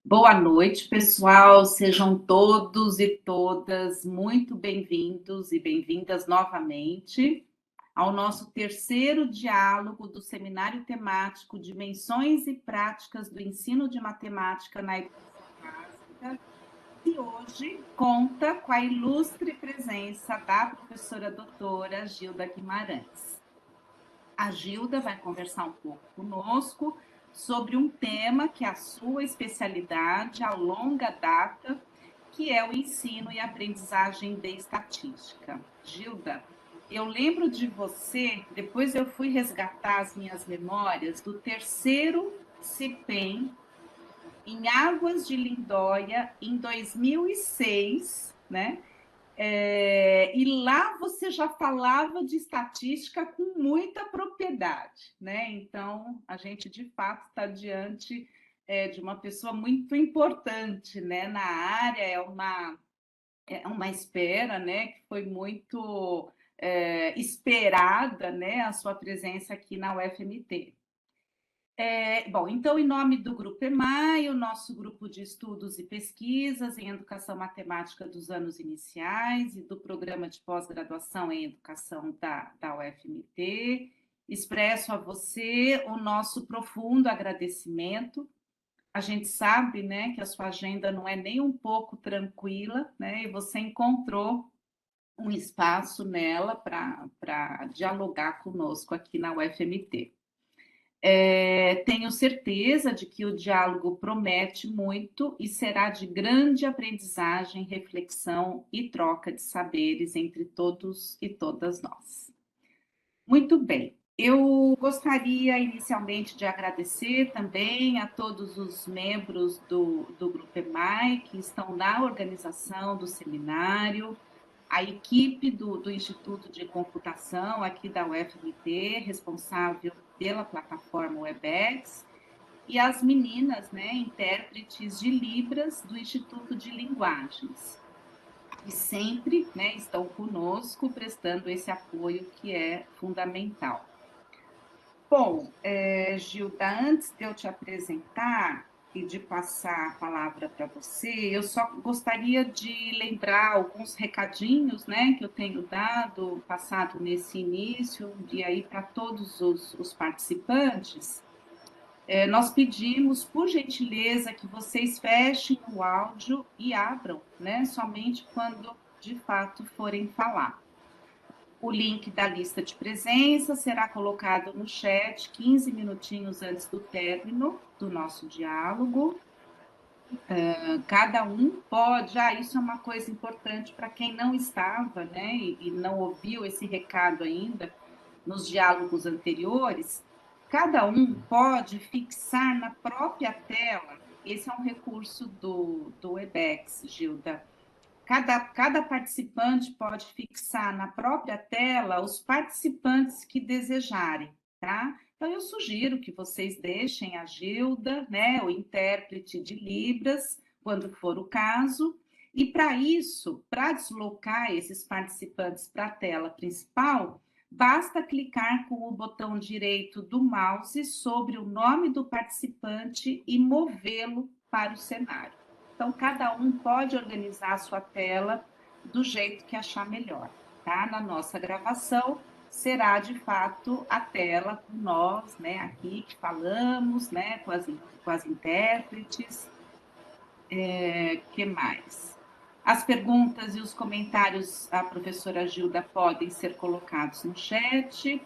Boa noite, pessoal. Sejam todos e todas muito bem-vindos e bem-vindas novamente ao nosso terceiro diálogo do seminário temático Dimensões e Práticas do Ensino de Matemática na Educação Básica, e hoje conta com a ilustre presença da professora doutora Gilda Guimarães. A Gilda vai conversar um pouco conosco sobre um tema que é a sua especialidade a longa data, que é o ensino e aprendizagem de estatística. Gilda, eu lembro de você, depois eu fui resgatar as minhas memórias do terceiro CIPEM em Águas de Lindóia, em 2006, né? E lá você já falava de estatística com muita propriedade, né? Então, a gente, de fato, está diante de uma pessoa muito importante, né, na área, é uma espera, né, que foi muito esperada, né, a sua presença aqui na UFMT. Bom, então, em nome do Grupo EMAI, o nosso grupo de estudos e pesquisas em educação matemática dos anos iniciais e do programa de pós-graduação em educação da UFMT, expresso a você o nosso profundo agradecimento. A gente sabe, né, que a sua agenda não é nem um pouco tranquila, né, e você encontrou um espaço nela para dialogar conosco aqui na UFMT. Tenho certeza de que o diálogo promete muito e será de grande aprendizagem, reflexão e troca de saberes entre todos e todas nós. Muito bem, eu gostaria inicialmente de agradecer também a todos os membros do Grupo EMAI que estão na organização do seminário, a equipe do Instituto de Computação aqui da UFMT, responsável pela plataforma Webex, e as meninas, né, intérpretes de Libras do Instituto de Linguagens, que sempre, né, estão conosco prestando esse apoio que é fundamental. Bom, Gilda, antes de eu te apresentar e de passar a palavra para você, eu só gostaria de lembrar alguns recadinhos, né, que eu tenho passado nesse início, e aí para todos os participantes. Nós pedimos, por gentileza, que vocês fechem o áudio e abram, né, somente quando de fato forem falar. O link da lista de presença será colocado no chat 15 minutinhos antes do término do nosso diálogo. Cada um pode, isso é uma coisa importante para quem não estava, né, e não ouviu esse recado ainda nos diálogos anteriores, cada um pode fixar na própria tela, esse é um recurso do Webex, Gilda. Cada participante pode fixar na própria tela os participantes que desejarem, tá? Então, eu sugiro que vocês deixem a Gilda, né, o intérprete de Libras, quando for o caso, e para isso, para deslocar esses participantes para a tela principal, basta clicar com o botão direito do mouse sobre o nome do participante e movê-lo para o cenário. Então, cada um pode organizar a sua tela do jeito que achar melhor, tá? Na nossa gravação, será, de fato, a tela com nós, né, aqui que falamos, né, com as intérpretes. Que mais? As perguntas e os comentários à professora Gilda podem ser colocados no chat.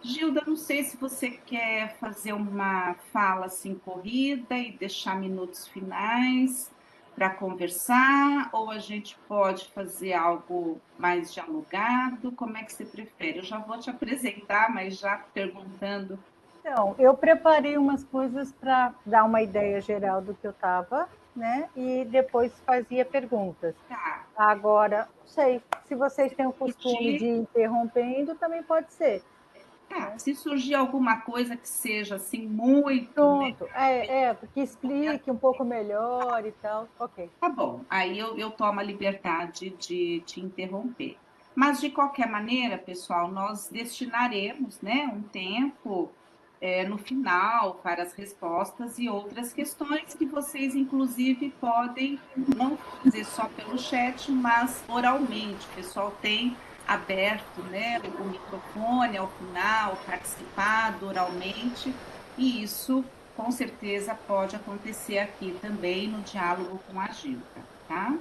Gilda, não sei se você quer fazer uma fala assim corrida e deixar minutos finais para conversar, ou a gente pode fazer algo mais dialogado, como é que você prefere? Eu já vou te apresentar, mas já perguntando. Então, eu preparei umas coisas para dar uma ideia geral do que eu estava, né? E depois fazia perguntas. Tá. Agora, não sei, se vocês têm o costume de ir interrompendo, também pode ser. Tá, se surgir alguma coisa que seja assim muito, né, Pronto, que explique um pouco melhor e tal. Ok. tá bom, aí eu tomo a liberdade de te interromper. Mas, de qualquer maneira, pessoal, nós destinaremos, né, um tempo no final para as respostas e outras questões que vocês, inclusive, podem não fazer só pelo chat, mas oralmente. O pessoal tem aberto, né, o microfone ao final, participado oralmente, e isso com certeza pode acontecer aqui também no diálogo com a Gilda, tá?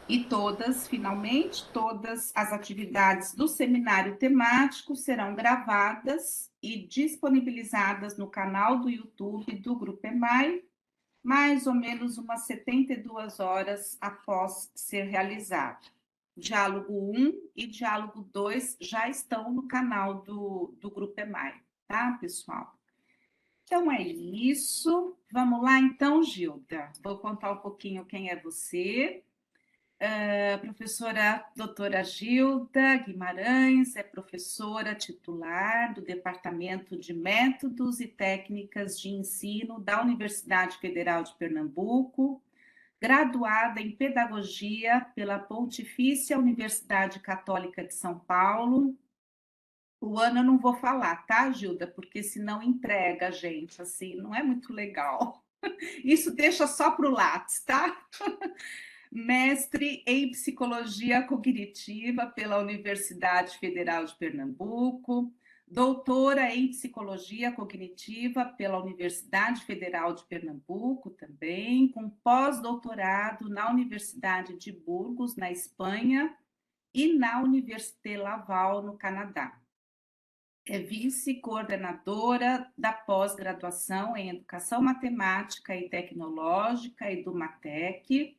E todas, finalmente, todas as atividades do seminário temático serão gravadas e disponibilizadas no canal do YouTube do Grupo EMAI, mais ou menos umas 72 horas após ser realizado. Diálogo 1 e Diálogo 2 já estão no canal do Grupo EMAI, tá, pessoal? Então é isso. Vamos lá, então, Gilda. Vou contar um pouquinho quem é você. A professora doutora Gilda Guimarães é professora titular do Departamento de Métodos e Técnicas de Ensino da Universidade Federal de Pernambuco, graduada em Pedagogia pela Pontifícia Universidade Católica de São Paulo. O ano eu não vou falar, tá, Gilda? Porque senão entrega a gente, assim, não é muito legal. Isso deixa só para o Lattes, tá? Mestre em Psicologia Cognitiva pela Universidade Federal de Pernambuco, doutora em Psicologia Cognitiva pela Universidade Federal de Pernambuco também, com pós-doutorado na Universidade de Burgos, na Espanha, e na Université Laval, no Canadá. É vice-coordenadora da pós-graduação em Educação Matemática e Tecnológica, EduMatec,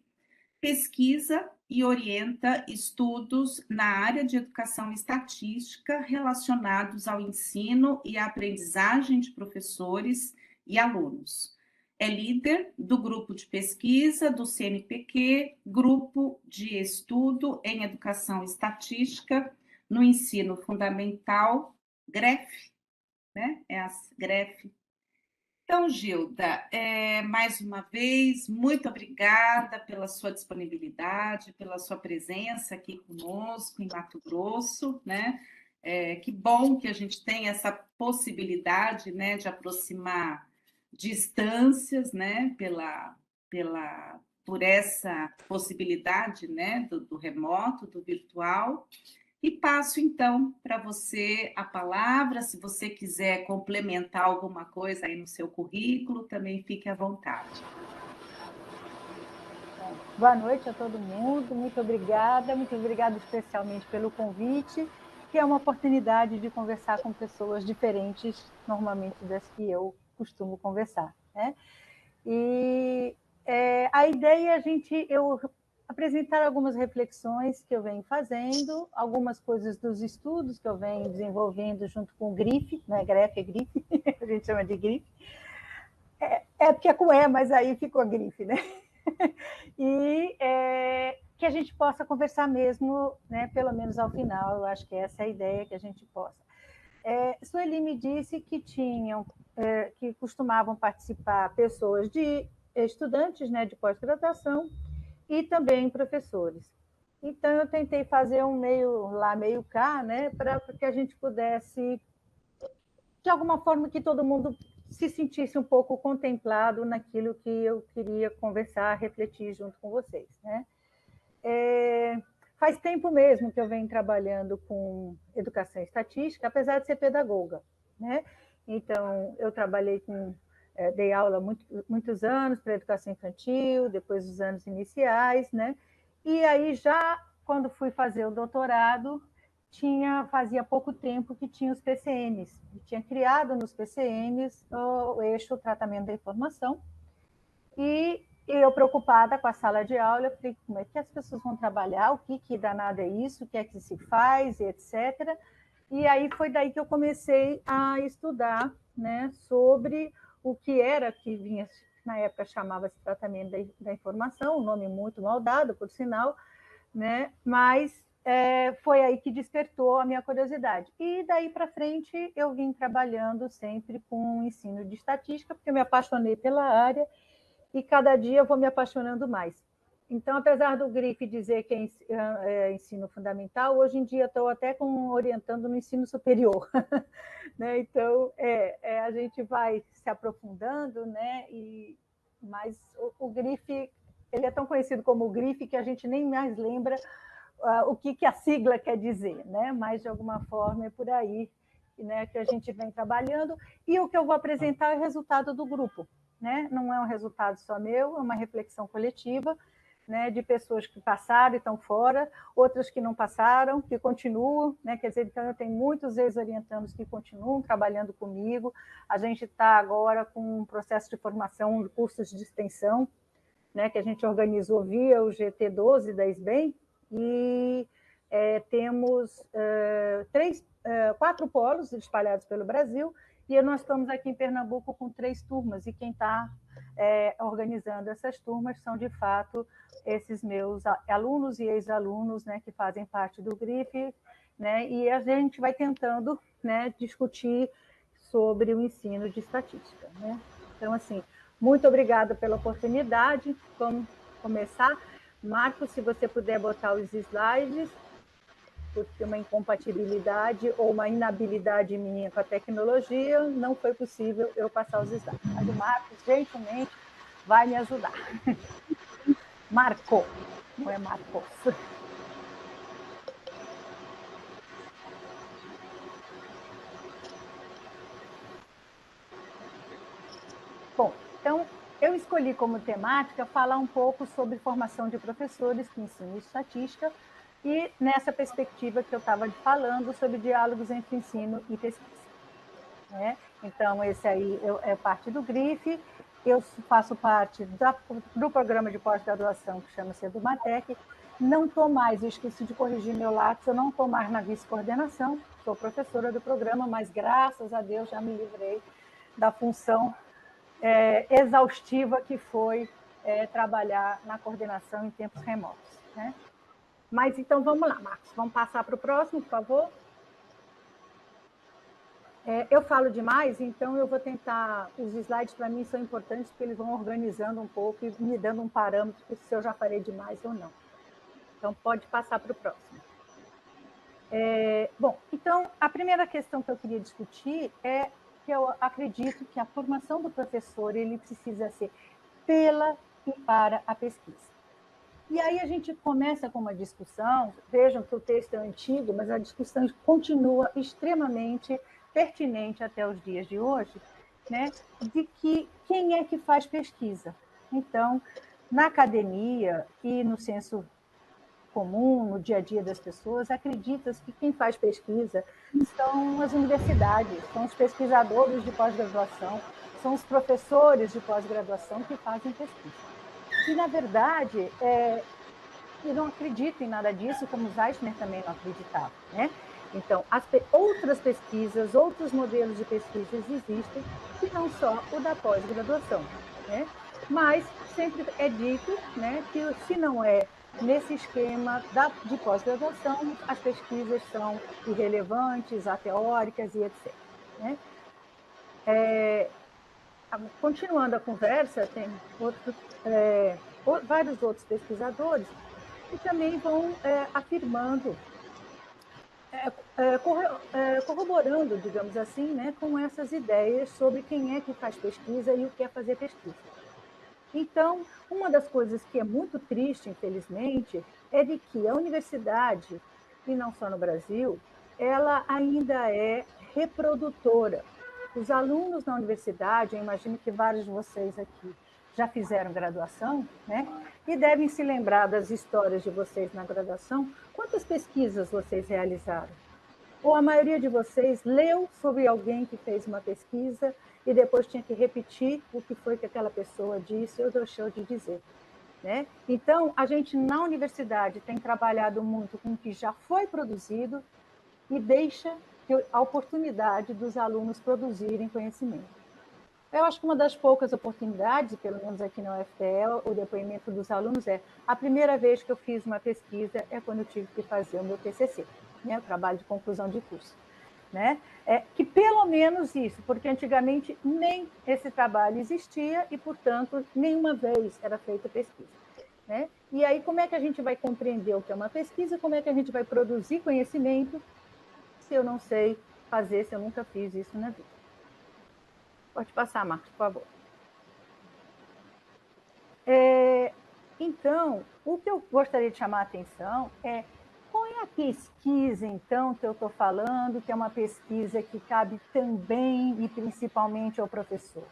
pesquisa e orienta estudos na área de educação estatística relacionados ao ensino e à aprendizagem de professores e alunos. É líder do grupo de pesquisa do CNPq, Grupo de Estudo em Educação Estatística no Ensino Fundamental, GREF, né? É a GREF. Então, Gilda, mais uma vez, muito obrigada pela sua disponibilidade, pela sua presença aqui conosco em Mato Grosso, né? Que bom que a gente tem essa possibilidade, né, de aproximar distâncias, né, por essa possibilidade, né, do remoto, do virtual. E passo, então, para você a palavra. Se você quiser complementar alguma coisa aí no seu currículo, também fique à vontade. Boa noite a todo mundo, muito obrigada especialmente pelo convite, que é uma oportunidade de conversar com pessoas diferentes, normalmente das que eu costumo conversar, né? E a ideia é eu apresentar algumas reflexões que eu venho fazendo, algumas coisas dos estudos que eu venho desenvolvendo junto com o GRIF, né? GREF é GRIF, a gente chama de GRIF. Porque é com E, mas aí ficou GRIF, né? E que a gente possa conversar mesmo, né? Pelo menos ao final, eu acho que essa é a ideia, que a gente possa. Sueli me disse que que costumavam participar pessoas de estudantes, né, de pós-graduação, e também professores. Então, eu tentei fazer um meio lá, meio cá, né, para que a gente pudesse, de alguma forma, que todo mundo se sentisse um pouco contemplado naquilo que eu queria conversar, refletir junto com vocês, né? Faz tempo mesmo que eu venho trabalhando com educação estatística, apesar de ser pedagoga, né? Então, eu dei aula muitos anos para educação infantil, depois dos anos iniciais, né? E aí, já quando fui fazer o doutorado, fazia pouco tempo que tinha os PCNs. Eu tinha criado nos PCNs o eixo tratamento da informação, e eu preocupada com a sala de aula, eu falei, como é que as pessoas vão trabalhar, o que danado é isso, o que é que se faz, etc. E aí foi daí que eu comecei a estudar, né, sobre o que era, que vinha, na época chamava-se tratamento da informação, um nome muito mal dado, por sinal, né, mas foi aí que despertou a minha curiosidade. E daí para frente eu vim trabalhando sempre com o ensino de estatística, porque eu me apaixonei pela área, e cada dia eu vou me apaixonando mais. Então, apesar do GRIF dizer que é ensino fundamental, hoje em dia estou até orientando no ensino superior. Né? Então, a gente vai se aprofundando, né? Mas o GRIF, ele é tão conhecido como o GRIF que a gente nem mais lembra o que a sigla quer dizer, né? Mas, de alguma forma, é por aí, né, que a gente vem trabalhando. E o que eu vou apresentar é o resultado do grupo. Né? Não é um resultado só meu, é uma reflexão coletiva, né, de pessoas que passaram e estão fora, outras que não passaram, que continuam, né? Quer dizer, então eu tenho muitos ex-orientandos que continuam trabalhando comigo. A gente está agora com um processo de formação de cursos de extensão, né, que a gente organizou via o GT12 da SBEM, e temos 4 polos espalhados pelo Brasil, e nós estamos aqui em Pernambuco com 3 turmas, e quem está organizando essas turmas são, de fato, esses meus alunos e ex-alunos, né, que fazem parte do GRIF, né, e a gente vai tentando, né, discutir sobre o ensino de estatística. Né? Então, assim, muito obrigada pela oportunidade. Vamos começar. Marcos, se você puder botar os slides, porque uma incompatibilidade ou uma inabilidade minha com a tecnologia, não foi possível eu passar os slides. Mas o Marcos, gentilmente, vai me ajudar. Marco, não é Marcos. Bom, então, eu escolhi como temática falar um pouco sobre formação de professores que ensinam estatística e nessa perspectiva que eu estava falando sobre diálogos entre ensino e pesquisa. Né? Então, esse aí é parte do GRIF, eu faço parte do programa de pós-graduação que chama-se EduMatec. Não estou mais, eu esqueci de corrigir meu lápis, eu não estou mais na vice-coordenação, sou professora do programa, mas graças a Deus já me livrei da função exaustiva que foi trabalhar na coordenação em tempos remotos. Né? Mas então vamos lá, Marcos, vamos passar para o próximo, por favor. Eu falo demais, então eu vou tentar. Os slides para mim são importantes porque eles vão organizando um pouco e me dando um parâmetro se eu já falei demais ou não. Então pode passar para o próximo. Bom, então a primeira questão que eu queria discutir é que eu acredito que a formação do professor ele precisa ser pela e para a pesquisa. E aí a gente começa com uma discussão, vejam que o texto é antigo, mas a discussão continua extremamente pertinente até os dias de hoje, né, de que quem é que faz pesquisa. Então, na academia e no senso comum, no dia a dia das pessoas, acredita-se que quem faz pesquisa são as universidades, são os pesquisadores de pós-graduação, são os professores de pós-graduação que fazem pesquisa. E, na verdade, eu não acredito em nada disso, como Zeitner também não acreditava. Né? Então, outras pesquisas, outros modelos de pesquisas existem, que não só o da pós-graduação. Né? Mas sempre é dito, né, que se não é nesse esquema de pós-graduação, as pesquisas são irrelevantes, ateóricas e etc. Né? Continuando a conversa, tem vários outros pesquisadores que também vão afirmando, corroborando, digamos assim, né, com essas ideias sobre quem é que faz pesquisa e o que é fazer pesquisa. Então, uma das coisas que é muito triste, infelizmente, é de que a universidade, e não só no Brasil, ela ainda é reprodutora. Os alunos na universidade, eu imagino que vários de vocês aqui já fizeram graduação, né? E devem se lembrar das histórias de vocês na graduação. Quantas pesquisas vocês realizaram? Ou a maioria de vocês leu sobre alguém que fez uma pesquisa e depois tinha que repetir o que foi que aquela pessoa disse ou deixou de dizer. Né? Então, a gente na universidade tem trabalhado muito com o que já foi produzido e deixa a oportunidade dos alunos produzirem conhecimento. Eu acho que uma das poucas oportunidades, pelo menos aqui na UFPE, o depoimento dos alunos a primeira vez que eu fiz uma pesquisa é quando eu tive que fazer o meu TCC, né, o trabalho de conclusão de curso. Né? Que pelo menos isso, porque antigamente nem esse trabalho existia e, portanto, nenhuma vez era feita pesquisa. né? E aí, como é que a gente vai compreender o que é uma pesquisa? Como é que a gente vai produzir conhecimento se eu não sei fazer, se eu nunca fiz isso na vida? Pode passar, Marcos, por favor. Então, o que eu gostaria de chamar a atenção é qual é a pesquisa, então, que eu estou falando, que é uma pesquisa que cabe também e principalmente ao professor?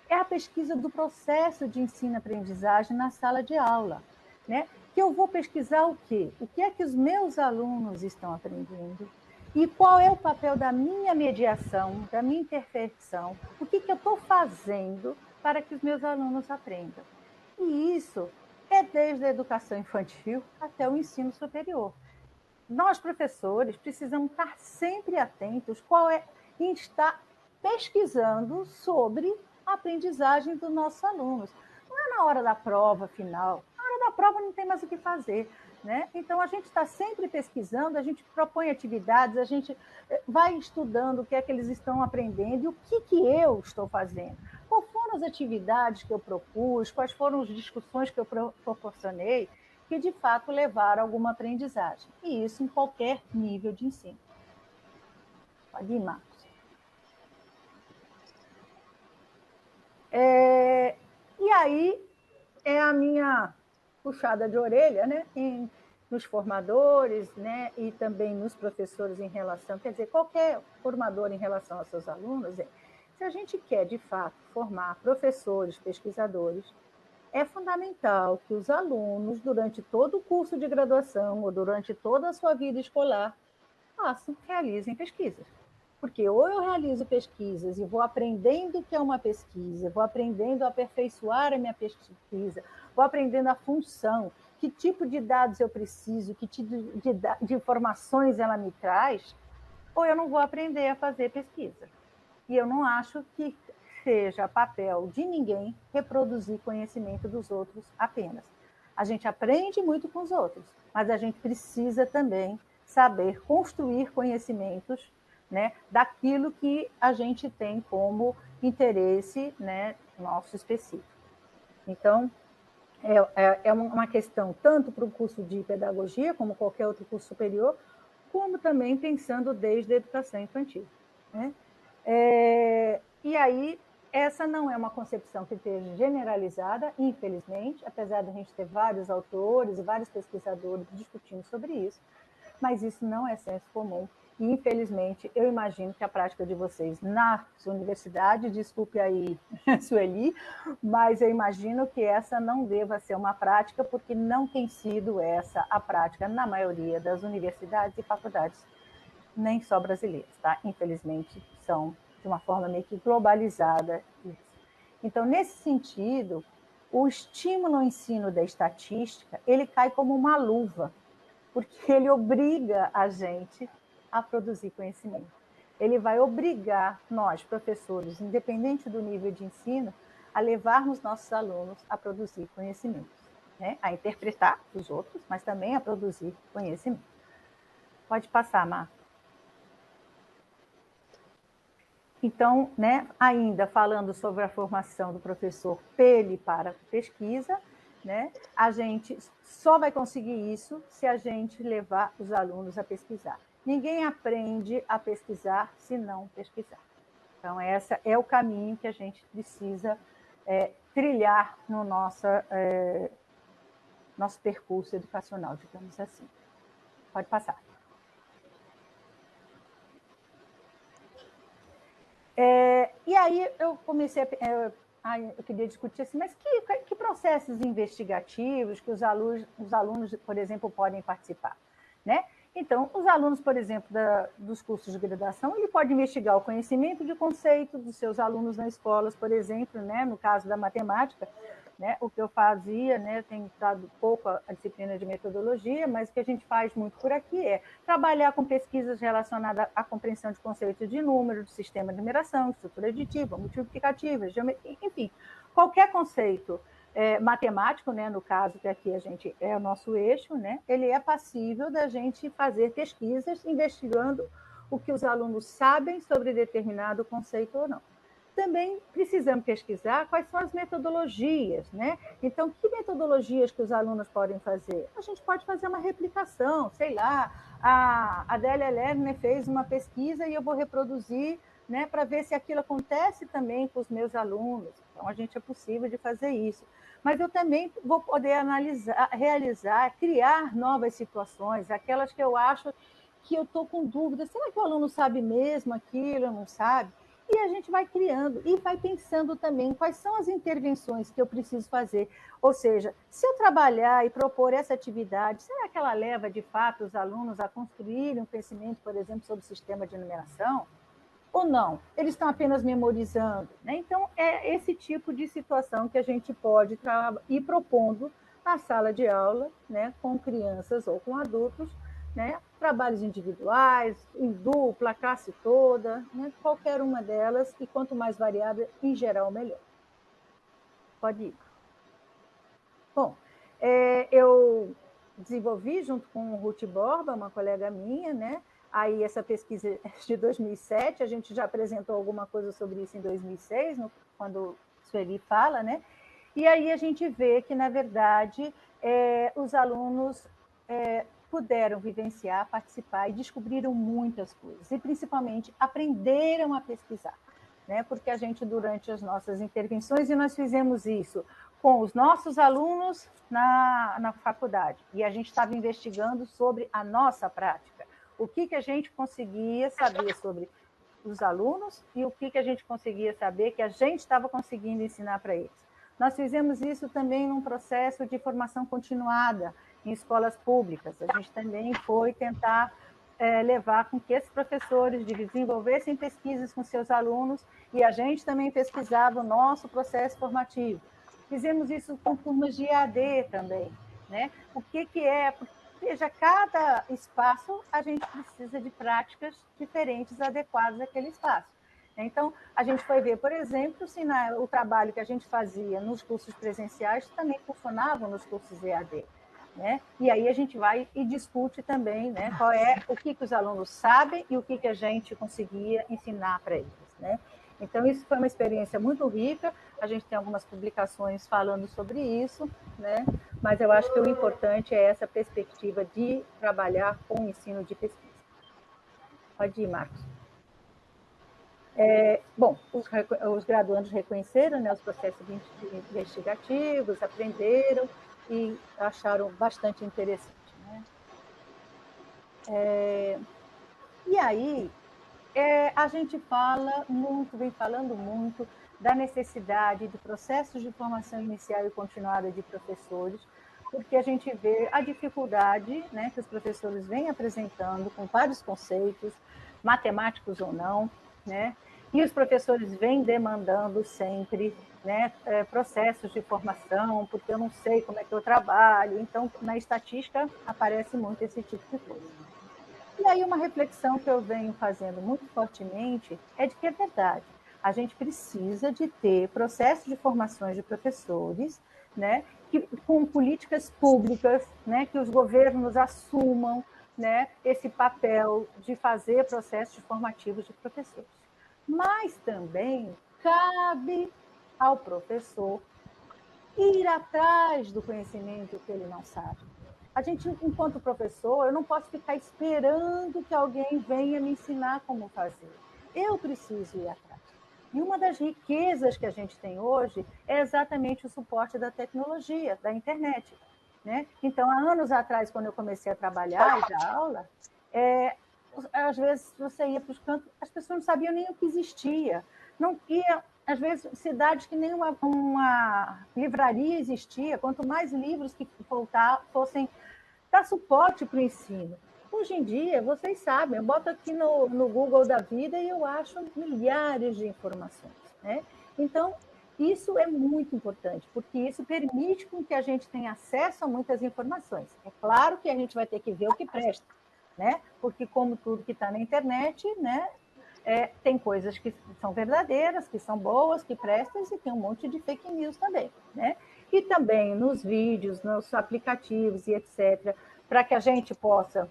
É a pesquisa do processo de ensino-aprendizagem na sala de aula, né? Que eu vou pesquisar o quê? O que é que os meus alunos estão aprendendo? E qual é o papel da minha mediação, da minha intervenção? O que eu estou fazendo para que os meus alunos aprendam? E isso é desde a educação infantil até o ensino superior. Nós, professores, precisamos estar sempre atentos em estar pesquisando sobre a aprendizagem dos nossos alunos. Não é na hora da prova final. Na hora da prova não tem mais o que fazer, né? Então, a gente está sempre pesquisando, a gente propõe atividades, a gente vai estudando o que é que eles estão aprendendo e o que eu estou fazendo. Quais foram as atividades que eu propus, quais foram as discussões que eu proporcionei, que de fato levaram a alguma aprendizagem. E isso em qualquer nível de ensino. Pode ir, Marcos. E aí é a minha puxada de orelha, né? Nos formadores, né? E também nos professores em relação, quer dizer, qualquer formador em relação aos seus alunos, se a gente quer, de fato, formar professores, pesquisadores, é fundamental que os alunos, durante todo o curso de graduação ou durante toda a sua vida escolar, realizem pesquisas. Porque ou eu realizo pesquisas e vou aprendendo o que é uma pesquisa, vou aprendendo a aperfeiçoar a minha pesquisa, vou aprendendo a função, que tipo de dados eu preciso, que tipo de informações ela me traz, ou eu não vou aprender a fazer pesquisa. E eu não acho que seja papel de ninguém reproduzir conhecimento dos outros apenas. A gente aprende muito com os outros, mas a gente precisa também saber construir conhecimentos, né, daquilo que a gente tem como interesse, né, nosso específico. Então, é uma questão tanto para o curso de pedagogia, como qualquer outro curso superior, como também pensando desde a educação infantil, né? E aí, essa não é uma concepção que esteja generalizada, infelizmente, apesar de a gente ter vários autores e vários pesquisadores discutindo sobre isso, mas isso não é senso comum. E, infelizmente, eu imagino que a prática de vocês nas universidades, desculpe aí, Sueli, mas eu imagino que essa não deva ser uma prática, porque não tem sido essa a prática na maioria das universidades e faculdades, nem só brasileiras, tá? Infelizmente, são de uma forma meio que globalizada. Então, nesse sentido, o estímulo ao ensino da estatística, ele cai como uma luva, porque ele obriga a gente a produzir conhecimento. Ele vai obrigar nós, professores, independente do nível de ensino, a levarmos nossos alunos a produzir conhecimento, né? A interpretar os outros, mas também a produzir conhecimento. Pode passar, Marco. Então, né, ainda falando sobre a formação do professor pele para pesquisa, né, a gente só vai conseguir isso se a gente levar os alunos a pesquisar. Ninguém aprende a pesquisar se não pesquisar. Então, esse é o caminho que a gente precisa trilhar no nosso percurso educacional, digamos assim. Pode passar. E aí eu comecei eu queria discutir assim, mas que processos investigativos que os alunos, por exemplo, podem participar, né? Então, os alunos, por exemplo, dos cursos de graduação, ele pode investigar o conhecimento de conceito dos seus alunos nas escolas, por exemplo, né? No caso da matemática, né? O que eu fazia, né? Tenho dado pouco a disciplina de metodologia, mas o que a gente faz muito por aqui é trabalhar com pesquisas relacionadas à compreensão de conceitos de número, de sistema de numeração, estrutura aditiva, multiplicativa, geometria, enfim, qualquer conceito matemático, né, no caso que aqui a gente é o nosso eixo, né, ele é passível da gente fazer pesquisas investigando o que os alunos sabem sobre determinado conceito ou não. Também precisamos pesquisar quais são as metodologias, né? Então, que metodologias que os alunos podem fazer? A gente pode fazer uma replicação, sei lá, a Adélia Lerner fez uma pesquisa e eu vou reproduzir, né, para ver se aquilo acontece também com os meus alunos. Então, a gente é possível de fazer isso. Mas eu também vou poder analisar, realizar, criar novas situações, aquelas que eu acho que eu estou com dúvida, será que o aluno sabe mesmo aquilo, não sabe? E a gente vai criando e vai pensando também quais são as intervenções que eu preciso fazer. Ou seja, se eu trabalhar e propor essa atividade, será que ela leva, de fato, os alunos a construírem um conhecimento, por exemplo, sobre o sistema de numeração? Ou não? Eles estão apenas memorizando, né? Então, é esse tipo de situação que a gente pode ir propondo na sala de aula, né, com crianças ou com adultos, né, trabalhos individuais, em dupla, a classe toda, né, qualquer uma delas, e quanto mais variável, em geral, melhor. Pode ir. Bom, eu desenvolvi, junto com Ruth Borba, uma colega minha, né, aí essa pesquisa de 2007, a gente já apresentou alguma coisa sobre isso em 2006, quando Sueli fala, né? E aí a gente vê que, na verdade, os alunos puderam vivenciar, participar e descobriram muitas coisas, e principalmente aprenderam a pesquisar, né? Porque a gente, durante as nossas intervenções, e nós fizemos isso com os nossos alunos na faculdade, e a gente estava investigando sobre a nossa prática, o que a gente conseguia saber sobre os alunos e o que a gente conseguia saber que a gente estava conseguindo ensinar para eles. Nós fizemos isso também num processo de formação continuada em escolas públicas. A gente também foi tentar levar com que esses professores desenvolvessem pesquisas com seus alunos e a gente também pesquisava o nosso processo formativo. Fizemos isso com turmas de EAD também, né? O que é... Veja, cada espaço a gente precisa de práticas diferentes adequadas àquele espaço. Então, a gente foi ver, por exemplo, se o trabalho que a gente fazia nos cursos presenciais também funcionava nos cursos EAD. Né? E aí a gente vai e discute também, né, o que os alunos sabem e o que a gente conseguia ensinar para eles. Né? Então, isso foi uma experiência muito rica, a gente tem algumas publicações falando sobre isso, né? Mas eu acho que o importante é essa perspectiva de trabalhar com o ensino de pesquisa. Pode ir, Marcos. Bom, os graduandos reconheceram, né, os processos investigativos, aprenderam e acharam bastante interessante. Né? E aí, a gente fala muito, vem falando muito da necessidade de processos de formação inicial e continuada de professores, porque a gente vê a dificuldade, né, que os professores vêm apresentando com vários conceitos, matemáticos ou não, né, e os professores vêm demandando sempre, né, processos de formação, porque eu não sei como é que eu trabalho, então na estatística aparece muito esse tipo de coisa. E aí uma reflexão que eu venho fazendo muito fortemente é de que é verdade, a gente precisa de ter processos de formações de professores, né, com políticas públicas, né, que os governos assumam, né, esse papel de fazer processos formativos de professores. Mas também cabe ao professor ir atrás do conhecimento que ele não sabe. A gente, enquanto professor, eu não posso ficar esperando que alguém venha me ensinar como fazer. Eu preciso ir atrás. E uma das riquezas que a gente tem hoje é exatamente o suporte da tecnologia, da internet. Né? Então, há anos atrás, quando eu comecei a trabalhar e dar aula, às vezes você ia para os cantos, as pessoas não sabiam nem o que existia. Não ia, às vezes, cidades que nem uma livraria existia, quanto mais livros que fossem dar suporte para o ensino. Hoje em dia, vocês sabem, eu boto aqui no Google da vida e eu acho milhares de informações. Né? Então, isso é muito importante, porque isso permite com que a gente tenha acesso a muitas informações. É claro que a gente vai ter que ver o que presta, né? Porque, como tudo que está na internet, né, tem coisas que são verdadeiras, que são boas, que prestam, e tem um monte de fake news também. Né? E também nos vídeos, nos aplicativos e etc., para que a gente possa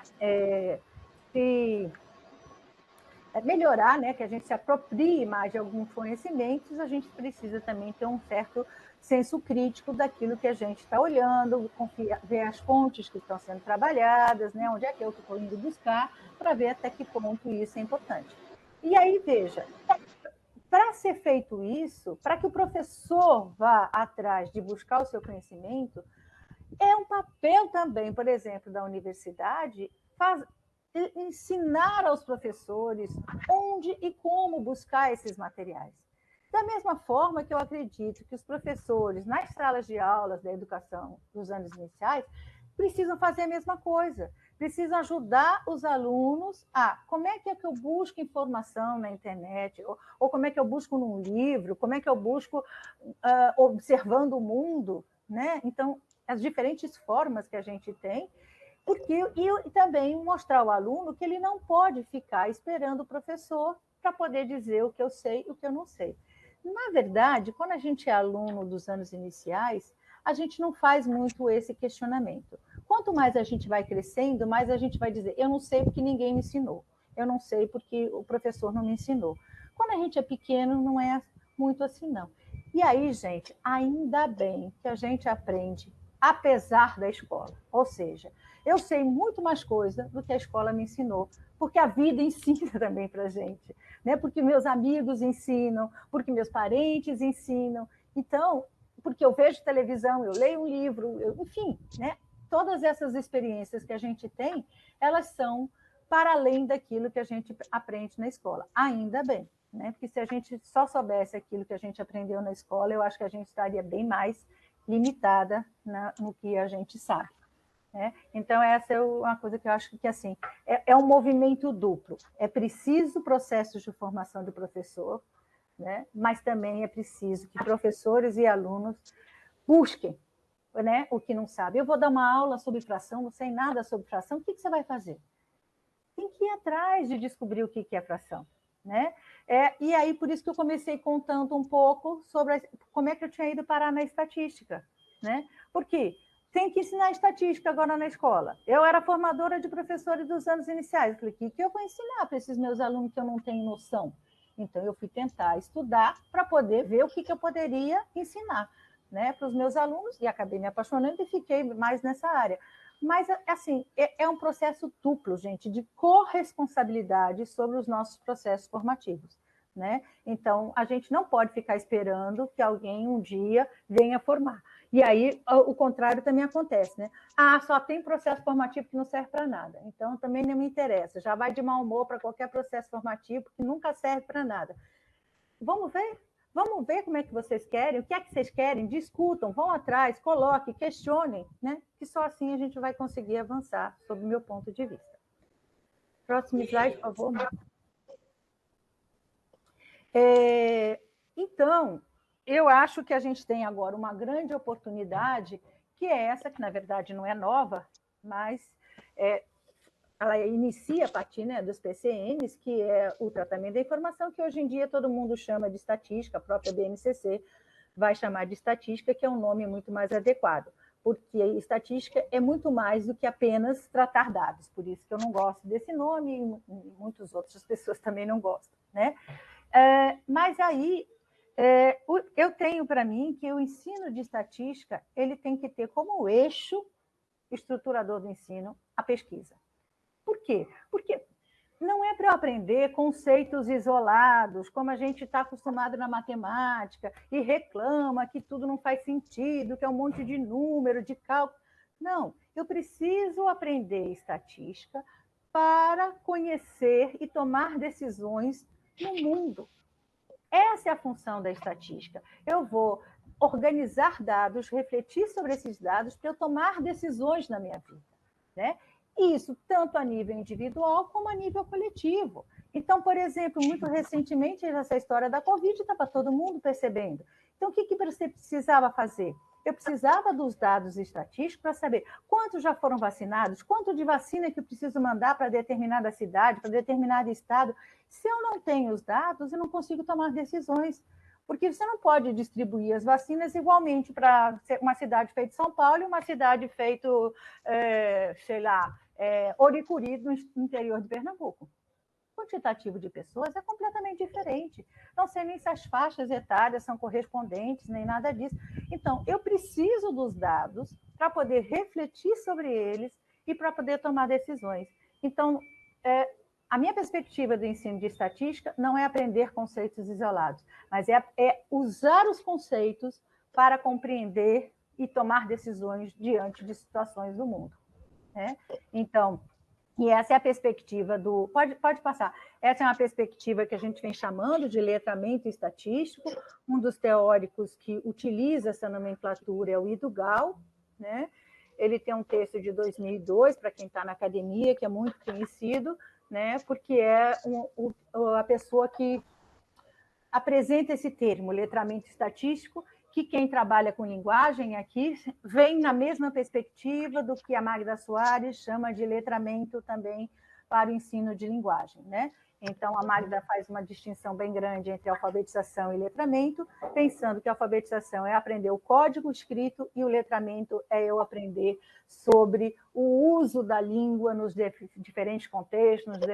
melhorar, né, que a gente se aproprie mais de alguns conhecimentos, a gente precisa também ter um certo senso crítico daquilo que a gente está olhando, ver as fontes que estão sendo trabalhadas, né, onde é que eu estou indo buscar, para ver até que ponto isso é importante. E aí, veja, para ser feito isso, para que o professor vá atrás de buscar o seu conhecimento, é um papel também, por exemplo, da universidade, ensinar aos professores onde e como buscar esses materiais. Da mesma forma que eu acredito que os professores, nas salas de aulas da educação dos anos iniciais, precisam fazer a mesma coisa, precisam ajudar os alunos a como é que eu busco informação na internet, ou como é que eu busco num livro, como é que eu busco observando o mundo, né? Então, as diferentes formas que a gente tem, e também mostrar ao aluno que ele não pode ficar esperando o professor para poder dizer o que eu sei e o que eu não sei. Na verdade, quando a gente é aluno dos anos iniciais, a gente não faz muito esse questionamento. Quanto mais a gente vai crescendo, mais a gente vai dizer, eu não sei porque ninguém me ensinou, eu não sei porque o professor não me ensinou. Quando a gente é pequeno, não é muito assim, não. E aí, gente, ainda bem que a gente aprende apesar da escola. Ou seja, eu sei muito mais coisa do que a escola me ensinou, porque a vida ensina também para a gente, né? Porque meus amigos ensinam, porque meus parentes ensinam. Então, porque eu vejo televisão, eu leio um livro, enfim, né? Todas essas experiências que a gente tem, elas são para além daquilo que a gente aprende na escola. Ainda bem, né? Porque se a gente só soubesse aquilo que a gente aprendeu na escola, eu acho que a gente estaria bem mais limitada no que a gente sabe. Né? Então, essa é uma coisa que eu acho que assim, é um movimento duplo. É preciso processos de formação do professor, né? Mas também é preciso que professores e alunos busquem, né, o que não sabe. Eu vou dar uma aula sobre fração, não sei nada sobre fração, o que você vai fazer? Tem que ir atrás de descobrir o que é fração. Né? E aí, por isso que eu comecei contando um pouco sobre como é que eu tinha ido parar na estatística. Né? Porque tem que ensinar estatística agora na escola. Eu era formadora de professores dos anos iniciais. Eu falei, o que eu vou ensinar para esses meus alunos que eu não tenho noção? Então, eu fui tentar estudar para poder ver o que eu poderia ensinar, né, para os meus alunos, e acabei me apaixonando e fiquei mais nessa área. Mas, assim, é um processo duplo, gente, de corresponsabilidade sobre os nossos processos formativos. Né? Então, a gente não pode ficar esperando que alguém um dia venha formar. E aí, o contrário também acontece, né? Só tem processo formativo que não serve para nada. Então, também não me interessa. Já vai de mau humor para qualquer processo formativo que nunca serve para nada. Vamos ver? Vamos ver como é que vocês querem, o que é que vocês querem, discutam, vão atrás, coloquem, questionem, né? Que só assim a gente vai conseguir avançar, sob o meu ponto de vista. Próximo slide, por favor. Então, eu acho que a gente tem agora uma grande oportunidade, que é essa, que na verdade não é nova, mas ela inicia a partir, né, dos PCNs, que é o tratamento da informação, que hoje em dia todo mundo chama de estatística, a própria BNCC vai chamar de estatística, que é um nome muito mais adequado, porque estatística é muito mais do que apenas tratar dados, por isso que eu não gosto desse nome, e muitas outras pessoas também não gostam. Né? Mas aí, eu tenho para mim que o ensino de estatística ele tem que ter como eixo estruturador do ensino a pesquisa. Por quê? Porque não é para eu aprender conceitos isolados, como a gente está acostumado na matemática, e reclama que tudo não faz sentido, que é um monte de número, de cálculo. Não, eu preciso aprender estatística para conhecer e tomar decisões no mundo. Essa é a função da estatística. Eu vou organizar dados, refletir sobre esses dados para eu tomar decisões na minha vida. Né? Isso tanto a nível individual como a nível coletivo. Então, por exemplo, muito recentemente, essa história da Covid estava todo mundo percebendo. Então, o que você precisava fazer? Eu precisava dos dados estatísticos para saber quantos já foram vacinados, quanto de vacina que eu preciso mandar para determinada cidade, para determinado estado. Se eu não tenho os dados, eu não consigo tomar decisões. Porque você não pode distribuir as vacinas igualmente para uma cidade feita São Paulo e uma cidade feita, sei lá, Oricuri, no interior de Pernambuco. quantitativo de pessoas é completamente diferente. Não sei nem se as faixas etárias são correspondentes, nem nada disso. Então, eu preciso dos dados para poder refletir sobre eles e para poder tomar decisões. Então, a minha perspectiva do ensino de estatística não é aprender conceitos isolados, mas é usar os conceitos para compreender e tomar decisões diante de situações do mundo. Né? Então, e essa é a perspectiva do... Pode passar. Essa é uma perspectiva que a gente vem chamando de letramento estatístico. Um dos teóricos que utiliza essa nomenclatura é o Ido Gal, né? Ele tem um texto de 2002, para quem está na academia, que é muito conhecido, né? Porque é a pessoa que apresenta esse termo, letramento estatístico, que quem trabalha com linguagem aqui vem na mesma perspectiva do que a Magda Soares chama de letramento também para o ensino de linguagem, né? Então, a Magda faz uma distinção bem grande entre alfabetização e letramento, pensando que a alfabetização é aprender o código escrito e o letramento é eu aprender sobre o uso da língua nos diferentes contextos, nos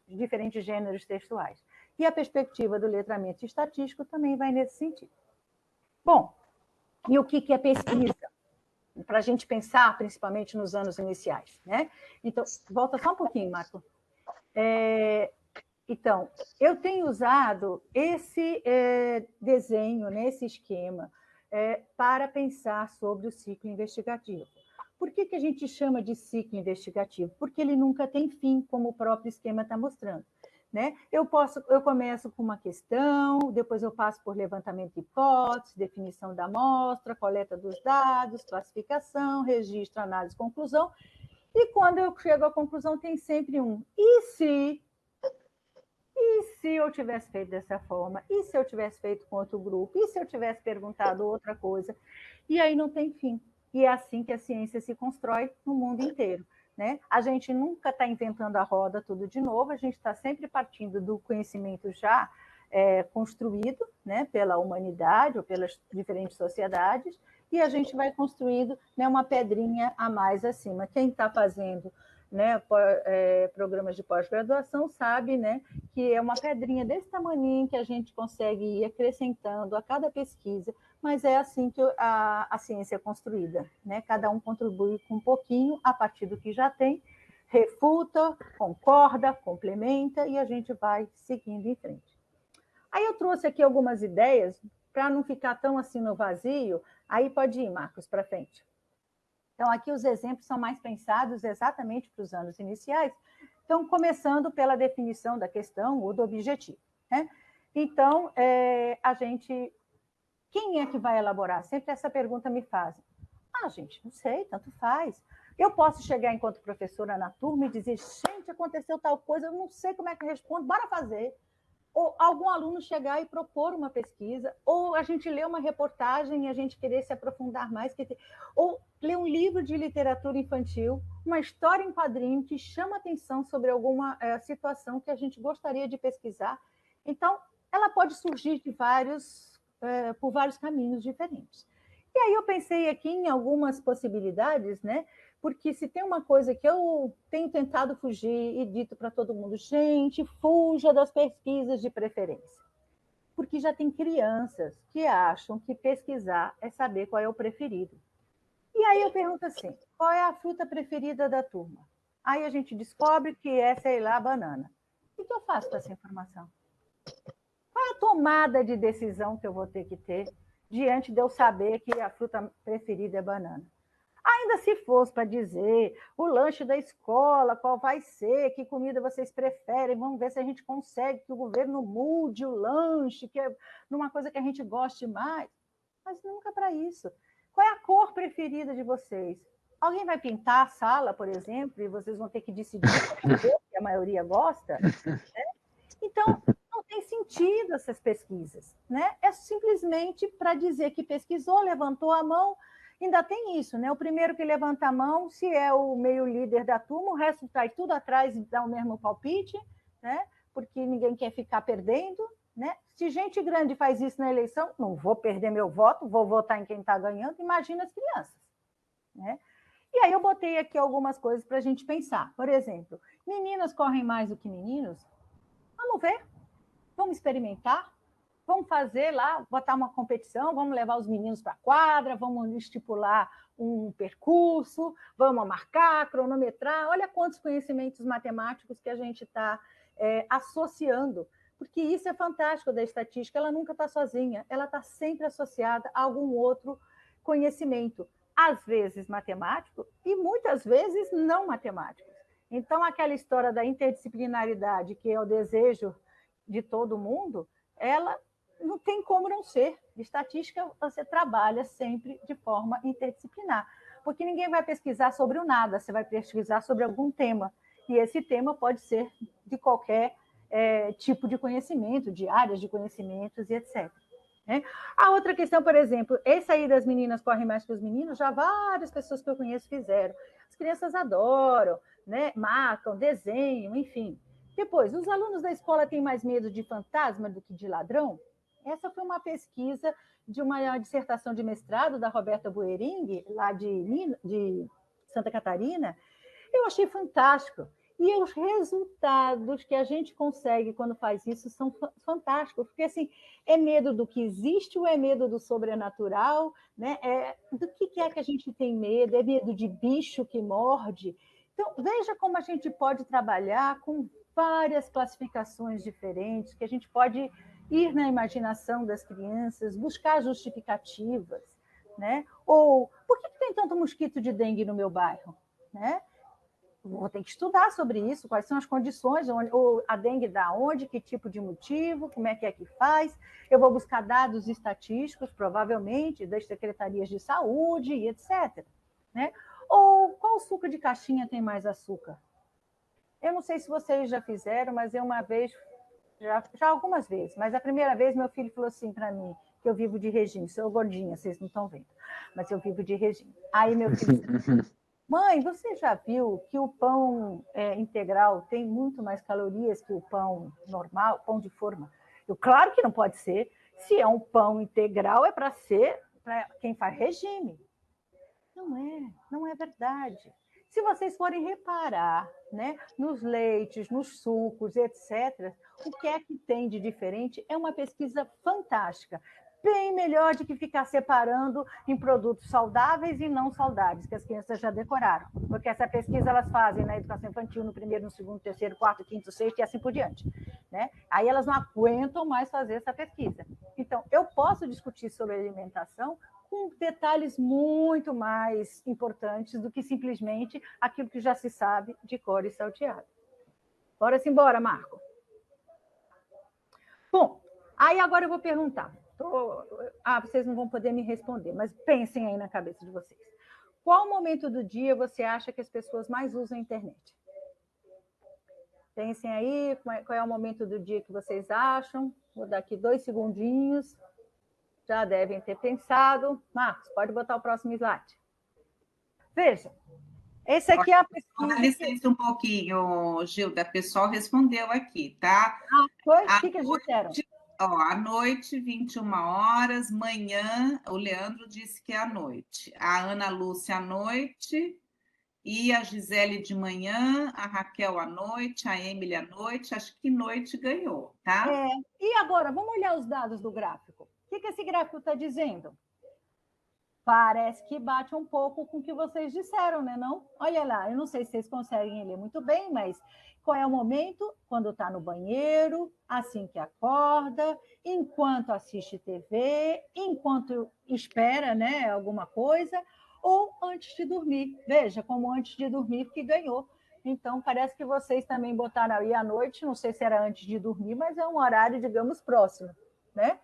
diferentes gêneros textuais. E a perspectiva do letramento estatístico também vai nesse sentido. Bom, e o que é pesquisa? Para a gente pensar, principalmente nos anos iniciais, né? Então, volta só um pouquinho, Marco. Então, eu tenho usado esse desenho, né, esse esquema, para pensar sobre o ciclo investigativo. Por que a gente chama de ciclo investigativo? Porque ele nunca tem fim, como o próprio esquema está mostrando. Né? Eu começo com uma questão, depois eu passo por levantamento de hipóteses, definição da amostra, coleta dos dados, classificação, registro, análise, conclusão, e quando eu chego à conclusão tem sempre um e se eu tivesse feito dessa forma, e se eu tivesse feito com outro grupo, e se eu tivesse perguntado outra coisa, e aí não tem fim. E é assim que a ciência se constrói no mundo inteiro. Né? A gente nunca está inventando a roda tudo de novo, a gente está sempre partindo do conhecimento já construído, né, pela humanidade ou pelas diferentes sociedades, e a gente vai construindo, né, uma pedrinha a mais acima. Quem está fazendo, né, programas de pós-graduação sabe, né, que é uma pedrinha desse tamanho que a gente consegue ir acrescentando a cada pesquisa, mas é assim que a ciência é construída, né? Cada um contribui com um pouquinho a partir do que já tem, refuta, concorda, complementa e a gente vai seguindo em frente. Aí eu trouxe aqui algumas ideias para não ficar tão assim no vazio. Aí pode ir, Marcos, para frente. Então, aqui os exemplos são mais pensados exatamente para os anos iniciais. Então, começando pela definição da questão ou do objetivo. Né? Então, a gente... Quem é que vai elaborar? Sempre essa pergunta me fazem. Gente, não sei, tanto faz. Eu posso chegar enquanto professora na turma e dizer, gente, aconteceu tal coisa, eu não sei como é que eu respondo, bora fazer. Ou algum aluno chegar e propor uma pesquisa, ou a gente ler uma reportagem e a gente querer se aprofundar mais, ou ler um livro de literatura infantil, uma história em quadrinho que chama atenção sobre alguma situação que a gente gostaria de pesquisar. Então, ela pode surgir de por vários caminhos diferentes. E aí eu pensei aqui em algumas possibilidades, né? Porque se tem uma coisa que eu tenho tentado fugir e dito para todo mundo, gente, fuja das pesquisas de preferência. Porque já tem crianças que acham que pesquisar é saber qual é o preferido. E aí eu pergunto assim, qual é a fruta preferida da turma? Aí a gente descobre que é, sei lá, a banana. O que eu faço com essa informação? Qual é a tomada de decisão que eu vou ter que ter diante de eu saber que a fruta preferida é banana? Ainda se fosse para dizer o lanche da escola, qual vai ser, que comida vocês preferem, vamos ver se a gente consegue que o governo mude o lanche, que é numa coisa que a gente goste mais. Mas nunca para isso. Qual é a cor preferida de vocês? Alguém vai pintar a sala, por exemplo, e vocês vão ter que decidir qual cor que a maioria gosta? Né? Então, não tem sentido essas pesquisas. Né? É simplesmente para dizer que pesquisou, levantou a mão. Ainda tem isso, né? O primeiro que levanta a mão, se é o meio líder da turma, o resto está tudo atrás e dá o mesmo palpite, né? Porque ninguém quer ficar perdendo. Né? Se gente grande faz isso na eleição, não vou perder meu voto, vou votar em quem está ganhando, imagina as crianças. Né? E aí eu botei aqui algumas coisas para a gente pensar. Por exemplo, meninas correm mais do que meninos? Vamos ver, vamos experimentar, vamos fazer lá, botar uma competição, vamos levar os meninos para a quadra, vamos estipular um percurso, vamos marcar, cronometrar. Olha quantos conhecimentos matemáticos que a gente está associando, porque isso é fantástico da estatística, ela nunca está sozinha, ela está sempre associada a algum outro conhecimento, às vezes matemático e muitas vezes não matemático. Então, aquela história da interdisciplinaridade, que é o desejo de todo mundo, ela não tem como não ser. Estatística, você trabalha sempre de forma interdisciplinar, porque ninguém vai pesquisar sobre o nada, você vai pesquisar sobre algum tema, e esse tema pode ser de qualquer tipo de conhecimento, de áreas de conhecimentos e etc. Né? A outra questão, por exemplo, esse aí das meninas correm mais que os meninos, já várias pessoas que eu conheço fizeram. As crianças adoram, né? Marcam, desenham, enfim. Depois, os alunos da escola têm mais medo de fantasma do que de ladrão? Essa foi uma pesquisa de uma dissertação de mestrado da Roberta Buering, lá de Santa Catarina. Eu achei fantástico. E os resultados que a gente consegue quando faz isso são fantásticos, porque assim, é medo do que existe ou é medo do sobrenatural, né? Do que é que a gente tem medo? É medo de bicho que morde? Então, veja como a gente pode trabalhar com várias classificações diferentes, que a gente pode ir na imaginação das crianças, buscar justificativas, né? Ou, por que tem tanto mosquito de dengue no meu bairro? Né? Vou ter que estudar sobre isso, quais são as condições, ou a dengue dá onde, que tipo de motivo, como é que faz. Eu vou buscar dados estatísticos, provavelmente, das secretarias de saúde e etc. Né? Ou qual suco de caixinha tem mais açúcar? Eu não sei se vocês já fizeram, mas eu uma vez, já algumas vezes, mas a primeira vez meu filho falou assim para mim, que eu vivo de regime, sou gordinha, vocês não estão vendo, mas eu vivo de regime. Aí meu filho disse, mãe, você já viu que o pão integral tem muito mais calorias que o pão normal, pão de forma? Claro que não pode ser. Se é um pão integral, é para ser para quem faz regime. Não é verdade. Se vocês forem reparar, né, nos leites, nos sucos, etc., o que é que tem de diferente é uma pesquisa fantástica. Bem melhor do que ficar separando em produtos saudáveis e não saudáveis, que as crianças já decoraram. Porque essa pesquisa elas fazem na educação infantil, no primeiro, no segundo, terceiro, quarto, quinto, sexto e assim por diante. Né? Aí elas não aguentam mais fazer essa pesquisa. Então, eu posso discutir sobre alimentação com detalhes muito mais importantes do que simplesmente aquilo que já se sabe de cor e salteado. Bora embora, Marco. Bom, aí agora eu vou perguntar. Vocês não vão poder me responder, mas pensem aí na cabeça de vocês. Qual momento do dia você acha que as pessoas mais usam a internet? Pensem aí, qual é o momento do dia que vocês acham? Vou dar aqui 2 segundinhos. Já devem ter pensado. Marcos, pode botar o próximo slide. Veja, esse aqui é a pesquisa... Dá licença um pouquinho, Gilda, o pessoal respondeu aqui, tá? Foi? O que eles disseram? À noite, 21 horas, manhã, o Leandro disse que é à noite. A Ana Lúcia à noite, e a Gisele de manhã, a Raquel à noite, a Emily à noite, acho que noite ganhou, tá? E agora, vamos olhar os dados do gráfico. O que esse gráfico está dizendo? Parece que bate um pouco com o que vocês disseram, né? Não? Olha lá, eu não sei se vocês conseguem ler muito bem, mas qual é o momento? Quando está no banheiro, assim que acorda, enquanto assiste TV, enquanto espera, né, alguma coisa, ou antes de dormir. Veja como antes de dormir que ganhou. Então, parece que vocês também botaram aí à noite, não sei se era antes de dormir, mas é um horário, digamos, próximo, né?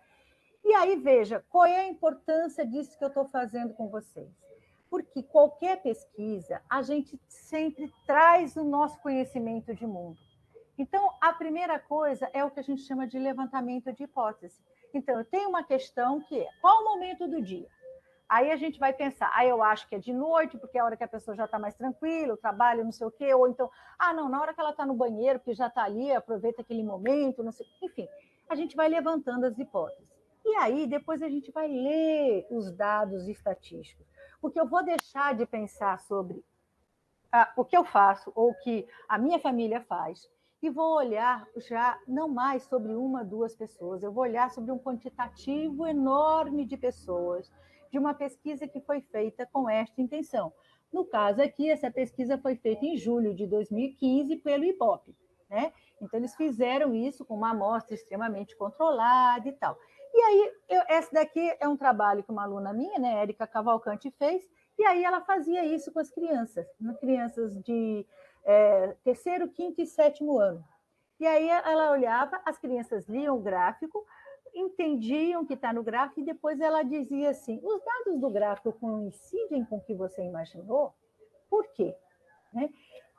E aí, veja, qual é a importância disso que eu estou fazendo com vocês? Porque qualquer pesquisa, a gente sempre traz o nosso conhecimento de mundo. Então, a primeira coisa é o que a gente chama de levantamento de hipótese. Então, eu tenho uma questão que é, qual o momento do dia? Aí a gente vai pensar, eu acho que é de noite, porque é a hora que a pessoa já está mais tranquila, o trabalho, não sei o quê, ou então, não, na hora que ela está no banheiro, que já está ali, aproveita aquele momento, não sei, enfim, a gente vai levantando as hipóteses. E aí, depois a gente vai ler os dados estatísticos, porque eu vou deixar de pensar sobre o que eu faço ou o que a minha família faz, e vou olhar já não mais sobre uma, duas pessoas, eu vou olhar sobre um quantitativo enorme de pessoas, de uma pesquisa que foi feita com esta intenção. No caso aqui, essa pesquisa foi feita em julho de 2015 pelo IBOP, né? Então, eles fizeram isso com uma amostra extremamente controlada e tal. E aí, esse daqui é um trabalho que uma aluna minha, né, Érica Cavalcante, fez, e aí ela fazia isso com as crianças de terceiro, quinto e sétimo ano. E aí ela olhava, as crianças liam o gráfico, entendiam o que está no gráfico, e depois ela dizia assim, os dados do gráfico coincidem com o que você imaginou? Por quê? Né?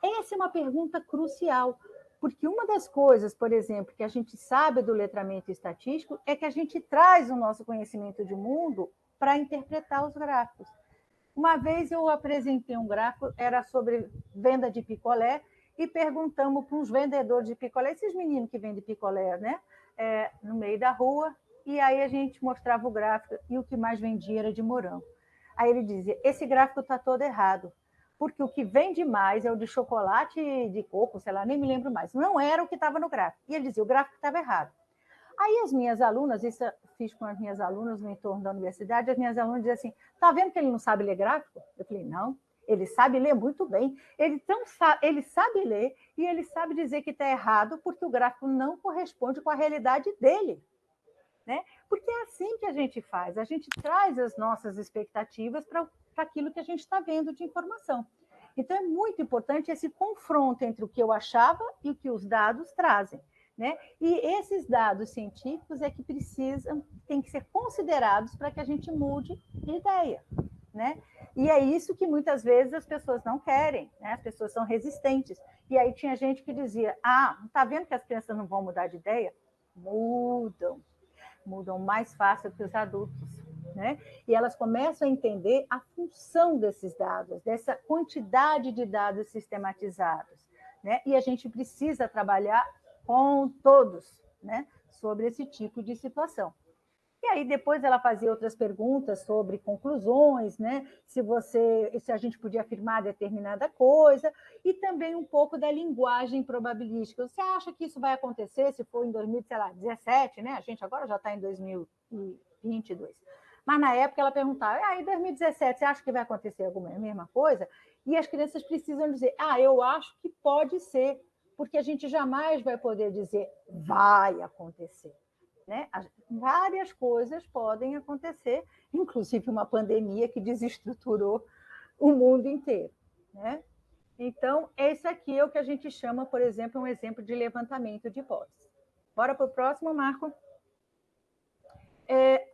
Essa é uma pergunta crucial, porque uma das coisas, por exemplo, que a gente sabe do letramento estatístico é que a gente traz o nosso conhecimento de mundo para interpretar os gráficos. Uma vez eu apresentei um gráfico, era sobre venda de picolé, e perguntamos para uns vendedores de picolé, esses meninos que vendem picolé, né? No meio da rua, e aí a gente mostrava o gráfico, e o que mais vendia era de morango. Aí ele dizia, esse gráfico está todo errado, porque o que vende mais é o de chocolate de coco, sei lá, nem me lembro mais. Não era o que estava no gráfico. E ele dizia, o gráfico estava errado. Aí as minhas alunas, isso eu fiz com as minhas alunas no entorno da universidade, as minhas alunas diziam assim, está vendo que ele não sabe ler gráfico? Eu falei, não, ele sabe ler muito bem. Ele sabe ler e ele sabe dizer que está errado porque o gráfico não corresponde com a realidade dele. Né? Porque é assim que a gente faz, a gente traz as nossas expectativas para aquilo que a gente está vendo de informação. Então, é muito importante esse confronto entre o que eu achava e o que os dados trazem. Né? E esses dados científicos é que têm que ser considerados para que a gente mude de ideia. Né? E é isso que muitas vezes as pessoas não querem, né? As pessoas são resistentes. E aí tinha gente que dizia, está vendo que as crianças não vão mudar de ideia? Mudam mais fácil que os adultos, né? E elas começam a entender a função desses dados, dessa quantidade de dados sistematizados, né? E a gente precisa trabalhar com todos, né? Sobre esse tipo de situação. E aí depois ela fazia outras perguntas sobre conclusões, né? Se a gente podia afirmar determinada coisa, e também um pouco da linguagem probabilística. Você acha que isso vai acontecer se for em 2017, né? A gente agora já está em 2022. Mas na época ela perguntava, em 2017, você acha que vai acontecer alguma mesma coisa? E as crianças precisam dizer, eu acho que pode ser, porque a gente jamais vai poder dizer vai acontecer. Né? Várias coisas podem acontecer, inclusive uma pandemia que desestruturou o mundo inteiro. Né? Então, esse aqui é o que a gente chama, por exemplo, um exemplo de levantamento de hipóteses. Bora para o próximo, Marco?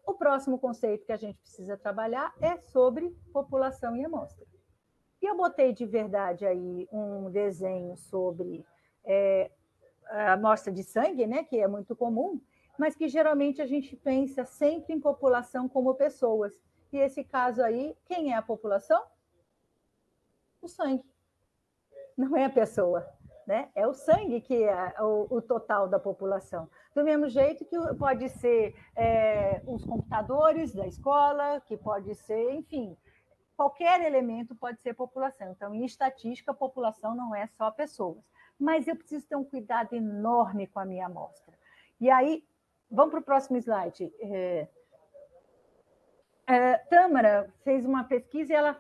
O próximo conceito que a gente precisa trabalhar é sobre população e amostra. E eu botei de verdade aí um desenho sobre a amostra de sangue, né, que é muito comum, mas que geralmente a gente pensa sempre em população como pessoas. E esse caso aí, quem é a população? O sangue. Não é a pessoa, né? É o sangue que é o total da população. Do mesmo jeito que pode ser os computadores da escola, que pode ser, enfim, qualquer elemento pode ser população. Então, em estatística, a população não é só pessoas. Mas eu preciso ter um cuidado enorme com a minha amostra. E aí, vamos para o próximo slide. Tâmara fez uma pesquisa e ela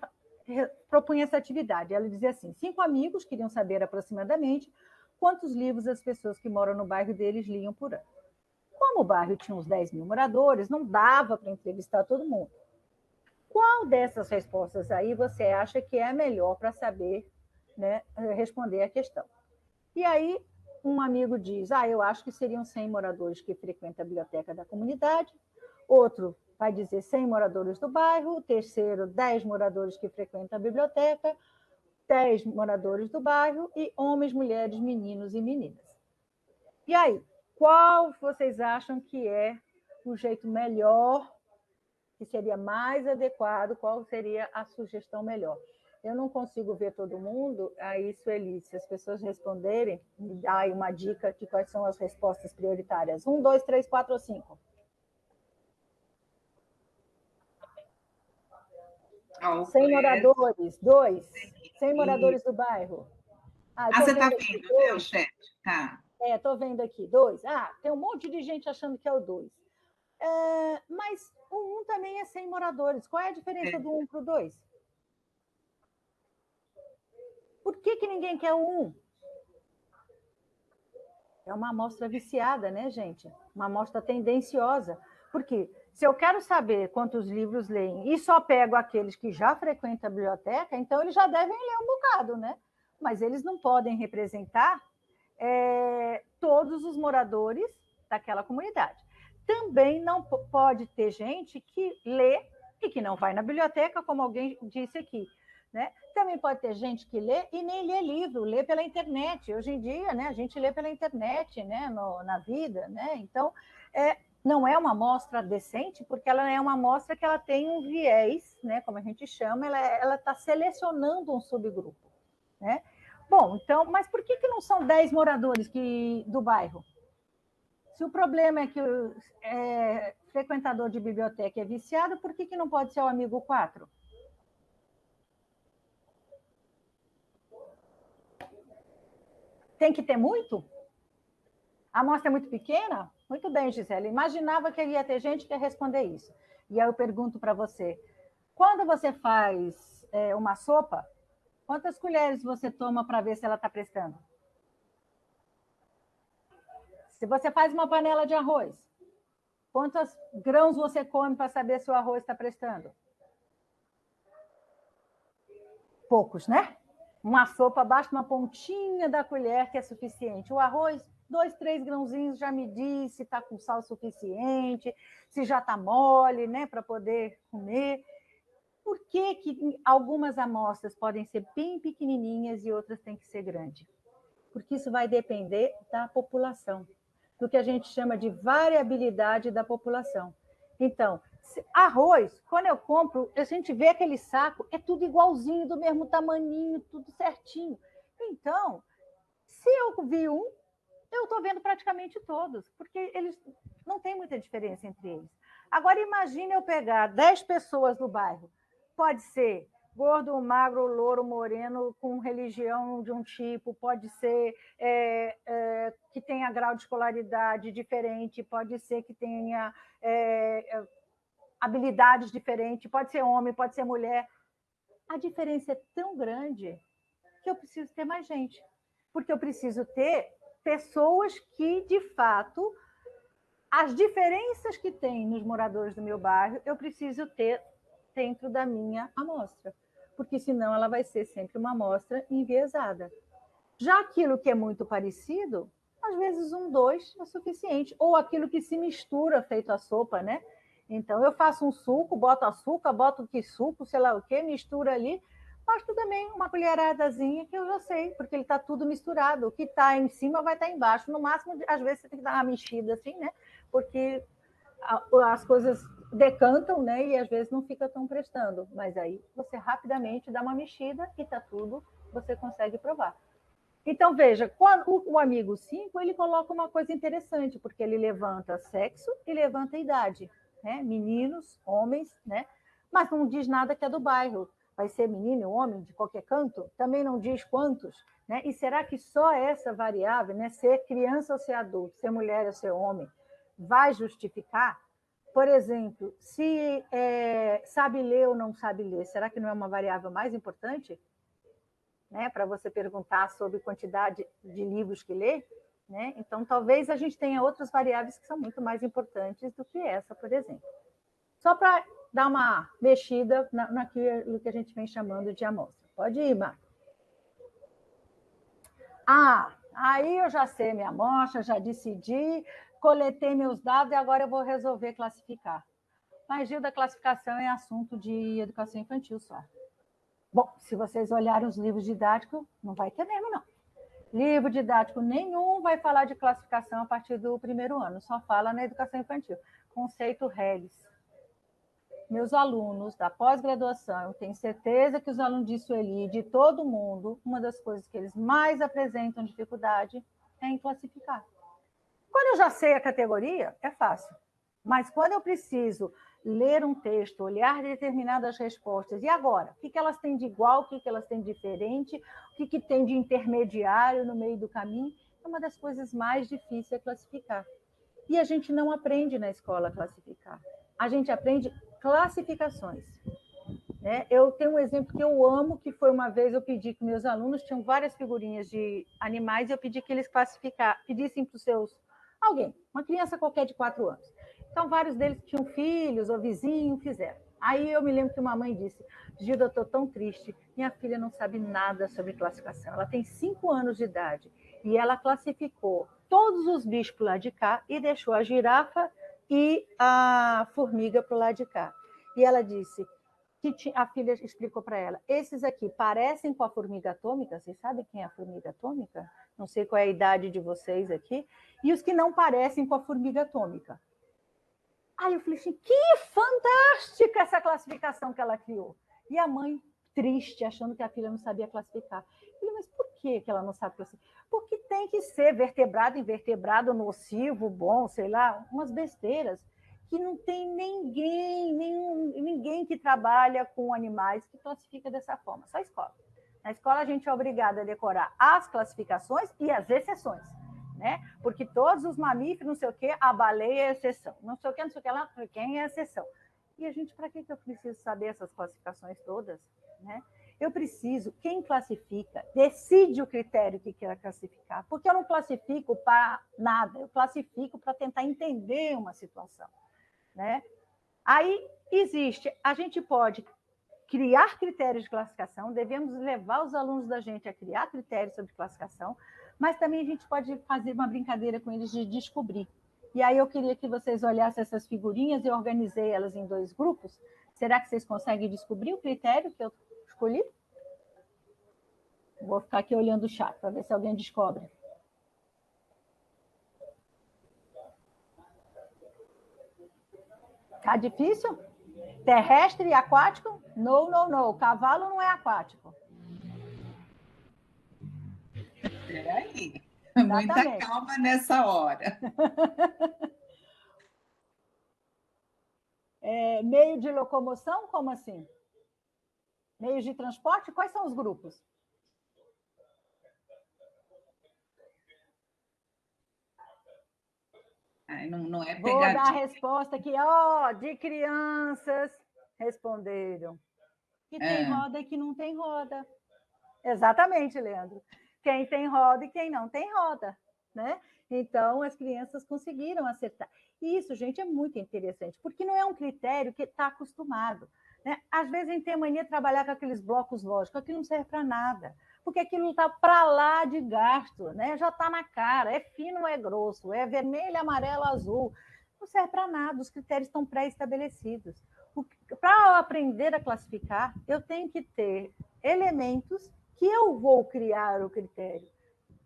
propunha essa atividade. Ela dizia assim, 5 amigos queriam saber aproximadamente quantos livros as pessoas que moram no bairro deles liam por ano. Como o bairro tinha uns 10 mil moradores, não dava para entrevistar todo mundo. Qual dessas respostas aí você acha que é a melhor para saber, né, responder a questão? E aí, um amigo diz, eu acho que seriam 100 moradores que frequentam a biblioteca da comunidade, outro vai dizer 100 moradores do bairro, o terceiro, 10 moradores que frequentam a biblioteca, 10 moradores do bairro, e homens, mulheres, meninos e meninas. E aí, qual vocês acham que é o jeito melhor, que seria mais adequado, qual seria a sugestão melhor? Eu não consigo ver todo mundo, aí, Sueli, se as pessoas responderem, me dá aí uma dica de quais são as respostas prioritárias. 1, 2, 3, 4 ou 5? 100 moradores, 2. 100 moradores do bairro. Você está vendo, né, o chat? Tá. Estou vendo aqui, 2. Tem um monte de gente achando que é o 2. Mas o 1 também é 100 moradores. Qual é a diferença do 1 para o 2? Por que ninguém quer o 1? É uma amostra viciada, né, gente? Uma amostra tendenciosa. Porque se eu quero saber quantos livros leem e só pego aqueles que já frequentam a biblioteca, então eles já devem ler um bocado, né? Mas eles não podem representar todos os moradores daquela comunidade. Também não pode ter gente que lê e que não vai na biblioteca, como alguém disse aqui. Né? Também pode ter gente que lê e nem lê livro, lê pela internet. Hoje em dia, né, a gente lê pela internet, né, na vida. Né? Então, não é uma amostra decente, porque ela é uma amostra que ela tem um viés, né, como a gente chama, ela está selecionando um subgrupo. Né? Bom, então, mas por que não são 10 moradores do bairro? Se o problema é que o frequentador de biblioteca é viciado, por que não pode ser o amigo 4? Tem que ter muito? A amostra é muito pequena? Muito bem, Gisele. Imaginava que ia ter gente que ia responder isso. E aí eu pergunto para você, quando você faz uma sopa, quantas colheres você toma para ver se ela está prestando? Se você faz uma panela de arroz, quantos grãos você come para saber se o arroz está prestando? Poucos, né? Uma sopa basta uma pontinha da colher que é suficiente. O arroz, 2, 3 grãozinhos já me diz se está com sal suficiente, se já está mole, né, para poder comer. Por que algumas amostras podem ser bem pequenininhas e outras têm que ser grandes? Porque isso vai depender da população, do que a gente chama de variabilidade da população. Então, arroz, quando eu compro, a gente vê aquele saco, é tudo igualzinho, do mesmo tamaninho, tudo certinho. Então, se eu vi um, eu estou vendo praticamente todos, porque eles não tem muita diferença entre eles. Agora, imagine eu pegar 10 pessoas no bairro. Pode ser gordo, magro, louro, moreno, com religião de um tipo, pode ser que tenha grau de escolaridade diferente, pode ser que tenha habilidades diferentes, pode ser homem, pode ser mulher. A diferença é tão grande que eu preciso ter mais gente, porque eu preciso ter pessoas que, de fato, as diferenças que tem nos moradores do meu bairro, eu preciso ter dentro da minha amostra, porque senão ela vai ser sempre uma amostra enviesada. Já aquilo que é muito parecido, às vezes 1, 2 é suficiente, ou aquilo que se mistura feito a sopa, né? Então, eu faço um suco, boto açúcar, boto que suco, sei lá o quê, mistura ali, basta também uma colheradazinha que eu já sei, porque ele está tudo misturado. O que está em cima vai estar embaixo. No máximo, às vezes, você tem que dar uma mexida assim, né? Porque as coisas decantam, né? E às vezes não fica tão prestando. Mas aí você rapidamente dá uma mexida e está tudo, você consegue provar. Então, veja, quando o amigo 5, ele coloca uma coisa interessante, porque ele levanta sexo e levanta idade, né? Meninos, homens, né? Mas não diz nada que é do bairro. Vai ser menino, homem, de qualquer canto? Também não diz quantos, né? E será que só essa variável, né? Ser criança ou ser adulto, ser mulher ou ser homem, vai justificar? Por exemplo, se sabe ler ou não sabe ler, será que não é uma variável mais importante? Né, para você perguntar sobre quantidade de livros que lê, né? Então, talvez a gente tenha outras variáveis que são muito mais importantes do que essa, por exemplo. Só para dar uma mexida naquilo que a gente vem chamando de amostra. Pode ir, Mar. Aí eu já sei minha amostra, já decidi, coletei meus dados e agora eu vou resolver classificar. Mas, Gilda, classificação é assunto de educação infantil só. Bom, se vocês olharem os livros didáticos, não vai ter mesmo, não. Livro didático nenhum vai falar de classificação a partir do 1º ano, só fala na educação infantil. Conceito Reles. Meus alunos da pós-graduação, eu tenho certeza que os alunos de Sueli, de todo mundo, uma das coisas que eles mais apresentam dificuldade é em classificar. Quando eu já sei a categoria, é fácil. Mas quando eu preciso ler um texto, olhar determinadas respostas, e agora? O que elas têm de igual, o que elas têm de diferente, o que tem de intermediário no meio do caminho? É uma das coisas mais difíceis a classificar. E a gente não aprende na escola a classificar. A gente aprende classificações. Né? Eu tenho um exemplo que eu amo, que foi uma vez eu pedi que meus alunos tinham várias figurinhas de animais, e eu pedi que eles pedissem para os seus... Alguém, uma criança qualquer de 4 anos. Então, vários deles tinham filhos ou vizinhos, fizeram. Aí eu me lembro que uma mãe disse, Gilda, eu estou tão triste, minha filha não sabe nada sobre classificação. Ela tem 5 anos de idade e ela classificou todos os bichos para o lado de cá e deixou a girafa e a formiga para o lado de cá. E ela disse... que a filha explicou para ela, esses aqui parecem com a formiga atômica, vocês sabem quem é a formiga atômica? Não sei qual é a idade de vocês aqui, e os que não parecem com a formiga atômica. Aí eu falei assim, que fantástica essa classificação que ela criou. E a mãe, triste, achando que a filha não sabia classificar. Eu falei, mas por que ela não sabe classificar? Porque tem que ser vertebrado, invertebrado, nocivo, bom, sei lá, umas besteiras, que não tem ninguém que trabalha com animais que classifica dessa forma, só a escola. Na escola a gente é obrigado a decorar as classificações e as exceções, né? Porque todos os mamíferos, não sei o quê, a baleia é exceção, não sei o que lá, quem é exceção. E a gente, para que eu preciso saber essas classificações todas, né? Eu preciso, quem classifica, decide o critério que quer classificar, porque eu não classifico para nada, eu classifico para tentar entender uma situação. Né? Aí existe, a gente pode criar critérios de classificação, devemos levar os alunos da gente a criar critérios sobre classificação, mas também a gente pode fazer uma brincadeira com eles de descobrir. E aí eu queria que vocês olhassem essas figurinhas, eu organizei elas em 2 grupos. Será que vocês conseguem descobrir o critério que eu escolhi? Vou ficar aqui olhando o chat para ver se alguém descobre. Tá difícil? Terrestre e aquático? Não, não, não. Cavalo não é aquático. Peraí, muita calma nessa hora. Meio de locomoção? Como assim? Meios de transporte? Quais são os grupos? Ai, não é pegadinha. Vou dar a resposta aqui, de crianças responderam. Que tem roda e que não tem roda. Exatamente, Leandro. Quem tem roda e quem não tem roda, né? Então, as crianças conseguiram acertar. E isso, gente, é muito interessante, porque não é um critério que está acostumado. Né? Às vezes a gente tem a mania de trabalhar com aqueles blocos lógicos, aquilo não serve para nada, porque aquilo está para lá de gasto, né? Já está na cara, é fino ou é grosso, é vermelho, amarelo, azul, não serve para nada, os critérios estão pré-estabelecidos. Para aprender a classificar, eu tenho que ter elementos que eu vou criar o critério.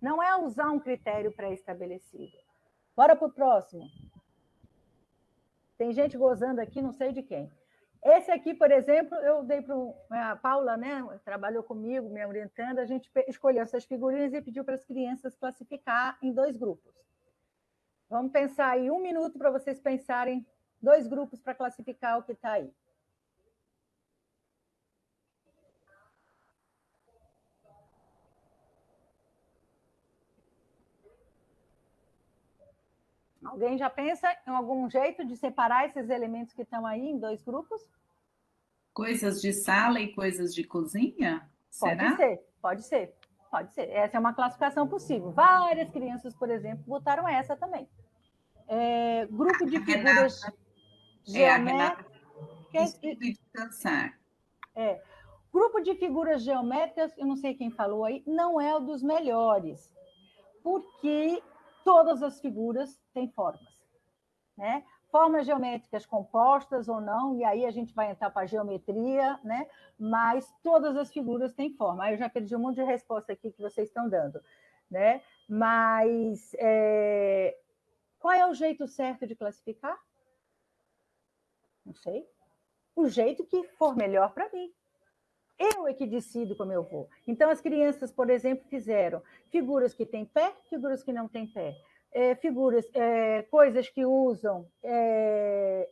Não é usar um critério pré-estabelecido. Bora para o próximo. Tem gente gozando aqui, não sei de quem. Esse aqui, por exemplo, eu dei para a Paula, né? Trabalhou comigo, me orientando, a gente escolheu essas figurinhas e pediu para as crianças classificar em 2 grupos. Vamos pensar aí 1 minuto para vocês pensarem 2 grupos para classificar o que está aí. Alguém já pensa em algum jeito de separar esses elementos que estão aí em 2 grupos? Coisas de sala e coisas de cozinha? Será? Pode ser. Essa é uma classificação possível. Várias crianças, por exemplo, botaram essa também. Grupo de figuras geométricas. Estudo e descansar. Grupo de figuras geométricas, eu não sei quem falou aí, não é o dos melhores, porque todas as figuras têm formas, né? Formas geométricas compostas ou não, e aí a gente vai entrar para a geometria, né? Mas todas as figuras têm forma. Aí eu já perdi um monte de resposta aqui que vocês estão dando, né? Mas qual é o jeito certo de classificar? Não sei. O jeito que for melhor para mim. Eu é que decido como eu vou. Então, as crianças, por exemplo, fizeram figuras que têm pé, figuras que não têm pé. figuras, coisas que usam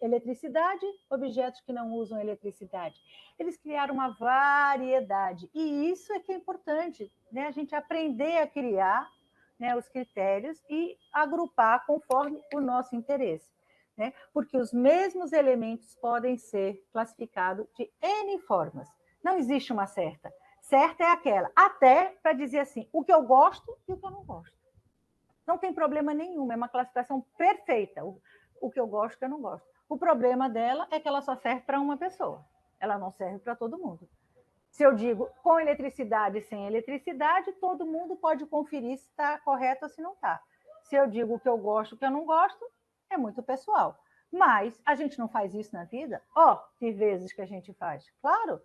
eletricidade, objetos que não usam eletricidade. Eles criaram uma variedade, e isso é que é importante, né? A gente aprender a criar, né, os critérios e agrupar conforme o nosso interesse, né? Porque os mesmos elementos podem ser classificados de N formas. Não existe uma certa. Certa é aquela, até para dizer assim, o que eu gosto e o que eu não gosto. Não tem problema nenhum, é uma classificação perfeita. O que eu gosto e o que eu não gosto. O problema dela é que ela só serve para uma pessoa. Ela não serve para todo mundo. Se eu digo com eletricidade e sem eletricidade, todo mundo pode conferir se está correto ou se não está. Se eu digo o que eu gosto e o que eu não gosto, é muito pessoal. Mas a gente não faz isso na vida? Que vezes que a gente faz. Claro.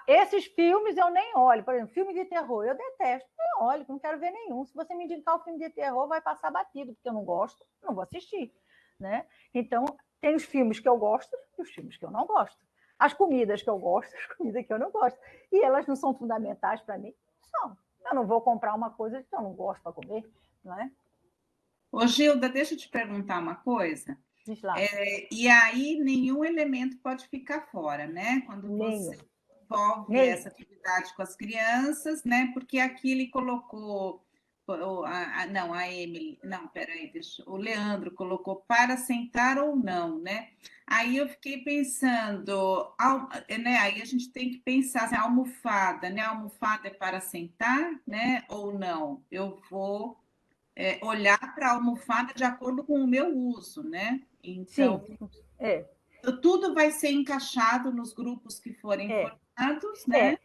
Esses filmes eu nem olho. Por exemplo, filme de terror, eu detesto. Nem olho, não quero ver nenhum. Se você me indicar o filme de terror, vai passar batido, porque eu não gosto, não vou assistir. Né? Então, tem os filmes que eu gosto e os filmes que eu não gosto. As comidas que eu gosto, as comidas que eu não gosto. E elas não são fundamentais para mim? São. Eu não vou comprar uma coisa que eu não gosto para comer, não é? Ô, Gilda, deixa eu te perguntar uma coisa. Diz lá. E aí, nenhum elemento pode ficar fora, né? Quando você envolve essa atividade com as crianças, né? Porque aqui ele colocou, não, a Emily, não, peraí, o Leandro colocou para sentar ou não, né? Aí eu fiquei pensando, né? Aí a gente tem que pensar assim, a almofada, né? A almofada é para sentar, né? Ou não? Eu vou olhar para a almofada de acordo com o meu uso, né? Então, sim, tudo vai ser encaixado nos grupos que forem formados, né?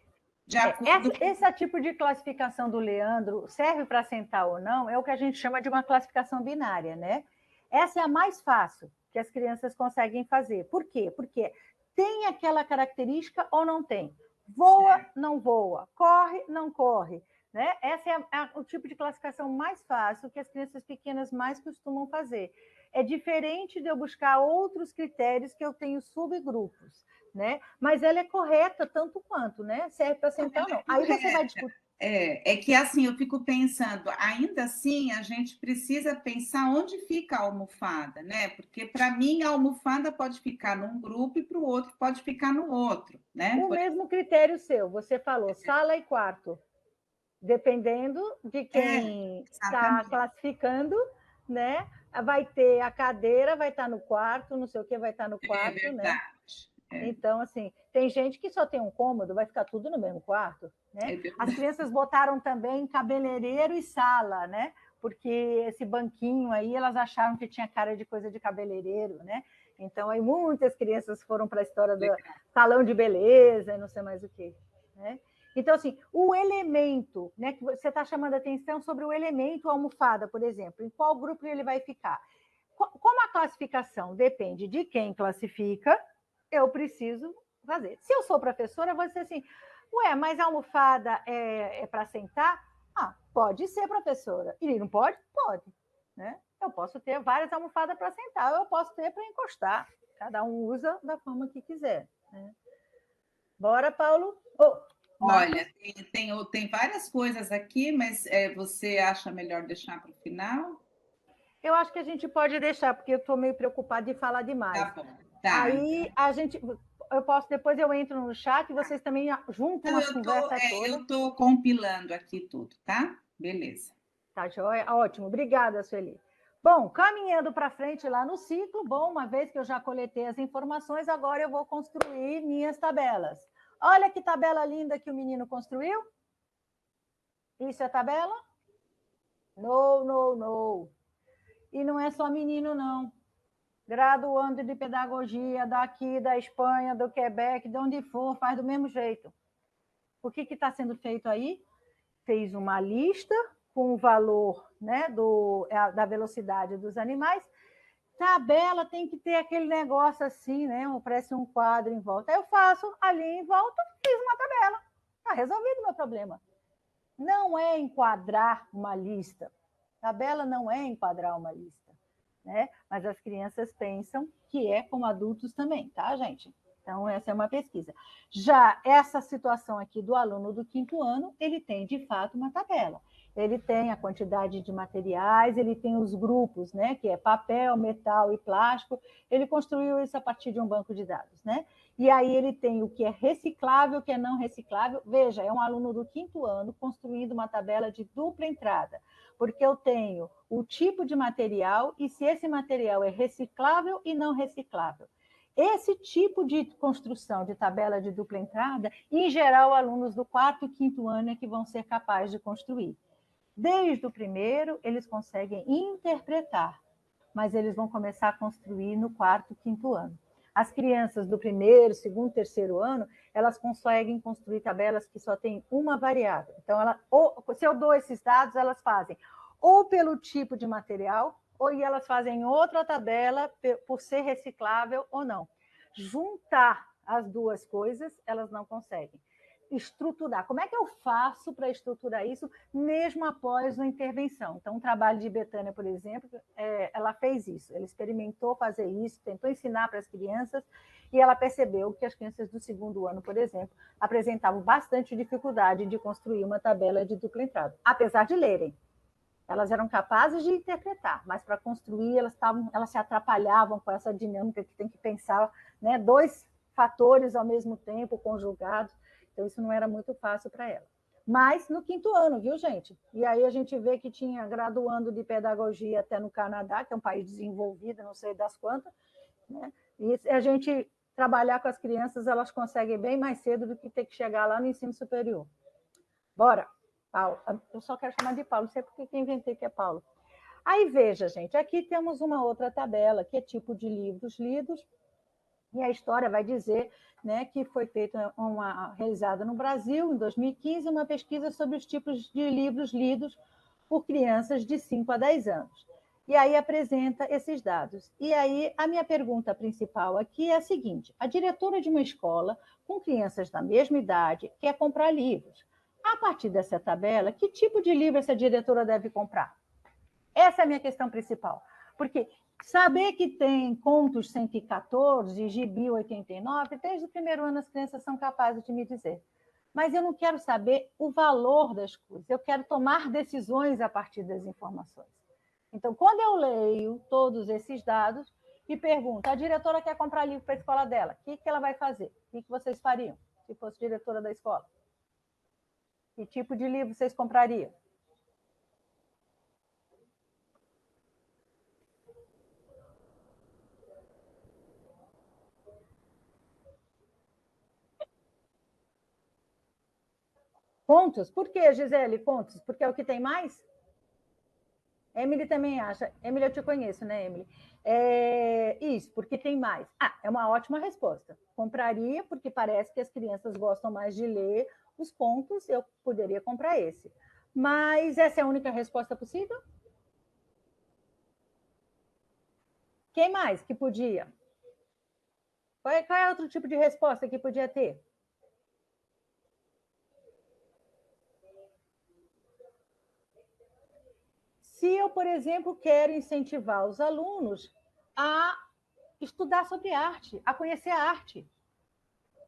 De acordo com... Esse tipo de classificação do Leandro serve para sentar ou não, é o que a gente chama de uma classificação binária, né? Essa é a mais fácil que as crianças conseguem fazer. Por quê? Porque tem aquela característica ou não tem. Voa, não voa. Corre, não corre. Né? Esse é o tipo de classificação mais fácil que as crianças pequenas mais costumam fazer. É diferente de eu buscar outros critérios que eu tenho subgrupos, né? Mas ela é correta tanto quanto, né? Serve para sentar ou não. Aí você vai discutir. É que assim, eu fico pensando, ainda assim, a gente precisa pensar onde fica a almofada, né? Porque para mim a almofada pode ficar num grupo e para o outro pode ficar no outro, né? O mesmo critério seu, você falou, sala e quarto. Dependendo de quem está classificando, né? Vai ter a cadeira, vai estar no quarto, não sei o que, vai estar no quarto, né? Então, assim, tem gente que só tem um cômodo, vai ficar tudo no mesmo quarto, né? As crianças botaram também cabeleireiro e sala, né? Porque esse banquinho aí, elas acharam que tinha cara de coisa de cabeleireiro, né? Então, aí muitas crianças foram para a história do salão de beleza, não sei mais o que, né? Então, assim, o elemento, né, que você está chamando a atenção sobre o elemento almofada, por exemplo, em qual grupo ele vai ficar. Como a classificação depende de quem classifica, eu preciso fazer. Se eu sou professora, eu vou dizer assim, mas a almofada é para sentar? Pode ser, professora. E não pode? Pode. Né? Eu posso ter várias almofadas para sentar, ou eu posso ter para encostar. Cada um usa da forma que quiser. Né? Bora, Paulo? Olha, tem várias coisas aqui, mas você acha melhor deixar para o final? Eu acho que a gente pode deixar, porque eu estou meio preocupada de falar demais. Tá bom. Tá, aí então. Depois eu entro no chat e vocês também juntam as conversas todas. Eu estou compilando aqui tudo, tá? Beleza. Tá, joia? Ótimo, obrigada, Sueli. Bom, caminhando para frente lá no ciclo, uma vez que eu já coletei as informações, agora eu vou construir minhas tabelas. Olha que tabela linda que o menino construiu. Isso é tabela? Não. E não é só menino, não. Graduando de pedagogia daqui, da Espanha, do Quebec, de onde for, faz do mesmo jeito. O que está sendo feito aí? Fez uma lista com o valor, né, da velocidade dos animais. Tabela tem que ter aquele negócio assim, né? Parece um quadro em volta. Aí eu faço ali em volta, fiz uma tabela. Está resolvido o meu problema. Não é enquadrar uma lista. Tabela não é enquadrar uma lista, né? Mas as crianças pensam que é como adultos também, tá, gente? Então, essa é uma pesquisa. Já essa situação aqui do aluno do 5º ano, ele tem, de fato, uma tabela. Ele tem a quantidade de materiais, ele tem os grupos, né, que é papel, metal e plástico. Ele construiu isso a partir de um banco de dados, né? E aí ele tem o que é reciclável, o que é não reciclável. Veja, é um aluno do 5º ano construindo uma tabela de dupla entrada, porque eu tenho o tipo de material e se esse material é reciclável e não reciclável. Esse tipo de construção de tabela de dupla entrada, em geral, alunos do 4º e 5º ano é que vão ser capazes de construir. Desde o primeiro, eles conseguem interpretar, mas eles vão começar a construir no 4º e 5º ano. As crianças do 1º, 2º, 3º ano, elas conseguem construir tabelas que só têm uma variável. Então, se eu dou esses dados, elas fazem ou pelo tipo de material, ou elas fazem outra tabela por ser reciclável ou não. Juntar as duas coisas, elas não conseguem. Estruturar. Como é que eu faço para estruturar isso, mesmo após uma intervenção? Então, um trabalho de Betânia, por exemplo, ela fez isso. Ela experimentou fazer isso, tentou ensinar para as crianças, e ela percebeu que as crianças do 2º ano, por exemplo, apresentavam bastante dificuldade de construir uma tabela de dupla entrada, apesar de lerem. Elas eram capazes de interpretar, mas para construir elas se atrapalhavam com essa dinâmica que tem que pensar, né, 2 fatores ao mesmo tempo, conjugados. Então, isso não era muito fácil para ela. Mas no 5º ano, viu, gente? E aí a gente vê que tinha graduando de pedagogia até no Canadá, que é um país desenvolvido, não sei das quantas, né? E a gente trabalhar com as crianças, elas conseguem bem mais cedo do que ter que chegar lá no ensino superior. Bora! Paulo. Eu só quero chamar de Paulo, não sei porque que inventei que é Paulo. Aí, veja, gente, aqui temos uma outra tabela, que é tipo de livros lidos, e a história vai dizer, né, que foi feita realizada no Brasil, em 2015, uma pesquisa sobre os tipos de livros lidos por crianças de 5 a 10 anos. E aí apresenta esses dados. E aí a minha pergunta principal aqui é a seguinte: a diretora de uma escola com crianças da mesma idade quer comprar livros. A partir dessa tabela, que tipo de livro essa diretora deve comprar? Essa é a minha questão principal. Porque saber que tem contos 114, gibi 89, desde o 1º ano as crianças são capazes de me dizer. Mas eu não quero saber o valor das coisas, eu quero tomar decisões a partir das informações. Então, quando eu leio todos esses dados e pergunto, a diretora quer comprar livro para a escola dela, o que ela vai fazer? O que vocês fariam se fosse diretora da escola? Que tipo de livro vocês comprariam? Contos? Por que, Gisele, contos? Porque é o que tem mais? Emily também acha. Emily, eu te conheço, né, Emily? Isso, porque tem mais. É uma ótima resposta. Compraria, porque parece que as crianças gostam mais de ler os contos, eu poderia comprar esse. Mas essa é a única resposta possível? Quem mais que podia? Qual é outro tipo de resposta que podia ter? Se eu, por exemplo, quero incentivar os alunos a estudar sobre arte, a conhecer a arte.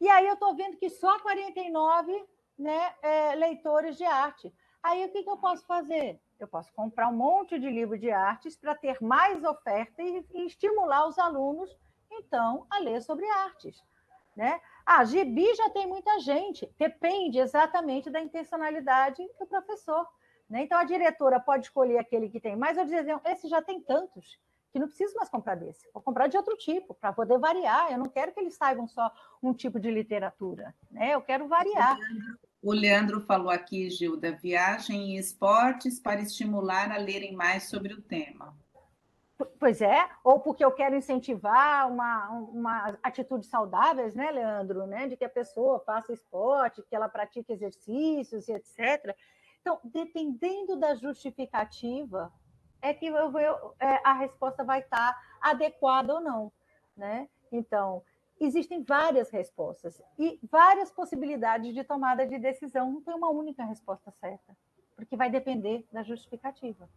E aí eu estou vendo que só 49, né, leitores de arte. Aí o que eu posso fazer? Eu posso comprar um monte de livro de artes para ter mais oferta e estimular os alunos, então, a ler sobre artes. Né? Gibi já tem muita gente, depende exatamente da intencionalidade do professor. Né? Então, a diretora pode escolher aquele que tem mais, ou dizer, esse já tem tantos, que não preciso mais comprar desse, vou comprar de outro tipo, para poder variar. Eu não quero que eles saibam só um tipo de literatura, né? Eu quero variar. O Leandro falou aqui, Gilda, viagem e esportes para estimular a lerem mais sobre o tema. Pois é, ou porque eu quero incentivar uma atitude saudáveis, né, Leandro? Né? De que a pessoa faça esporte, que ela pratique exercícios e etc. Então, dependendo da justificativa, é que a resposta vai estar adequada ou não. Né? Então, existem várias respostas e várias possibilidades de tomada de decisão. Não tem uma única resposta certa, porque vai depender da justificativa.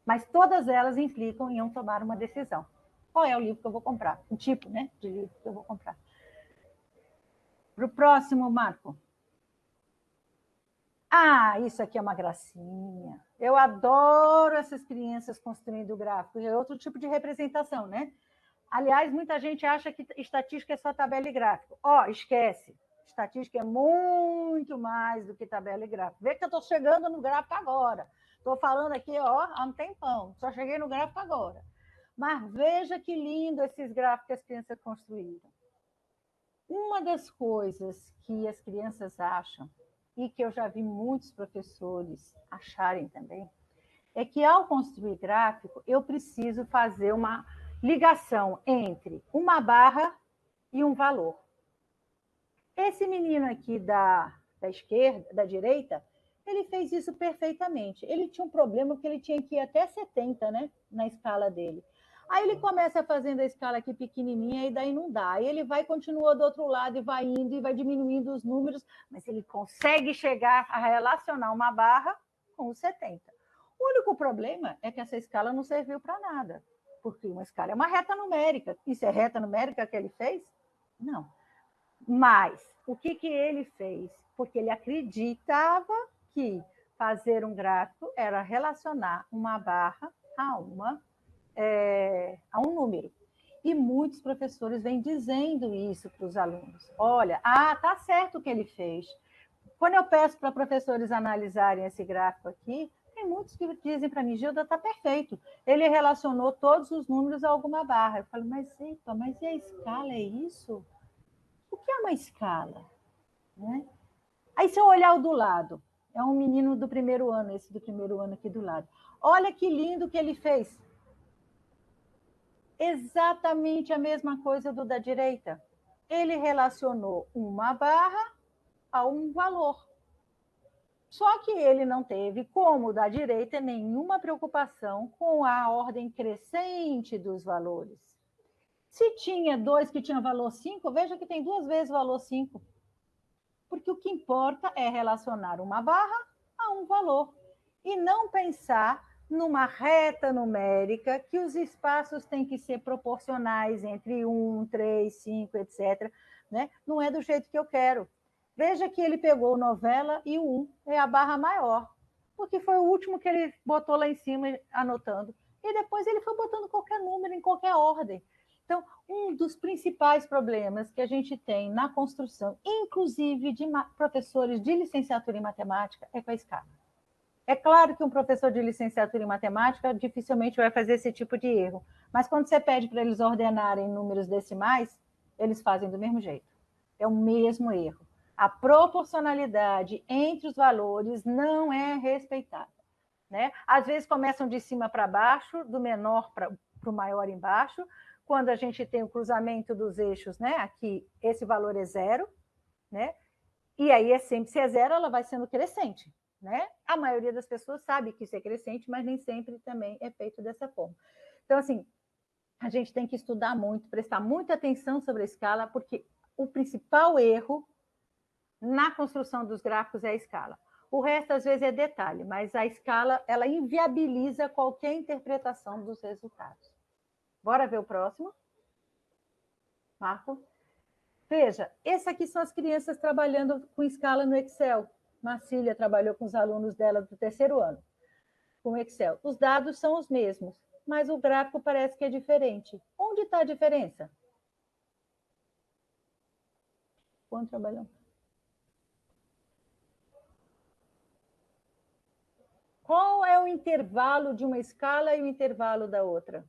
Mas todas elas implicam em eu tomar uma decisão. Qual é o livro que eu vou comprar? O tipo, né, de livro que eu vou comprar. Para o próximo, Marco. Ah, isso aqui é uma gracinha. Eu adoro essas crianças construindo gráficos. É outro tipo de representação, né? Aliás, muita gente acha que estatística é só tabela e gráfico. Esquece. Estatística é muito mais do que tabela e gráfico. Vê que eu estou chegando no gráfico agora. Estou falando aqui, há um tempão. Só cheguei no gráfico agora. Mas veja que lindo esses gráficos que as crianças construíram. Uma das coisas que as crianças acham, e que eu já vi muitos professores acharem também, é que ao construir gráfico, eu preciso fazer uma ligação entre uma barra e um valor. Esse menino aqui da esquerda, da direita, ele fez isso perfeitamente. Ele tinha um problema porque ele tinha que ir até 70, né, na escala dele. Aí ele começa fazendo a escala aqui pequenininha e daí não dá. Aí ele vai, continua do outro lado e vai indo e vai diminuindo os números, mas ele consegue chegar a relacionar uma barra com os 70. O único problema é que essa escala não serviu para nada, porque uma escala é uma reta numérica. Isso é reta numérica que ele fez? Não. Mas o que ele fez? Porque ele acreditava que fazer um gráfico era relacionar uma barra a um número. E muitos professores vêm dizendo isso para os alunos. Olha, tá certo o que ele fez. Quando eu peço para professores analisarem esse gráfico aqui, tem muitos que dizem para mim, Gilda, está perfeito. Ele relacionou todos os números a alguma barra. Eu falo, mas e a escala é isso? O que é uma escala? Né? Aí, se eu olhar o do lado, é um menino do primeiro ano, esse do primeiro ano aqui do lado. Olha que lindo que ele fez. Exatamente a mesma coisa do da direita. Ele relacionou uma barra a um valor. Só que ele não teve, como o da direita, nenhuma preocupação com a ordem crescente dos valores. Se tinha 2 que tinham valor 5, veja que tem 2 vezes o valor 5. Porque o que importa é relacionar uma barra a um valor. E não pensar numa reta numérica que os espaços têm que ser proporcionais entre 1, 3, 5, etc. Né? Não é do jeito que eu quero. Veja que ele pegou novela e o 1 é a barra maior, porque foi o último que ele botou lá em cima anotando. E depois ele foi botando qualquer número em qualquer ordem. Então, um dos principais problemas que a gente tem na construção, inclusive de professores de licenciatura em matemática, é com a escala. É claro que um professor de licenciatura em matemática dificilmente vai fazer esse tipo de erro, mas quando você pede para eles ordenarem números decimais, eles fazem do mesmo jeito. É o mesmo erro. A proporcionalidade entre os valores não é respeitada. Né? Às vezes começam de cima para baixo, do menor para o maior embaixo. Quando a gente tem o cruzamento dos eixos, né? Aqui, esse valor é 0, né? E aí, sempre se é 0, ela vai sendo crescente, né? A maioria das pessoas sabe que isso é crescente, mas nem sempre também é feito dessa forma. Então, assim, a gente tem que estudar muito, prestar muita atenção sobre a escala, porque o principal erro na construção dos gráficos é a escala. O resto, às vezes, é detalhe, mas a escala, ela inviabiliza qualquer interpretação dos resultados. Bora ver o próximo? Marco? Veja, esse aqui são as crianças trabalhando com escala no Excel. Marcília trabalhou com os alunos dela do terceiro ano, com Excel. Os dados são os mesmos, mas o gráfico parece que é diferente. Onde está a diferença? Quando trabalhamos? Qual é o intervalo de uma escala e o intervalo da outra?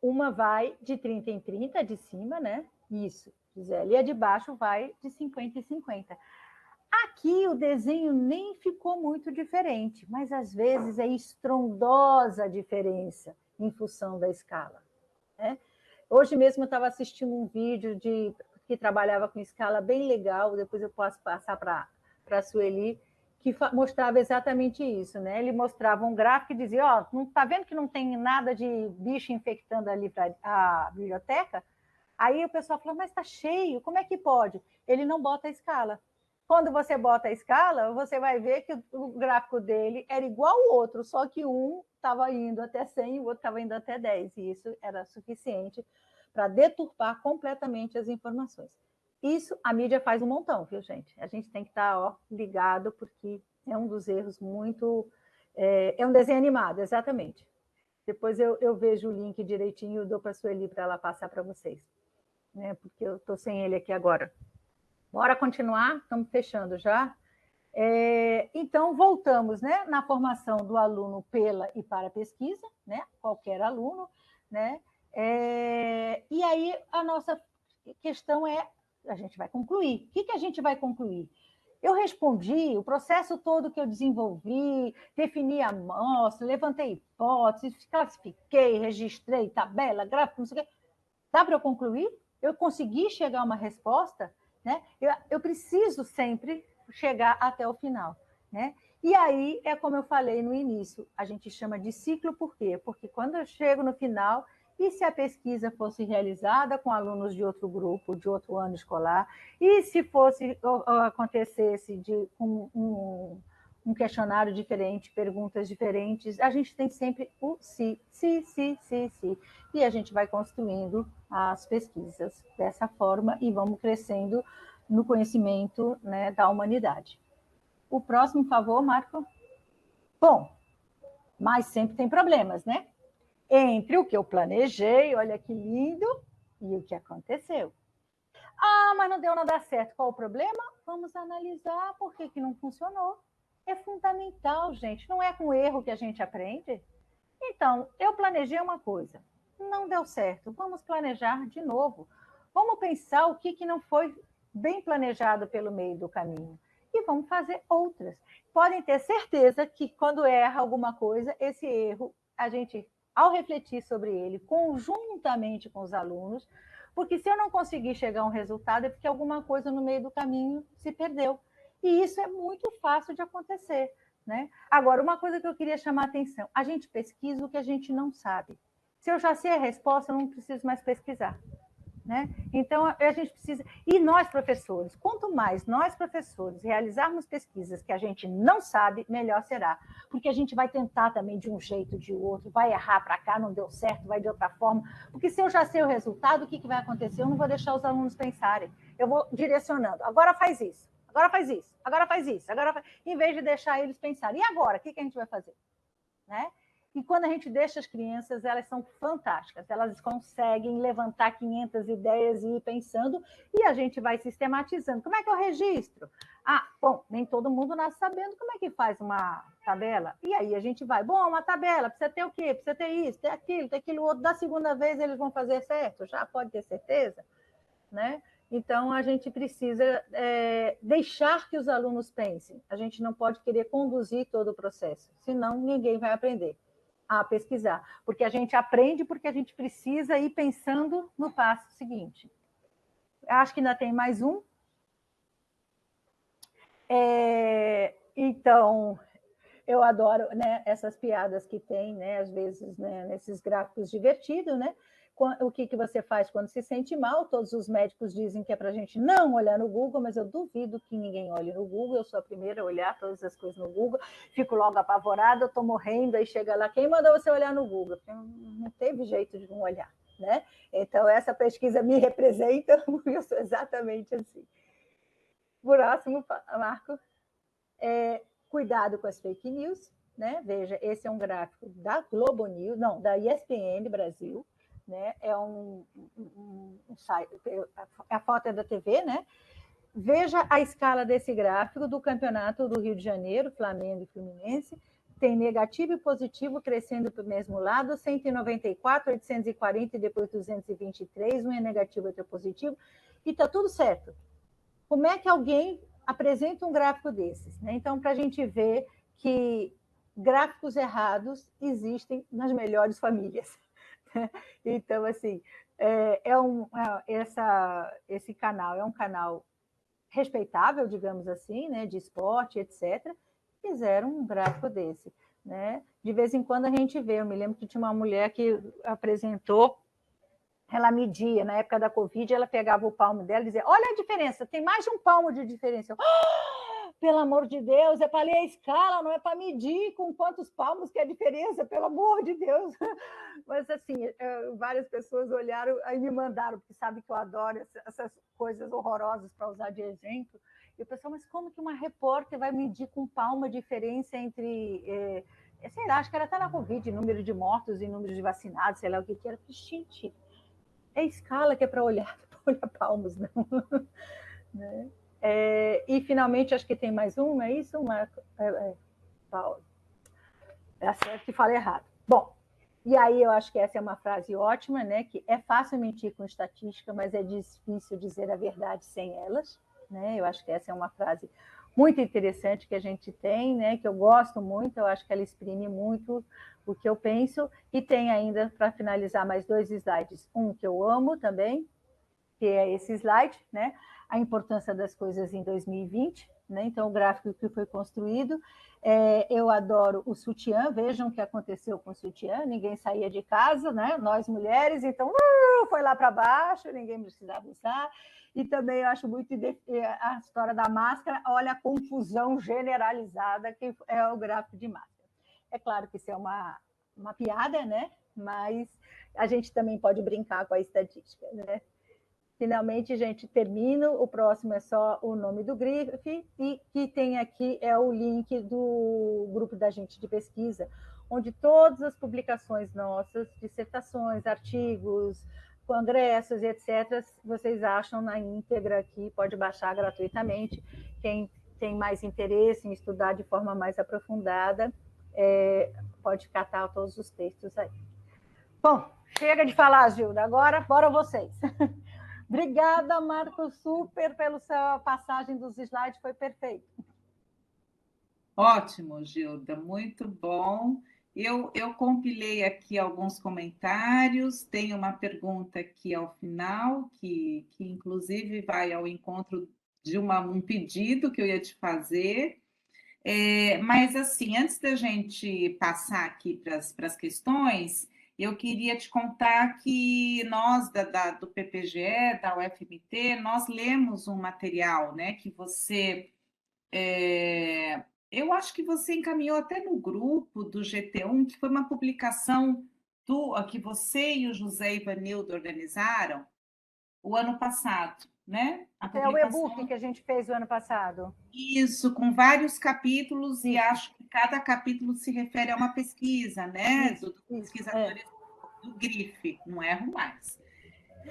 Uma vai de 30 em 30, de cima, né? Isso, Gisele. E a de baixo vai de 50 em 50. Aqui o desenho nem ficou muito diferente, mas às vezes é estrondosa a diferença em função da escala. Né? Hoje mesmo eu estava assistindo um vídeo que trabalhava com escala bem legal, depois eu posso passar para a Sueli, que mostrava exatamente isso, né? Ele mostrava um gráfico e dizia, ó, não está vendo que não tem nada de bicho infectando ali para a biblioteca? Aí o pessoal falou, mas está cheio, como é que pode? Ele não bota a escala. Quando você bota a escala, você vai ver que o gráfico dele era igual ao outro, só que um estava indo até 100 e o outro estava indo até 10, e isso era suficiente para deturpar completamente as informações. Isso a mídia faz um montão, viu, gente? A gente tem que estar ligado, porque é um dos erros muito... É um desenho animado, exatamente. Depois eu vejo o link direitinho e dou para a Sueli para ela passar para vocês, né? Porque eu estou sem ele aqui agora. Bora continuar? Estamos fechando já. Então, voltamos, né, na formação do aluno pela e para a pesquisa, né, qualquer aluno, né, e aí a nossa questão é, a gente vai concluir. O que a gente vai concluir? Eu respondi o processo todo que eu desenvolvi, defini a amostra, levantei hipóteses, classifiquei, registrei tabela, gráfico, não sei o quê. Dá para eu concluir? Eu consegui chegar a uma resposta? Né? Eu preciso sempre chegar até o final. Né? E aí, é como eu falei no início, a gente chama de ciclo, por quê? Porque quando eu chego no final, e se a pesquisa fosse realizada com alunos de outro grupo, de outro ano escolar, e se fosse acontecesse com um questionário diferente, perguntas diferentes, a gente tem sempre o se. E a gente vai construindo as pesquisas dessa forma e vamos crescendo no conhecimento, né, da humanidade. O próximo, por favor, Marco. Bom, mas sempre tem problemas, né? Entre o que eu planejei, olha que lindo, e o que aconteceu. Ah, mas não deu nada certo. Qual o problema? Vamos analisar por que não funcionou. É fundamental, gente. Não é com erro que a gente aprende. Então, eu planejei uma coisa, não deu certo. Vamos planejar de novo. Vamos pensar o que não foi bem planejado pelo meio do caminho. E vamos fazer outras. Podem ter certeza que quando erra alguma coisa, esse erro, a gente, ao refletir sobre ele, conjuntamente com os alunos, porque se eu não conseguir chegar a um resultado, é porque alguma coisa no meio do caminho se perdeu. E isso é muito fácil de acontecer. Né? Agora, uma coisa que eu queria chamar a atenção, a gente pesquisa o que a gente não sabe. Se eu já sei a resposta, eu não preciso mais pesquisar. Né? Então, a gente precisa... E nós, professores, quanto mais nós, professores, realizarmos pesquisas que a gente não sabe, melhor será. Porque a gente vai tentar também de um jeito, de outro, vai errar para cá, não deu certo, vai de outra forma. Porque se eu já sei o resultado, o que vai acontecer? Eu não vou deixar os alunos pensarem. Eu vou direcionando. Agora faz isso. Agora faz isso, agora faz isso, agora faz... em vez de deixar eles pensarem, e agora, o que a gente vai fazer? Né? E quando a gente deixa as crianças, elas são fantásticas, elas conseguem levantar 500 ideias e ir pensando, e a gente vai sistematizando. Como é que eu registro? Ah, bom, nem todo mundo nasce sabendo como é que faz uma tabela. E aí a gente vai, bom, uma tabela, precisa ter o quê? Precisa ter isso, ter aquilo outro. Da segunda vez eles vão fazer certo, já pode ter certeza, né? Então, a gente precisa deixar que os alunos pensem. A gente não pode querer conduzir todo o processo, senão ninguém vai aprender a pesquisar. Porque a gente aprende porque a gente precisa ir pensando no passo seguinte. Acho que ainda tem mais um. Então, eu adoro, né, essas piadas que tem, né, às vezes, né, nesses gráficos divertidos, né? O que você faz quando se sente mal? Todos os médicos dizem que é para a gente não olhar no Google, mas eu duvido que ninguém olhe no Google. Eu sou a primeira a olhar todas as coisas no Google, fico logo apavorada, eu estou morrendo, aí chega lá, quem mandou você olhar no Google? Porque não teve jeito de não olhar, né? Então, essa pesquisa me representa, porque eu sou exatamente assim. Próximo, Marco. Cuidado com as fake news, né? Veja, esse é um gráfico da Globo News, não, da ESPN Brasil, né? É um site, a foto é da TV, né? Veja a escala desse gráfico do campeonato do Rio de Janeiro, Flamengo e Fluminense, tem negativo e positivo crescendo para o mesmo lado, 194, 840 e depois 223, um é negativo, outro é positivo, e está tudo certo. Como é que alguém apresenta um gráfico desses? Né? Então, para a gente ver que gráficos errados existem nas melhores famílias. Então, assim, esse canal é um canal respeitável, digamos assim, né, de esporte, etc., fizeram um gráfico desse. Né? De vez em quando a gente vê, eu me lembro que tinha uma mulher que apresentou ela media, na época da Covid, ela pegava o palmo dela e dizia, olha a diferença, tem mais de um palmo de diferença. Eu, pelo amor de Deus, é para ler a escala, não é para medir com quantos palmos que é a diferença, pelo amor de Deus. Mas, assim, várias pessoas olharam e me mandaram, porque sabe que eu adoro essas coisas horrorosas para usar de exemplo. E o pessoal, mas como que uma repórter vai medir com palma a diferença entre... sei lá, acho que era até na Covid, número de mortos e número de vacinados, sei lá o que era. Gente, é escala que é para olhar palmos, não. Né? E, finalmente, acho que tem mais uma, é isso? Paula. É certo que falei errado. Bom, e aí eu acho que essa é uma frase ótima, né? Que é fácil mentir com estatística, mas é difícil dizer a verdade sem elas. Né? Eu acho que essa é uma frase muito interessante que a gente tem, né? Que eu gosto muito, eu acho que ela exprime muito o que eu penso, e tem ainda, para finalizar, mais 2 slides. Um que eu amo também, que é esse slide, né? A importância das coisas em 2020, né? Então, o gráfico que foi construído. Eu adoro o sutiã, vejam o que aconteceu com o sutiã, ninguém saía de casa, né? Nós mulheres, então foi lá para baixo, ninguém precisava usar. E também eu acho muito a história da máscara, olha a confusão generalizada que é o gráfico de máscara. É claro que isso é uma piada, né? Mas a gente também pode brincar com a estatística, né? Finalmente, gente, termino. O próximo é só o nome do GRIF, e que tem aqui é o link do grupo da gente de pesquisa, onde todas as publicações nossas, dissertações, artigos, congressos, etc., vocês acham na íntegra aqui, pode baixar gratuitamente. Quem tem mais interesse em estudar de forma mais aprofundada, pode catar todos os textos aí. Bom, chega de falar, Gilda, agora bora vocês. Obrigada, Marcos, super pela sua passagem dos slides, foi perfeito. Ótimo, Gilda, muito bom. Eu compilei aqui alguns comentários, tem uma pergunta aqui ao final, que inclusive vai ao encontro de um pedido que eu ia te fazer. Mas, assim, antes da gente passar aqui para as questões, eu queria te contar que nós, do PPGE, da UFMT, nós lemos um material, né, que você... eu acho que você encaminhou até no grupo do GT1, que foi uma publicação que você e o José Ivanildo organizaram o ano passado, né? A É o publicação... e-book que a gente fez o ano passado. Isso, com vários capítulos, e acho que cada capítulo se refere a uma pesquisa, né? Do pesquisador do GRIF, não erro mais.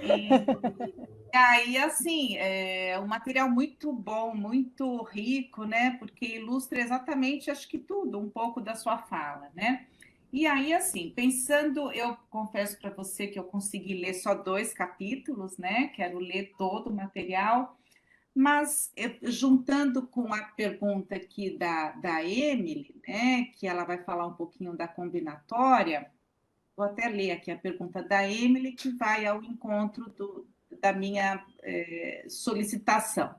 E aí, assim, é um material muito bom, muito rico, né? Porque ilustra exatamente, acho que tudo, um pouco da sua fala, né? E aí, assim, pensando, eu confesso para você que eu consegui ler só 2 capítulos, né? Quero ler todo o material, mas juntando com a pergunta aqui da Emily, né? Que ela vai falar um pouquinho da combinatória. Vou até ler aqui a pergunta da Emily, que vai ao encontro da minha solicitação.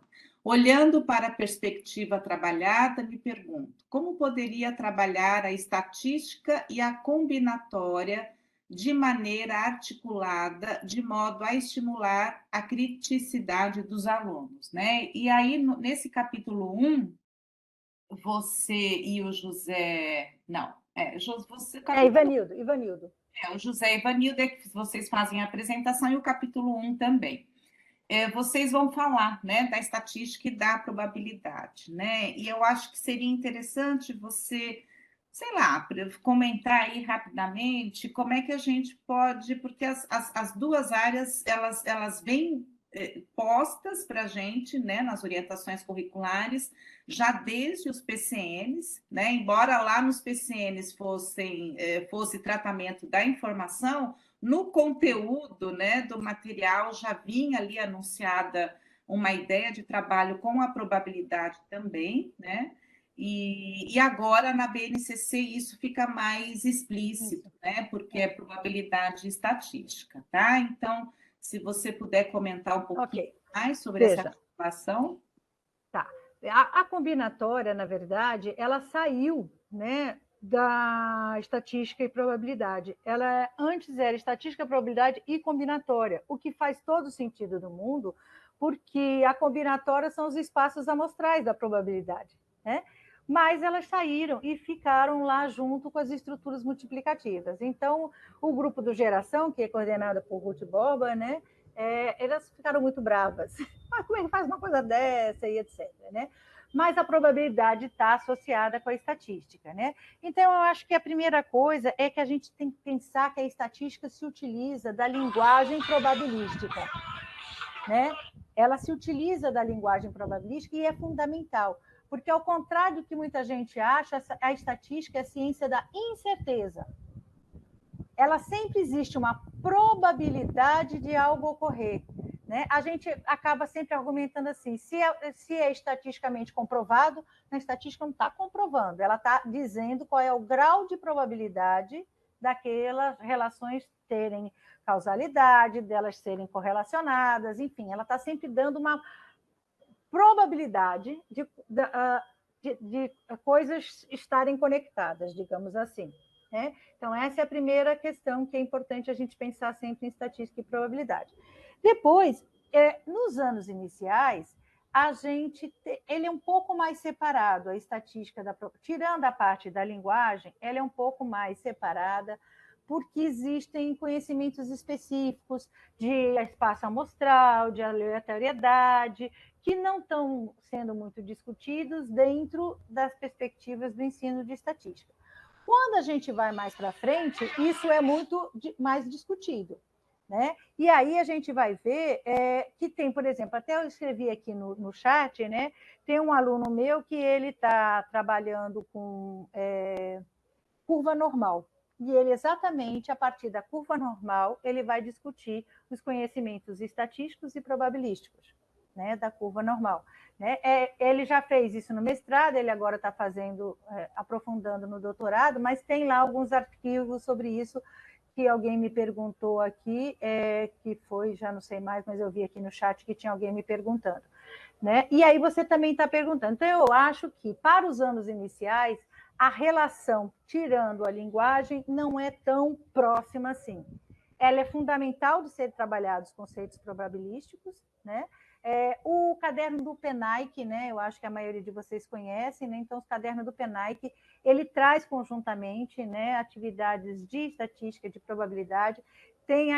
Olhando para a perspectiva trabalhada, me pergunto, como poderia trabalhar a estatística e a combinatória de maneira articulada, de modo a estimular a criticidade dos alunos, né? E aí, nesse capítulo 1, você e o José... Não, você... Ivanildo. O José Ivanildo é que vocês fazem a apresentação, e o capítulo 1 também. Vocês vão falar, né, da estatística e da probabilidade, né? E eu acho que seria interessante você, sei lá, comentar aí rapidamente como é que a gente pode, porque as duas áreas, elas vêm postas para a gente, né, nas orientações curriculares, já desde os PCNs, né? Embora lá nos PCNs fosse tratamento da informação, no conteúdo, né, do material já vinha ali anunciada uma ideia de trabalho com a probabilidade também, né? E agora na BNCC isso fica mais explícito, né? Porque é probabilidade estatística, tá? Então, se você puder comentar um pouquinho mais sobre essa articulação. Tá. A combinatória, na verdade, ela saiu, né, da estatística e probabilidade. Ela antes era estatística, probabilidade e combinatória, o que faz todo sentido no mundo, porque a combinatória são os espaços amostrais da probabilidade, né? Mas elas saíram e ficaram lá junto com as estruturas multiplicativas. Então, o grupo do Geração, que é coordenado por Ruth Borba, né, elas ficaram muito bravas. Mas como é que faz uma coisa dessa e etc, né? Mas a probabilidade está associada com a estatística, né? Então, eu acho que a primeira coisa é que a gente tem que pensar que a estatística se utiliza da linguagem probabilística, né? Ela se utiliza da linguagem probabilística e é fundamental, porque, ao contrário do que muita gente acha, a estatística é a ciência da incerteza. Ela sempre existe uma probabilidade de algo ocorrer, né? A gente acaba sempre argumentando assim, se é estatisticamente comprovado, a estatística não está comprovando, ela está dizendo qual é o grau de probabilidade daquelas relações terem causalidade, delas serem correlacionadas, enfim, ela está sempre dando uma probabilidade de coisas estarem conectadas, digamos assim, né? Então, essa é a primeira questão que é importante a gente pensar sempre em estatística e probabilidade. Depois, nos anos iniciais, ele é um pouco mais separado, a estatística, tirando a parte da linguagem, ela é um pouco mais separada, porque existem conhecimentos específicos de espaço amostral, de aleatoriedade, que não estão sendo muito discutidos dentro das perspectivas do ensino de estatística. Quando a gente vai mais para frente, isso é muito mais discutido, né? E aí a gente vai ver que tem, por exemplo, até eu escrevi aqui no chat, né? Tem um aluno meu que ele está trabalhando com curva normal. E ele, exatamente a partir da curva normal, ele vai discutir os conhecimentos estatísticos e probabilísticos, né, da curva normal. Né? Ele já fez isso no mestrado, ele agora está aprofundando no doutorado, mas tem lá alguns artigos sobre isso que alguém me perguntou aqui, que foi, já não sei mais, mas eu vi aqui no chat que tinha alguém me perguntando. Né? E aí você também está perguntando. Então, eu acho que, para os anos iniciais, a relação, tirando a linguagem, não é tão próxima assim. Ela é fundamental de ser trabalhado os conceitos probabilísticos, né? O caderno do Penaic, né? Eu acho que a maioria de vocês conhecem, né? Então, o caderno do Penaic, ele traz conjuntamente, né, atividades de estatística, de probabilidade. Tem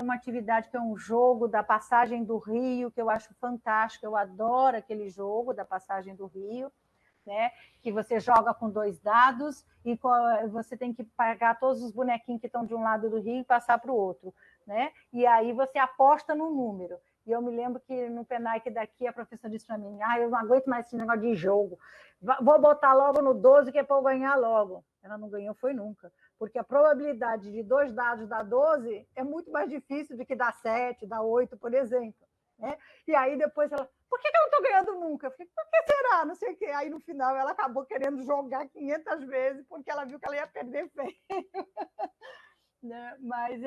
uma atividade que é um jogo da passagem do rio, que eu acho fantástico, eu adoro aquele jogo da passagem do rio, né? Que você joga com 2 dados e você tem que pegar todos os bonequinhos que estão de um lado do rio e passar para o outro, né? E aí você aposta no número. E eu me lembro que no Penaic daqui a professora disse para mim, eu não aguento mais esse negócio de jogo, vou botar logo no 12 que é para eu ganhar logo. Ela não ganhou, foi nunca, porque a probabilidade de 2 dados dar 12 é muito mais difícil do que dar 7, dar 8, por exemplo. Né? E aí depois ela, por que eu não estou ganhando nunca? Eu falei, por que será? Não sei o quê. Aí no final ela acabou querendo jogar 500 vezes, porque ela viu que ela ia perder feio. Né? Mas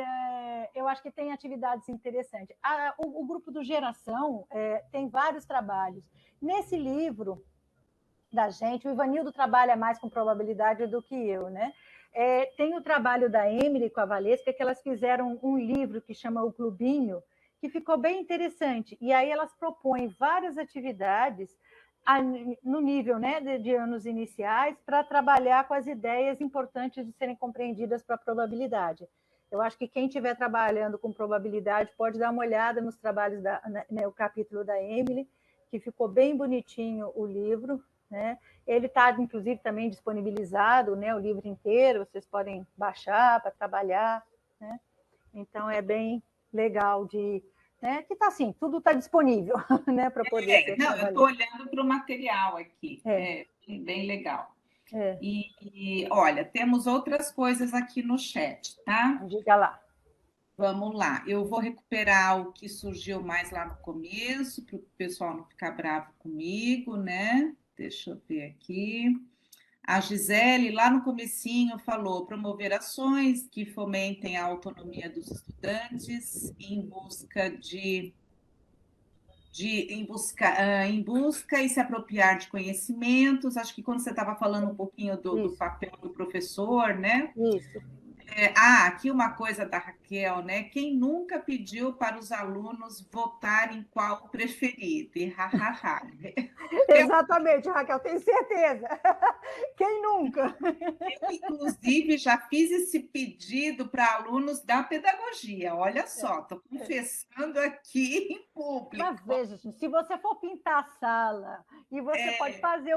eu acho que tem atividades interessantes. O grupo do Geração tem vários trabalhos. Nesse livro da gente, o Ivanildo trabalha mais com probabilidade do que eu, né? Tem o trabalho da Emily com a Valesca, que elas fizeram um livro que chama O Clubinho, que ficou bem interessante. E aí elas propõem várias atividades no nível, né, de anos iniciais, para trabalhar com as ideias importantes de serem compreendidas para a probabilidade. Eu acho que quem estiver trabalhando com probabilidade pode dar uma olhada nos trabalhos, o capítulo da Emily, que ficou bem bonitinho o livro, né? Ele está, inclusive, também disponibilizado, né, o livro inteiro, vocês podem baixar para trabalhar, né? Então, é bem legal né, que está assim, tudo está disponível, né, para poder ser não, trabalhado. Eu estou olhando para o material aqui, bem legal. E olha, temos outras coisas aqui no chat, tá? Diga lá. Vamos lá, eu vou recuperar o que surgiu mais lá no começo, para o pessoal não ficar bravo comigo, né? Deixa eu ver aqui. A Gisele, lá no comecinho, falou promover ações que fomentem a autonomia dos estudantes em busca de em busca e se apropriar de conhecimentos. Acho que quando você estava falando um pouquinho do Isso, papel do professor, né? isso. Aqui uma coisa da Raquel, né? Quem nunca pediu para os alunos votarem qual o preferido? E ha. Eu, Exatamente, Raquel, tenho certeza. Quem nunca? inclusive, já fiz esse pedido para alunos da pedagogia. Olha É, só, estou é. confessando aqui em Mas público. veja, gente, se você for pintar a sala, e você pode É, fazer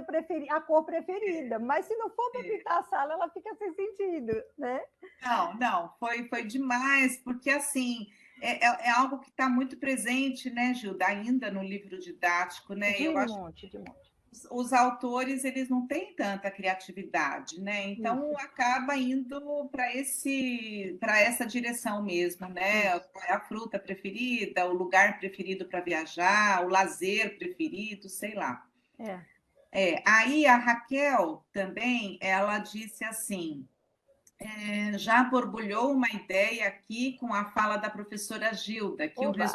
a cor preferida, mas se não for para pintar a sala, ela fica sem sentido, né? não, foi demais, porque assim é algo que está muito presente, né, Gilda, ainda no livro didático, né? De Eu acho monte, de monte. que os autores eles não têm tanta criatividade, né? Então Isso, acaba indo para essa direção mesmo, né? isso. Qual é a fruta preferida, o lugar preferido para viajar, o lazer preferido, sei lá. É. Aí a Raquel também, ela disse assim, já borbulhou uma ideia aqui com a fala da professora Gilda, Oba!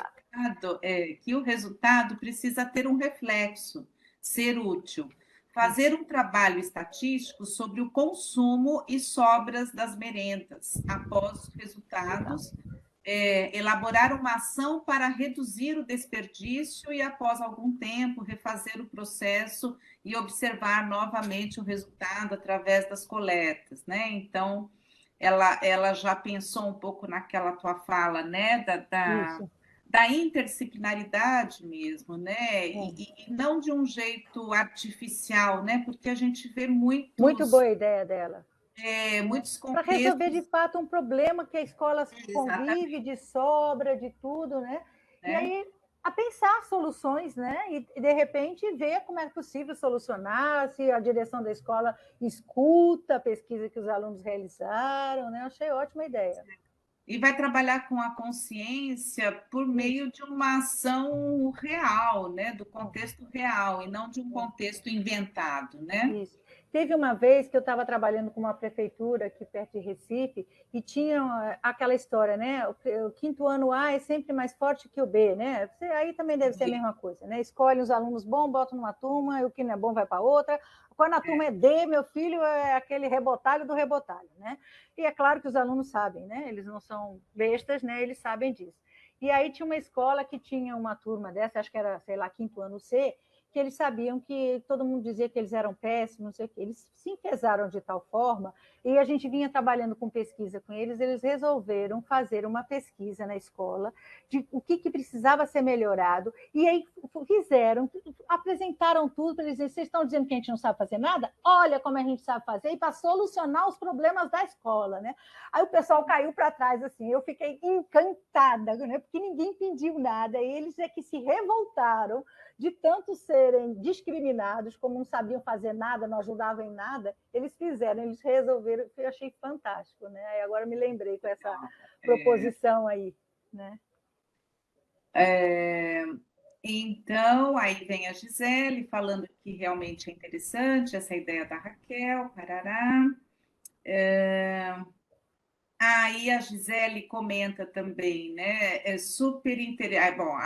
que o resultado precisa ter um reflexo, ser útil. Isso. Fazer um trabalho estatístico sobre o consumo e sobras das merendas após os Legal. resultados, elaborar uma ação para reduzir o desperdício e, após algum tempo, refazer o processo e observar novamente o resultado através das coletas, né? Então, ela já pensou um pouco naquela tua fala, né? Isso. Da interdisciplinaridade mesmo, né? É. E não de um jeito artificial, né? Porque a gente vê Muito boa a ideia dela. Né? muitos Para resolver contextos, de fato um problema que a escola convive exatamente, de sobra, de tudo, né? E né? aí a pensar soluções, né? E de repente ver como é possível solucionar, se a direção da escola escuta a pesquisa que os alunos realizaram, né? Achei ótima ideia. E vai trabalhar com a consciência por Isso. meio de uma ação real, né? Do É. contexto real, e não de um contexto inventado, né? Isso. Teve uma vez que eu estava trabalhando com uma prefeitura aqui perto de Recife e tinha aquela história, né? O quinto ano A é sempre mais forte que o B, né? Aí também deve ser a mesma coisa, né? Escolhe os alunos bons, bota numa turma, e o que não é bom vai para outra. Quando a turma é D, meu filho é aquele rebotalho do rebotalho, né? E é claro que os alunos sabem, né? Eles não são bestas, né? Eles sabem disso. E aí tinha uma escola que tinha uma turma dessa, acho que era, sei lá, quinto ano C, que eles sabiam que todo mundo dizia que eles eram péssimos, não sei o quê. Eles se enfesaram de tal forma, e a gente vinha trabalhando com pesquisa com eles, eles resolveram fazer uma pesquisa na escola de o que precisava ser melhorado, e aí fizeram, apresentaram tudo para eles dizerem, vocês estão dizendo que a gente não sabe fazer nada? Olha como a gente sabe fazer, e para solucionar os problemas da escola, né? Aí o pessoal caiu para trás, assim, eu fiquei encantada, né? Porque ninguém pediu nada, eles é que se revoltaram de tanto serem discriminados, como não sabiam fazer nada, não ajudavam em nada, eles fizeram, eles resolveram, eu achei fantástico, né? E agora me lembrei com essa É, proposição aí, né? é, então, aí vem a Gisele falando que realmente é interessante essa ideia da Raquel, parará. Aí a Gisele comenta também, né? É super interessante. Bom,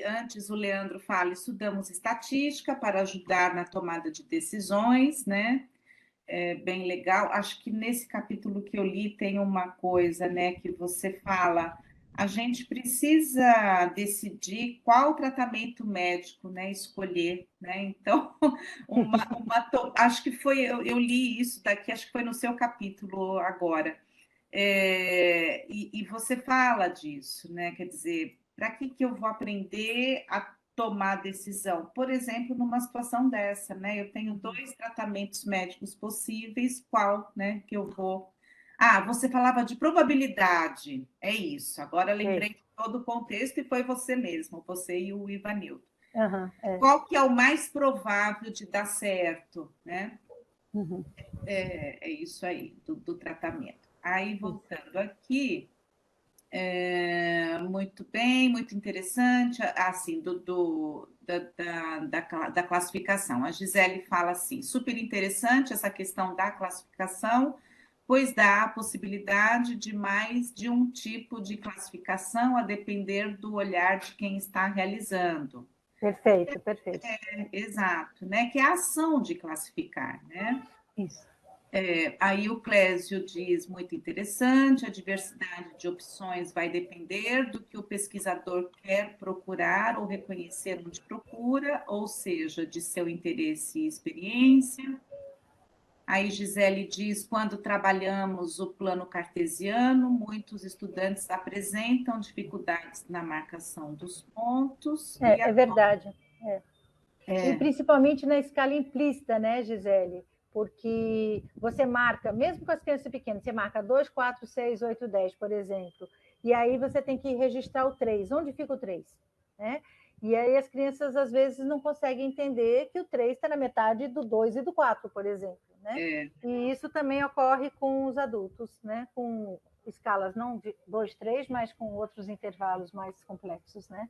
antes o Leandro fala: estudamos estatística para ajudar na tomada de decisões, né? É bem legal. Acho que nesse capítulo que eu li tem uma coisa, né, que você fala. A gente precisa decidir qual tratamento médico, né, escolher, né? Então, acho que foi, eu li isso daqui, acho que foi no seu capítulo agora. E você fala disso, né? Quer dizer, para que eu vou aprender a tomar decisão? Por exemplo, numa situação dessa, né? Eu tenho dois tratamentos médicos possíveis, qual, né, que eu vou. Ah, você falava de probabilidade, é isso. Agora lembrei de todo o contexto e foi você mesmo, você e o Ivanildo. Uhum, Qual que é o mais provável de dar certo, né? uhum, É isso aí, do tratamento. Aí, isso. voltando aqui, muito bem, muito interessante, assim, da classificação. A Gisele fala assim, super interessante essa questão da classificação, pois dá a possibilidade de mais de um tipo de classificação a depender do olhar de quem está realizando. Perfeito, perfeito. Exato, né? Que é a ação de classificar, né? Isso. Aí o Clésio diz, muito interessante, a diversidade de opções vai depender do que o pesquisador quer procurar ou reconhecer onde procura, ou seja, de seu interesse e experiência. Aí Gisele diz, quando trabalhamos o plano cartesiano, muitos estudantes apresentam dificuldades na marcação dos pontos. É verdade. E principalmente na escala implícita, né, Gisele? Porque você marca, mesmo com as crianças pequenas, você marca 2, 4, 6, 8, 10, por exemplo, e aí você tem que registrar o 3. Onde fica o 3? Né? E aí as crianças, às vezes, não conseguem entender que o 3 está na metade do 2 e do 4, por exemplo. Né? E isso também ocorre com os adultos, né? Com escalas não de 2, 3, mas com outros intervalos mais complexos, né?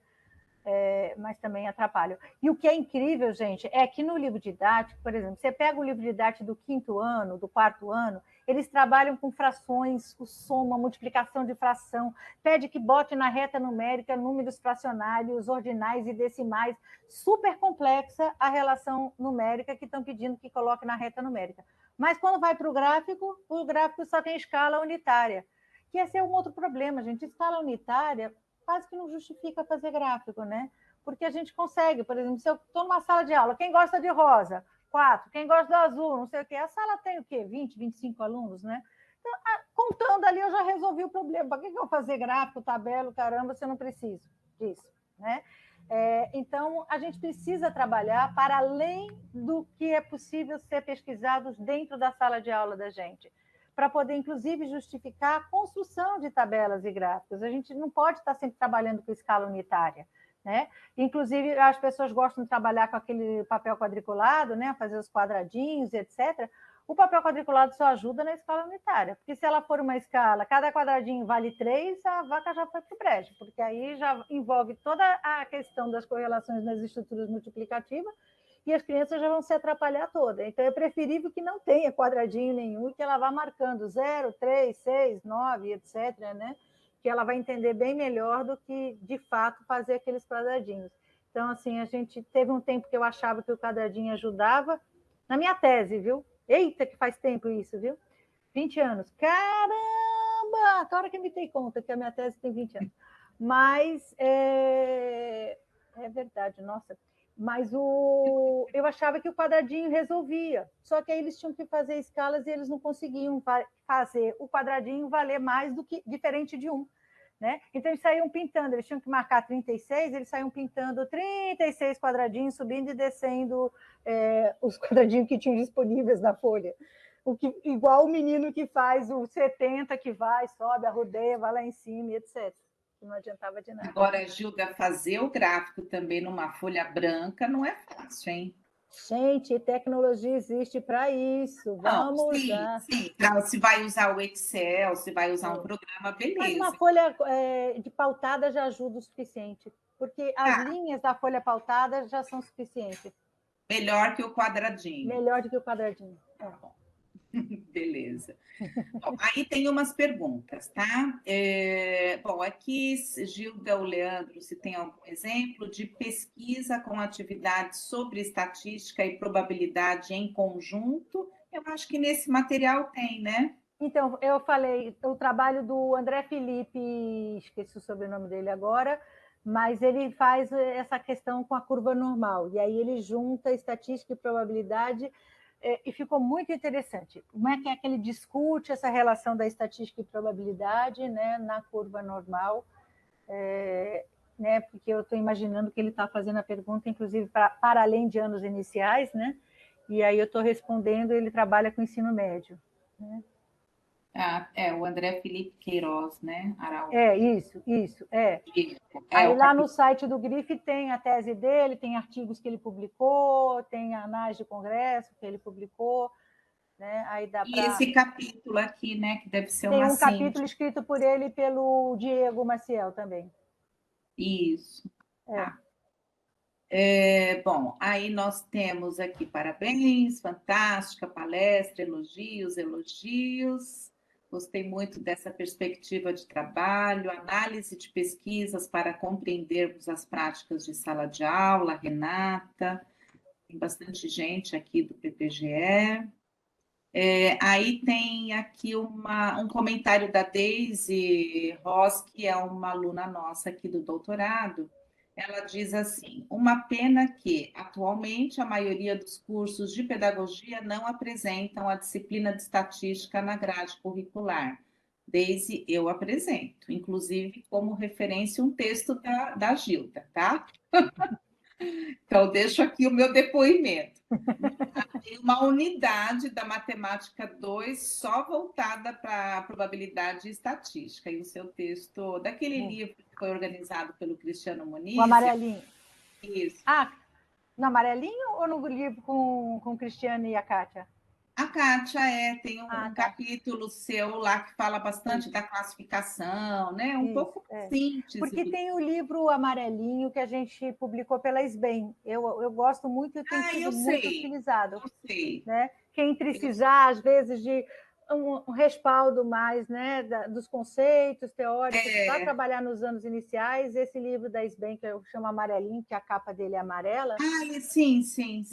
Mas também atrapalham. E o que é incrível, gente, é que no livro didático, por exemplo, você pega o livro didático do 5º ano, do 4º ano, eles trabalham com frações, o soma, multiplicação de fração, pede que bote na reta numérica números fracionários, ordinais e decimais, super complexa a relação numérica que estão pedindo que coloque na reta numérica. Mas quando vai para o gráfico só tem escala unitária, que esse é um outro problema, gente. Escala unitária quase que não justifica fazer gráfico, né? Porque a gente consegue, por exemplo, se eu estou numa sala de aula, quem gosta de rosa? 4. Quem gosta do azul? Não sei o quê. A sala tem o quê? 20, 25 alunos, né? Então, contando ali, eu já resolvi o problema. Para que eu vou fazer gráfico, tabela, caramba, se eu não preciso disso, né? Então, a gente precisa trabalhar para além do que é possível ser pesquisado dentro da sala de aula da gente, para poder, inclusive, justificar a construção de tabelas e gráficos. A gente não pode estar sempre trabalhando com escala unitária, né? Inclusive, as pessoas gostam de trabalhar com aquele papel quadriculado, né? Fazer os quadradinhos, etc. O papel quadriculado só ajuda na escala unitária, porque se ela for uma escala, cada quadradinho vale 3, a vaca já foi para o brejo, porque aí já envolve toda a questão das correlações nas estruturas multiplicativas, e as crianças já vão se atrapalhar toda. Então, é preferível que não tenha quadradinho nenhum e que ela vá marcando 0, 3, 6, 9, etc., né? Que ela vai entender bem melhor do que, de fato, fazer aqueles quadradinhos. Então, assim, a gente teve um tempo que eu achava que o quadradinho ajudava, na minha tese, viu? Eita, que faz tempo isso, viu? 20 anos. Caramba! A hora que eu me dei conta que a minha tese tem 20 anos. Mas é verdade, nossa. Mas eu achava que o quadradinho resolvia. Só que aí eles tinham que fazer escalas e eles não conseguiam fazer o quadradinho valer mais do que diferente de 1. Né? Então, eles saíam pintando, eles tinham que marcar 36, eles saíam pintando 36 quadradinhos, subindo e descendo os quadradinhos que tinham disponíveis na folha. Igual o menino que faz o 70, que vai, sobe, arrodeia, vai lá em cima, etc. Não adiantava de nada. Agora, Gilda, fazer o gráfico também numa folha branca não é fácil, hein? Gente, tecnologia existe para isso. Vamos usar. Sim. Se vai usar o Excel, se vai usar um programa, beleza. Mas uma folha de pautada já ajuda o suficiente, porque as linhas da folha pautada já são suficientes. Melhor que o quadradinho. Melhor do que o quadradinho. Bom. Beleza. Bom, aí tem umas perguntas, tá? Bom, aqui, Gilda ou Leandro, se tem algum exemplo de pesquisa com atividades sobre estatística e probabilidade em conjunto? Eu acho que nesse material tem, né? Então, eu falei, o trabalho do André Felipe, esqueci o sobrenome dele agora, mas ele faz essa questão com a curva normal, e aí ele junta estatística e probabilidade, e ficou muito interessante. Como é que ele discute essa relação da estatística e probabilidade, né, na curva normal, né, porque eu estou imaginando que ele está fazendo a pergunta, inclusive, para além de anos iniciais, né, e aí eu estou respondendo, ele trabalha com ensino médio, né. O André Felipe Queiroz, né? Araújo. Isso. Aí lá no site do GRIF tem a tese dele, tem artigos que ele publicou, tem anais de congresso que ele publicou, né? Aí dá E esse capítulo aqui, né? Que deve ser tem uma um capítulo escrito por ele e pelo Diego Maciel também. Isso. Tá. Bom, aí nós temos aqui parabéns, fantástica palestra, elogios. Gostei muito dessa perspectiva de trabalho, análise de pesquisas para compreendermos as práticas de sala de aula, Renata, tem bastante gente aqui do PPGE. Aí tem aqui um comentário da Daisy Ross, que é uma aluna nossa aqui do doutorado. Ela diz assim: uma pena que, atualmente, a maioria dos cursos de pedagogia não apresentam a disciplina de estatística na grade curricular. Daisy, eu apresento, inclusive como referência um texto da Gilda, tá? Então, deixo aqui o meu depoimento. Tem uma unidade da matemática 2 só voltada para a probabilidade e estatística. E o seu texto, daquele livro que foi organizado pelo Cristiano Muniz. O amarelinho. Isso. No amarelinho ou no livro com o Cristiano e a Kátia? A Kátia tem um tá. capítulo seu lá que fala bastante da classificação, né? Um pouco síntese. Porque tem o livro amarelinho que a gente publicou pela SBEM. Eu gosto muito e tem sido muito utilizado. Eu sei. Né? Quem precisar, às vezes, de um respaldo mais, né, dos conceitos teóricos para trabalhar nos anos iniciais, esse livro da SBEM, que eu chamo Amarelinho, que a capa dele é amarela. Sim.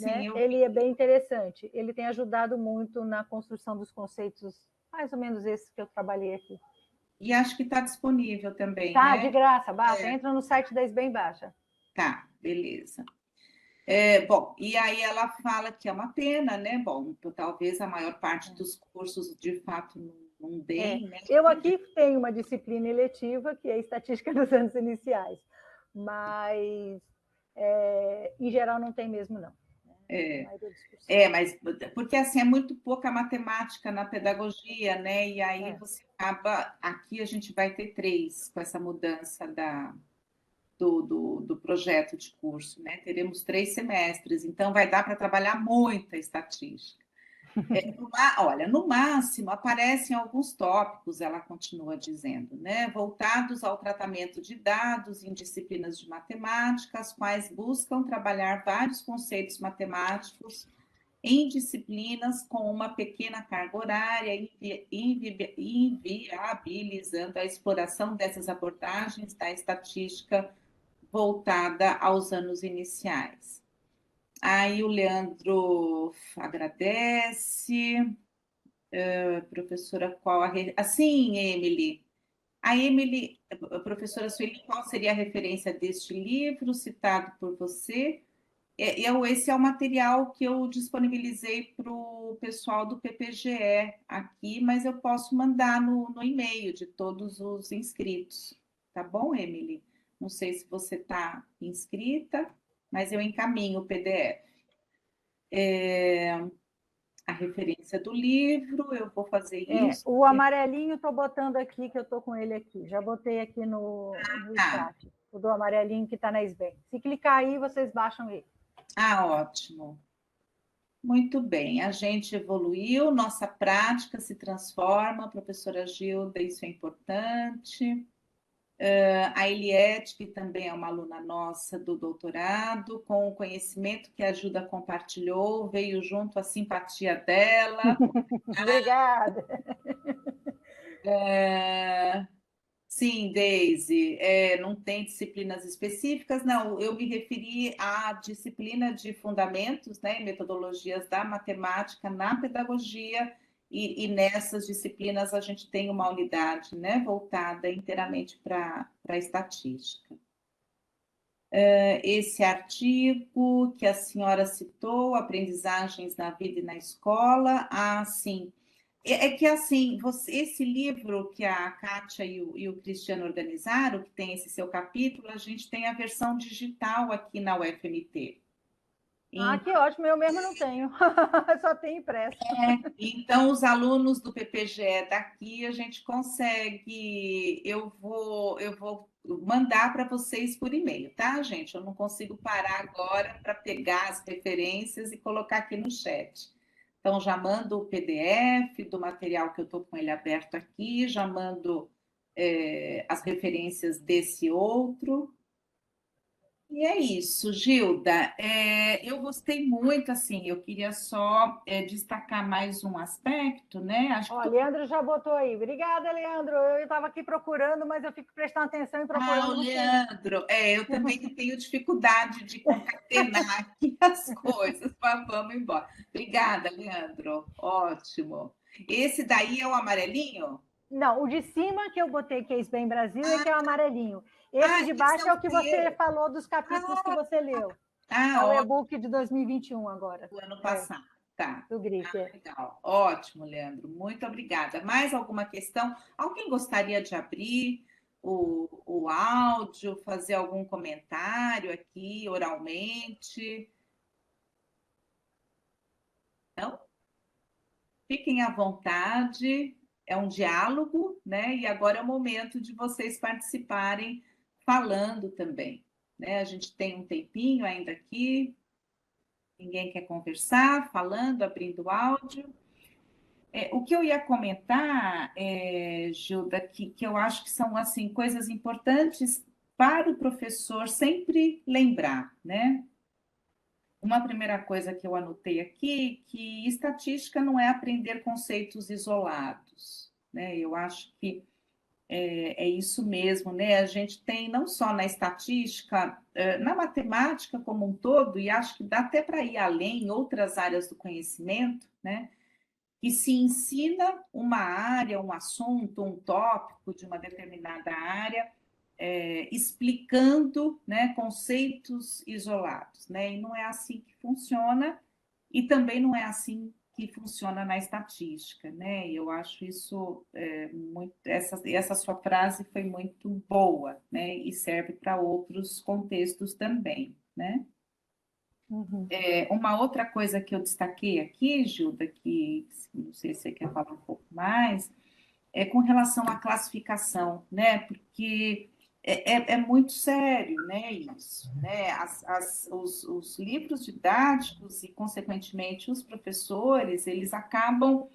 Né? Ele é bem interessante. Ele tem ajudado muito na construção dos conceitos, mais ou menos esses que eu trabalhei aqui. E acho que está disponível também, tá, né? De graça, baixa. Entra no site da SBEM, baixa. Tá, beleza. Bom, e aí ela fala que é uma pena, né? Bom, talvez a maior parte dos cursos, de fato, não deem, né? Eu aqui tenho uma disciplina eletiva, que é Estatística dos Anos Iniciais, mas, em geral, não tem mesmo, não. Mas porque assim é muito pouca matemática na pedagogia, né? E aí você acaba. Aqui a gente vai ter 3 com essa mudança do projeto de curso, né? Teremos 3 semestres, então vai dar para trabalhar muita estatística. Olha, no máximo aparecem alguns tópicos, ela continua dizendo, né? Voltados ao tratamento de dados em disciplinas de matemática, as quais buscam trabalhar vários conceitos matemáticos em disciplinas com uma pequena carga horária, inviabilizando a exploração dessas abordagens da estatística voltada aos anos iniciais. Aí o Leandro agradece. Professora, qual a... Sim, Emily. A Emily, a professora Sueli, qual seria a referência deste livro citado por você? Esse é o material que eu disponibilizei para o pessoal do PPGE aqui, mas eu posso mandar no e-mail de todos os inscritos. Tá bom, Emily? Não sei se você está inscrita, mas eu encaminho o PDF. A referência do livro, eu vou fazer isso. O amarelinho estou botando aqui, que eu estou com ele aqui. Já botei aqui no chat. O do amarelinho que está na SBEM. Se clicar aí, vocês baixam ele. Ótimo. Muito bem, a gente evoluiu, nossa prática se transforma, professora Gilda, isso é importante. A Eliette, que também é uma aluna nossa do doutorado, com o conhecimento que a Gilda compartilhou, veio junto a simpatia dela. Obrigada. Sim, Daisy, não tem disciplinas específicas, não, eu me referi à disciplina de fundamentos, né, metodologias da matemática na pedagogia, e nessas disciplinas a gente tem uma unidade, né, voltada inteiramente para a estatística. Esse artigo que a senhora citou, Aprendizagens na Vida e na Escola, sim. Que assim, esse livro que a Kátia e o Cristiano organizaram, que tem esse seu capítulo, a gente tem a versão digital aqui na UFMT. Que ótimo, eu mesmo não tenho, só tenho impresso. Então, os alunos do PPGE daqui, a gente consegue, eu vou mandar para vocês por e-mail, tá, gente? Eu não consigo parar agora para pegar as referências e colocar aqui no chat. Então, já mando o PDF do material que eu estou com ele aberto aqui, já mando as referências desse outro. E é isso, Gilda. Eu gostei muito, assim, eu queria só destacar mais um aspecto, né? Acho Ó, que Leandro já botou aí. Obrigada, Leandro. Eu estava aqui procurando, mas eu fico prestando atenção e Ah, o procurando no Face. Leandro, eu também tenho dificuldade de concatenar aqui as coisas, mas vamos embora. Obrigada, Leandro. Ótimo. Esse daí é o amarelinho? Não, o de cima que eu botei Case Bem Brasil é que é o amarelinho. Esse de Esse é baixo é o o que você seu. falou dos capítulos que você leu. É o Ótimo, e-book de 2021 agora. do ano É, passado. Tá. do Grip. É. Legal. Ótimo, Leandro. Muito obrigada. Mais alguma questão? Alguém gostaria de abrir o áudio, fazer algum comentário aqui oralmente? Não? Fiquem à vontade, é um diálogo, né? E agora é o momento de vocês participarem falando também, né? A gente tem um tempinho ainda aqui, ninguém quer conversar, falando, abrindo o áudio. O que eu ia comentar, Gilda, que eu acho que são assim coisas importantes para o professor sempre lembrar, né? Uma primeira coisa que eu anotei aqui, que estatística não é aprender conceitos isolados, né? Eu acho que é isso mesmo, né? A gente tem não só na estatística, na matemática como um todo, e acho que dá até para ir além em outras áreas do conhecimento, né? Que se ensina uma área, um assunto, um tópico de uma determinada área, explicando, né, conceitos isolados, né? E não é assim que funciona, e também não é assim que funciona na estatística, né? Eu acho isso muito. Essa sua frase foi muito boa, né? E serve para outros contextos também, né? Uhum. Uma outra coisa que eu destaquei aqui, Gilda, que não sei se você quer falar um pouco mais, é com relação à classificação, né? Porque é muito sério, né? Isso, né? Os livros didáticos e, consequentemente, os professores, eles acabam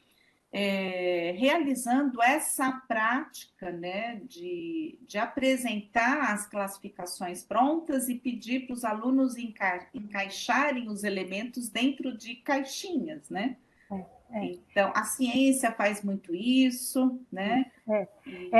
realizando essa prática, né, de apresentar as classificações prontas e pedir para os alunos encaixarem os elementos dentro de caixinhas, né? É, Então, a ciência faz muito isso, né? é. E,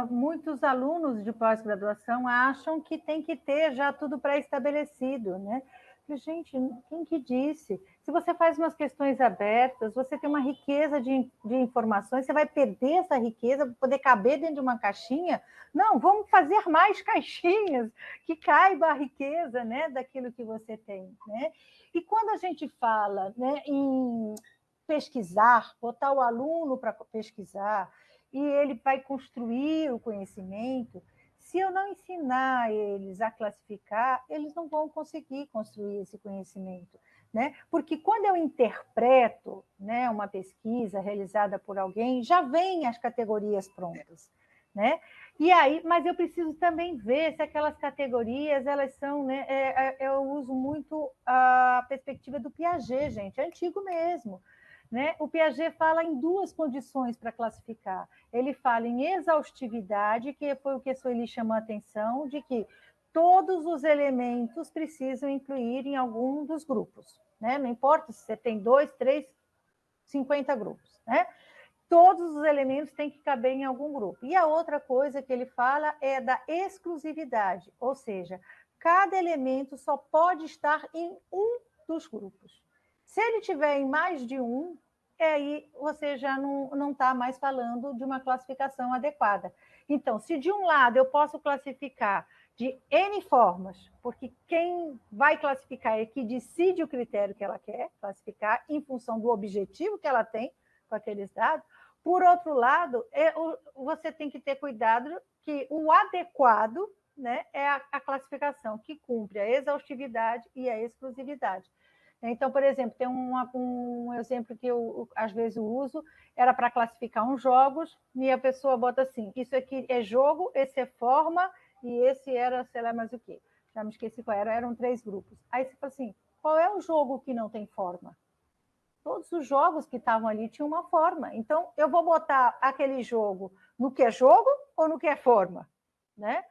Muitos alunos de pós-graduação acham que tem que ter já tudo pré-estabelecido, né? Gente, quem que disse? Se você faz umas questões abertas, você tem uma riqueza de informações, você vai perder essa riqueza para poder caber dentro de uma caixinha? Não, vamos fazer mais caixinhas que caiba a riqueza, né, daquilo que você tem, né? E quando a gente fala, né, em pesquisar, botar o aluno para pesquisar, e ele vai construir o conhecimento. Se eu não ensinar eles a classificar, eles não vão conseguir construir esse conhecimento, né? Porque quando eu interpreto, né, uma pesquisa realizada por alguém, já vem as categorias prontas, né? E aí, mas eu preciso também ver se aquelas categorias elas são, né? Eu uso muito a perspectiva do Piaget, gente, é antigo mesmo. Né? O Piaget fala em duas condições para classificar. Ele fala em exaustividade, que foi o que a Sueli chamou a atenção, de que todos os elementos precisam incluir em algum dos grupos. Né? Não importa se você tem 2, 3, 50 grupos. Né? Todos os elementos têm que caber em algum grupo. E a outra coisa que ele fala é da exclusividade, ou seja, cada elemento só pode estar em um dos grupos. Se ele tiver em mais de um, aí você já não está mais falando de uma classificação adequada. Então, se de um lado eu posso classificar de N formas, porque quem vai classificar é que decide o critério que ela quer classificar em função do objetivo que ela tem com aqueles dados. Por outro lado, você tem que ter cuidado que o adequado, né, é a classificação que cumpre a exaustividade e a exclusividade. Então, por exemplo, tem um exemplo que eu, às vezes, uso, era para classificar uns jogos, e a pessoa bota assim, isso aqui é jogo, esse é forma, e esse era, sei lá mais o quê. Já me esqueci qual era, eram 3 grupos. Aí você fala assim, qual é o jogo que não tem forma? Todos os jogos que estavam ali tinham uma forma. Então, eu vou botar aquele jogo no que é jogo ou no que é forma? Né?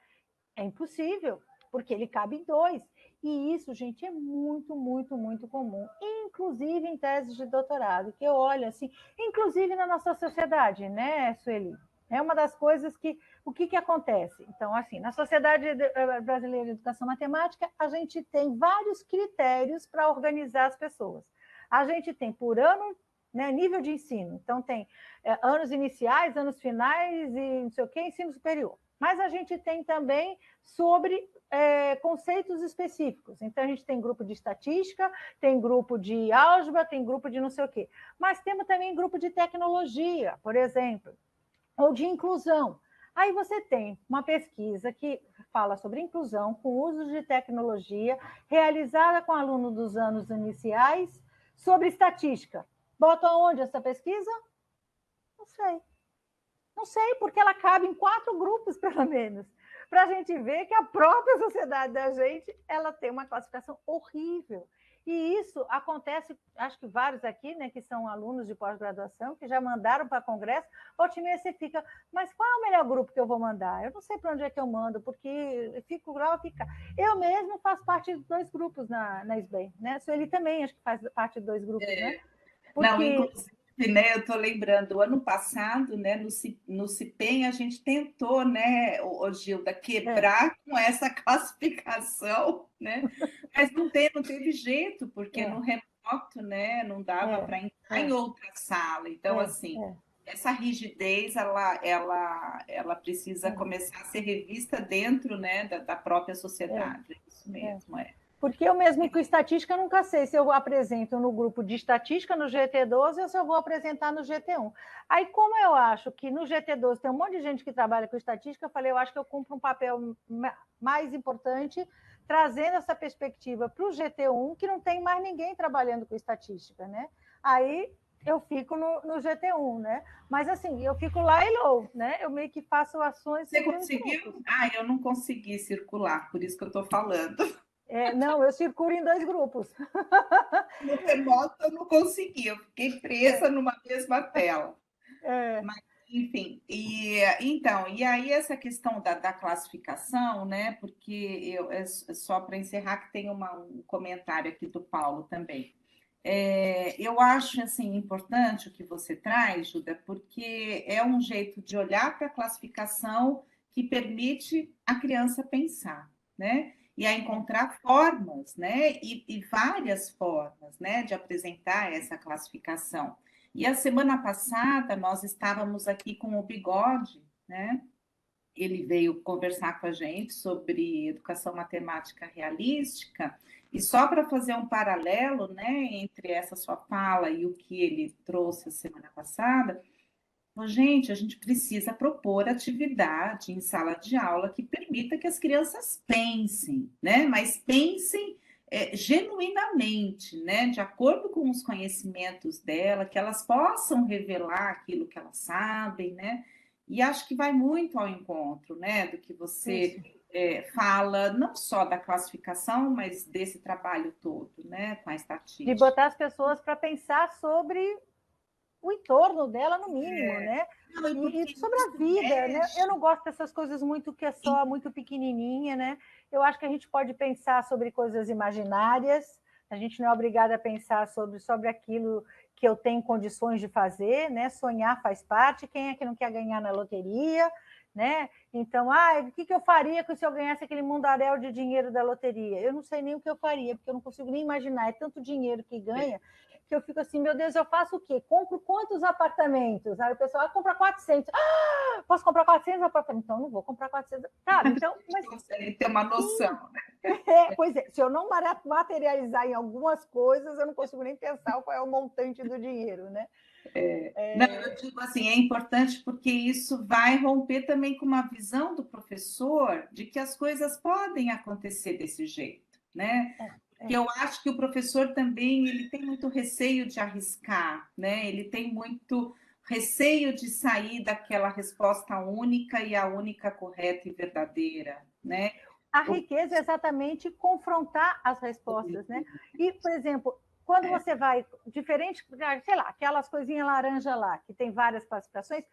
É impossível. porque ele cabe em 2. E isso, gente, é muito, muito, muito comum, inclusive em teses de doutorado, que eu olho assim, inclusive na nossa sociedade, né, Sueli? É uma das coisas que... O que acontece? Então, assim, na Sociedade Brasileira de Educação Matemática, a gente tem vários critérios para organizar as pessoas. A gente tem por ano, né, nível de ensino. Então, tem anos iniciais, anos finais e não sei o quê, ensino superior. Mas a gente tem também sobre conceitos específicos. Então, a gente tem grupo de estatística, tem grupo de álgebra, tem grupo de não sei o quê. Mas temos também grupo de tecnologia, por exemplo, ou de inclusão. Aí você tem uma pesquisa que fala sobre inclusão com uso de tecnologia, realizada com alunos dos anos iniciais, sobre estatística. Bota onde essa pesquisa? Não sei. Não sei, porque ela cabe em 4 grupos, pelo menos, para a gente ver que a própria sociedade da gente ela tem uma classificação horrível. E isso acontece, acho que vários aqui, né, que são alunos de pós-graduação, que já mandaram para congresso, volta e meia você fica, mas qual é o melhor grupo que eu vou mandar? Eu não sei para onde é que eu mando, porque fico lá, fica. Eu mesmo faço parte de 2 grupos na SBEM, né? Sueli também acho que faz parte de 2 grupos, né? Porque... Não, inclusive, né, eu estou lembrando, o ano passado, né, no CIPEM, a gente tentou, né, Gilda, quebrar com essa classificação, né? Mas não teve jeito, porque no remoto, né, não dava para entrar em outra sala. Então, assim, essa rigidez, ela precisa começar a ser revista dentro, né, da própria sociedade. É isso mesmo, Porque eu mesmo com estatística nunca sei se eu apresento no grupo de estatística no GT12 ou se eu vou apresentar no GT1. Aí, como eu acho que no GT12 tem um monte de gente que trabalha com estatística, eu falei, eu acho que eu cumpro um papel mais importante trazendo essa perspectiva para o GT1, que não tem mais ninguém trabalhando com estatística, né? Aí eu fico no GT1, né? Mas assim, eu fico lá e low, né? Eu meio que faço ações... Você conseguiu? Eu não consegui circular, por isso que eu estou falando. Não, eu circulo em 2 grupos. No remoto eu não consegui, eu fiquei presa numa mesma tela. Mas, enfim, e aí essa questão da classificação, né? Porque só para encerrar que tem um comentário aqui do Paulo também. Eu acho assim importante o que você traz, Juda, porque é um jeito de olhar para a classificação que permite a criança pensar, né? E a encontrar formas, né? E várias formas, né? De apresentar essa classificação. E a semana passada nós estávamos aqui com o Bigode, né? Ele veio conversar com a gente sobre educação matemática realística, e só para fazer um paralelo, né, entre essa sua fala e o que ele trouxe a semana passada, gente, a gente precisa propor atividade em sala de aula que permita que as crianças pensem, né, mas pensem genuinamente, né, de acordo com os conhecimentos dela, que elas possam revelar aquilo que elas sabem, né, e acho que vai muito ao encontro, né, do que você fala, não só da classificação, mas desse trabalho todo, né, com a estatística. De botar as pessoas para pensar sobre o entorno dela, no mínimo, né? E sobre a vida, né? Eu não gosto dessas coisas muito que é só muito pequenininha, né? Eu acho que a gente pode pensar sobre coisas imaginárias, a gente não é obrigada a pensar sobre aquilo que eu tenho condições de fazer, né? Sonhar faz parte, quem é que não quer ganhar na loteria, né? Então, o que eu faria se eu ganhasse aquele mundaréu de dinheiro da loteria? Eu não sei nem o que eu faria, porque eu não consigo nem imaginar, é tanto dinheiro que ganha, que eu fico assim, meu Deus, eu faço o quê? Compro quantos apartamentos? Aí o pessoal compra 400. Posso comprar 400 apartamentos? Então, eu não vou comprar 400. Sabe? Então, mas consegue ter uma noção, né? Pois é, se eu não materializar em algumas coisas, eu não consigo nem pensar qual é o montante do dinheiro, né? Não, eu digo assim, é importante porque isso vai romper também com uma visão do professor de que as coisas podem acontecer desse jeito, né? Porque eu acho que o professor também ele tem muito receio de arriscar, né? Ele tem muito receio de sair daquela resposta única e a única correta e verdadeira, né? A riqueza é exatamente confrontar as respostas, né? E, por exemplo, quando você vai diferente, sei lá, aquelas coisinhas laranja lá, que tem várias classificações,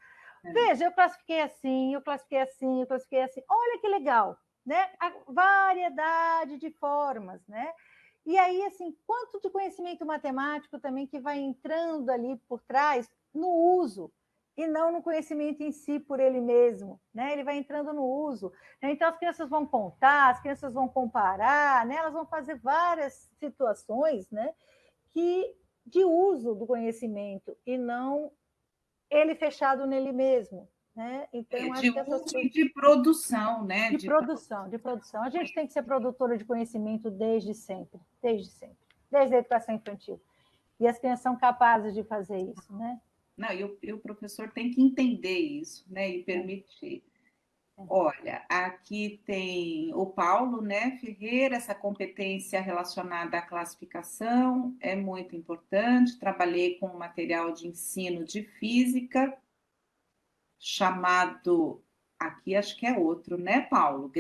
veja, eu classifiquei assim, eu classifiquei assim, eu classifiquei assim, olha que legal, né? A variedade de formas, né? E aí, assim, quanto de conhecimento matemático também que vai entrando ali por trás no uso, e não no conhecimento em si por ele mesmo, né? Ele vai entrando no uso. Então, as crianças vão contar, as crianças vão comparar, né? Elas vão fazer várias situações, né? De uso do conhecimento, e não ele fechado nele mesmo, né? Então, De acho que essas uso coisas... e de produção, né? De produção, de produção. A gente tem que ser produtora de conhecimento desde sempre, desde a educação infantil. E as crianças são capazes de fazer isso, né? Não, e o professor tem que entender isso, né? E permitir. Olha, aqui tem o Paulo, né, Ferreira, essa competência relacionada à classificação é muito importante. Trabalhei com um material de ensino de física chamado, aqui acho que é outro, né, Paulo?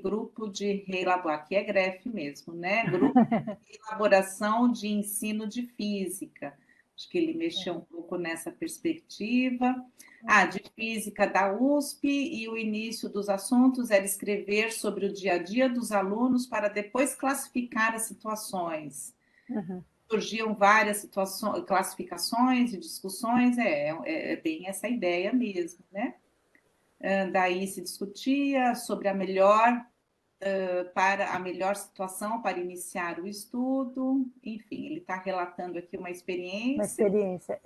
Grupo de aqui é GREF mesmo, né? Grupo de elaboração de ensino de física. Acho que ele mexeu um pouco nessa perspectiva. De física da USP, e o início dos assuntos era escrever sobre o dia a dia dos alunos para depois classificar as situações. Uhum. Surgiam várias situações, classificações e discussões, é bem essa ideia mesmo, né? Daí se discutia sobre a melhor situação para iniciar o estudo, enfim, ele está relatando aqui uma experiência. Uma experiência,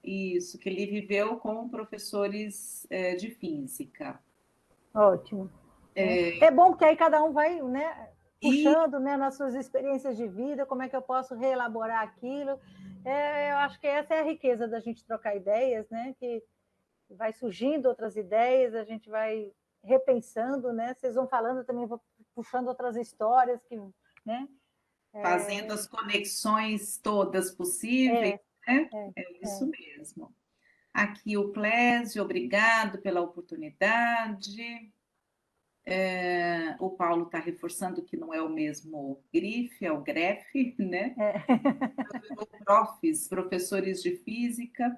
Isso, que ele viveu com professores de física. Ótimo. É bom porque aí cada um vai, né, puxando, né, nas suas experiências de vida, como é que eu posso reelaborar aquilo. Eu acho que essa é a riqueza da gente trocar ideias, né, que vai surgindo outras ideias, a gente vai repensando, né, vocês vão falando, também vou puxando outras histórias, que, né, fazendo as conexões todas possíveis, né? Isso mesmo. Aqui o Clésio, obrigado pela oportunidade. O Paulo está reforçando que não é o mesmo grife, é o grefe, né? Professores de física,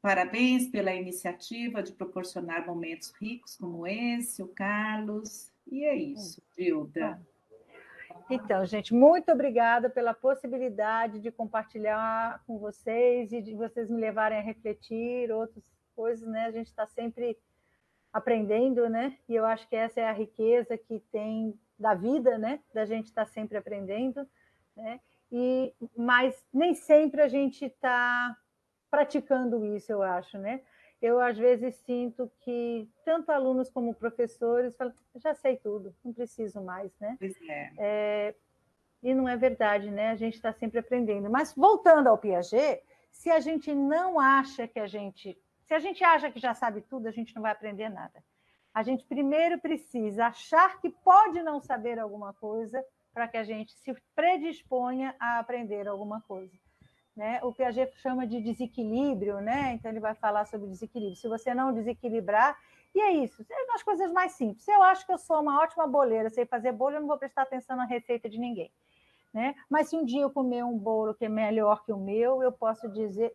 parabéns pela iniciativa de proporcionar momentos ricos como esse, o Carlos. E é isso, Gilda. Então, gente, muito obrigada pela possibilidade de compartilhar com vocês e de vocês me levarem a refletir outras coisas, né? A gente está sempre aprendendo, né? E eu acho que essa é a riqueza que tem da vida, né? Da gente estar sempre aprendendo, né? Mas nem sempre a gente está praticando isso, eu acho, né? Eu, às vezes, sinto que tanto alunos como professores falam, já sei tudo, não preciso mais, né? Pois é. E não é verdade, né? A gente está sempre aprendendo. Mas, voltando ao Piaget, se a gente acha que já sabe tudo, a gente não vai aprender nada. A gente primeiro precisa achar que pode não saber alguma coisa para que a gente se predisponha a aprender alguma coisa. Né? O Piaget chama de desequilíbrio, né? Então ele vai falar sobre desequilíbrio. Se você não desequilibrar, e é isso, é das coisas mais simples. Se eu acho que eu sou uma ótima boleira, sei fazer bolo, eu não vou prestar atenção na receita de ninguém. Né? Mas se um dia eu comer um bolo que é melhor que o meu, eu posso dizer,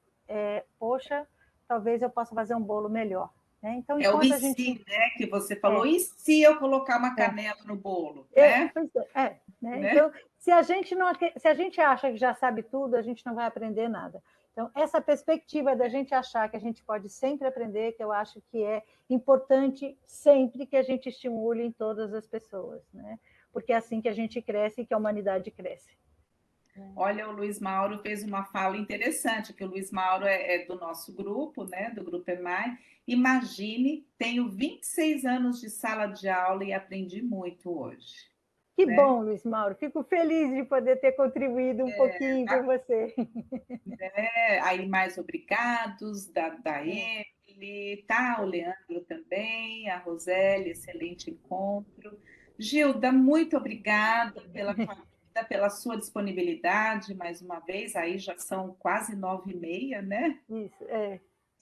poxa, talvez eu possa fazer um bolo melhor. Né? Então, o enquanto e a gente... se, né, que você falou, e se eu colocar uma canela no bolo? Né? Né? Então, se a gente acha que já sabe tudo, a gente não vai aprender nada. Então, essa perspectiva da gente achar que a gente pode sempre aprender, que eu acho que é importante sempre que a gente estimule em todas as pessoas, né? Porque é assim que a gente cresce e que a humanidade cresce. Olha, o Luiz Mauro fez uma fala interessante, que o Luiz Mauro é do nosso grupo, né, do Grupo EMAI. Imagine, tenho 26 anos de sala de aula e aprendi muito hoje. Que bom, Luiz Mauro. Fico feliz de poder ter contribuído um pouquinho com você. Aí, mais obrigados, da Emily, tá? O Leandro também, a Roseli, excelente encontro. Gilda, muito obrigada pela sua disponibilidade, mais uma vez, aí já são quase 9h30, né? Isso,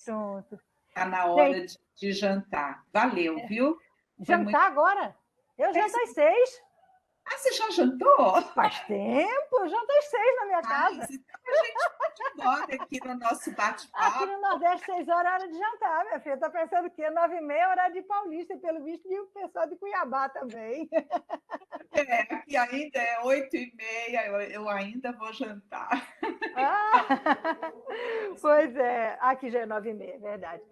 pronto. Está na hora de jantar. Valeu, viu? Jantar agora? Eu janto às 6. Você já jantou? Faz tempo, eu janto às 6 na minha casa. Então a gente de nome aqui no nosso Aqui bate-papo. no Nordeste, 6 horas é hora de jantar, minha filha. Está pensando o quê? 9h30 é hora de Paulista, e pelo visto, e o pessoal de Cuiabá também. Aqui ainda é 8h30, eu ainda vou jantar. Ah, pois é, aqui já é 9h30, é verdade.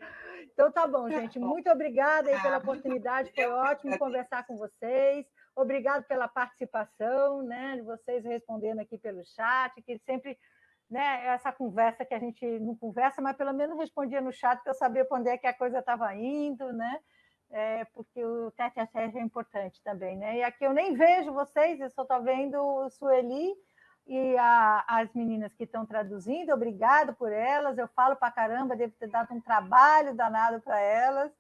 Então tá bom, gente. Muito obrigada aí pela oportunidade, foi ótimo conversar com vocês. Obrigado pela participação, né? De vocês respondendo aqui pelo chat, que sempre, né, essa conversa que a gente não conversa, mas pelo menos respondia no chat para eu saber para onde é que a coisa estava indo, né? Porque o tete a tete é importante também, né? E aqui eu nem vejo vocês, eu só estou vendo o Sueli e as meninas que estão traduzindo, obrigado por elas, eu falo para caramba, devo ter dado um trabalho danado para elas,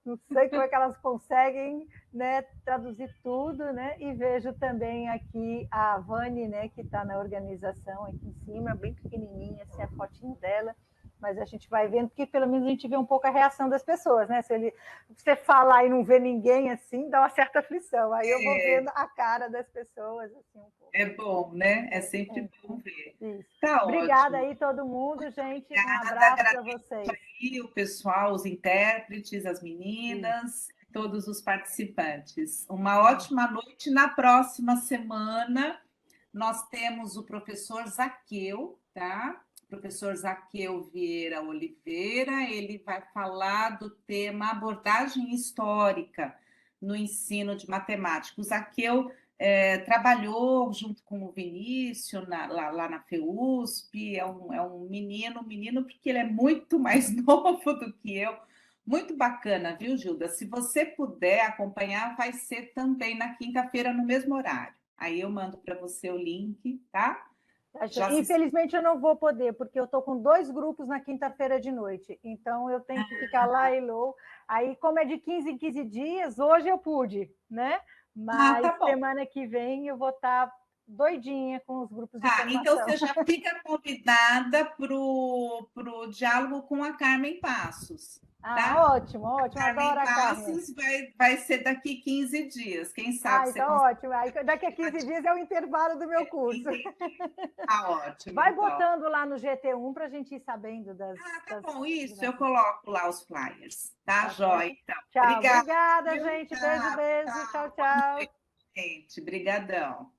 não sei como é que elas conseguem, né, traduzir tudo, né? E vejo também aqui a Vani, né, que está na organização aqui em cima, bem pequenininha, assim, a fotinho dela, mas a gente vai vendo, porque pelo menos a gente vê um pouco a reação das pessoas, né? Se você falar e não vê ninguém assim, dá uma certa aflição. Aí eu vou vendo a cara das pessoas, assim, um pouco. É bom, né? É sempre bom ver. Isso. Tá Obrigada ótimo. aí, todo mundo, gente. Um Obrigada, abraço para agradeço vocês. aí o pessoal, os intérpretes, as meninas, todos os participantes. Uma ótima noite. Na próxima semana, nós temos o professor Zaqueu, tá? Professor Zaqueu Vieira Oliveira, ele vai falar do tema abordagem histórica no ensino de matemática. O Zaqueu trabalhou junto com o Vinícius lá na FEUSP, é um menino, porque ele é muito mais novo do que eu, muito bacana, viu, Gilda? Se você puder acompanhar, vai ser também na quinta-feira, no mesmo horário. Aí eu mando para você o link, tá? Infelizmente eu não vou poder, porque eu estou com 2 grupos na quinta-feira de noite, então eu tenho que ficar lá e low. Aí, como é de 15 em 15 dias, hoje eu pude, né? Mas tá bom. semana que vem eu vou estar doidinha com os grupos de formação. Então você já fica convidada para o diálogo com a Carmen Passos. Tá? Ótimo, ótimo. Adoro a Carmen. Passos vai ser daqui 15 dias. Quem sabe você então ótimo. Aí, daqui a 15 dias é o intervalo do meu curso. Tá ótimo. Vai então botando lá no GT1 para a gente ir sabendo das... tá bom, isso. Eu coloco lá os flyers. Tá, joia? Então. Tchau. Obrigada, gente. Beijo, beijo. Tchau, tchau. Gente, brigadão.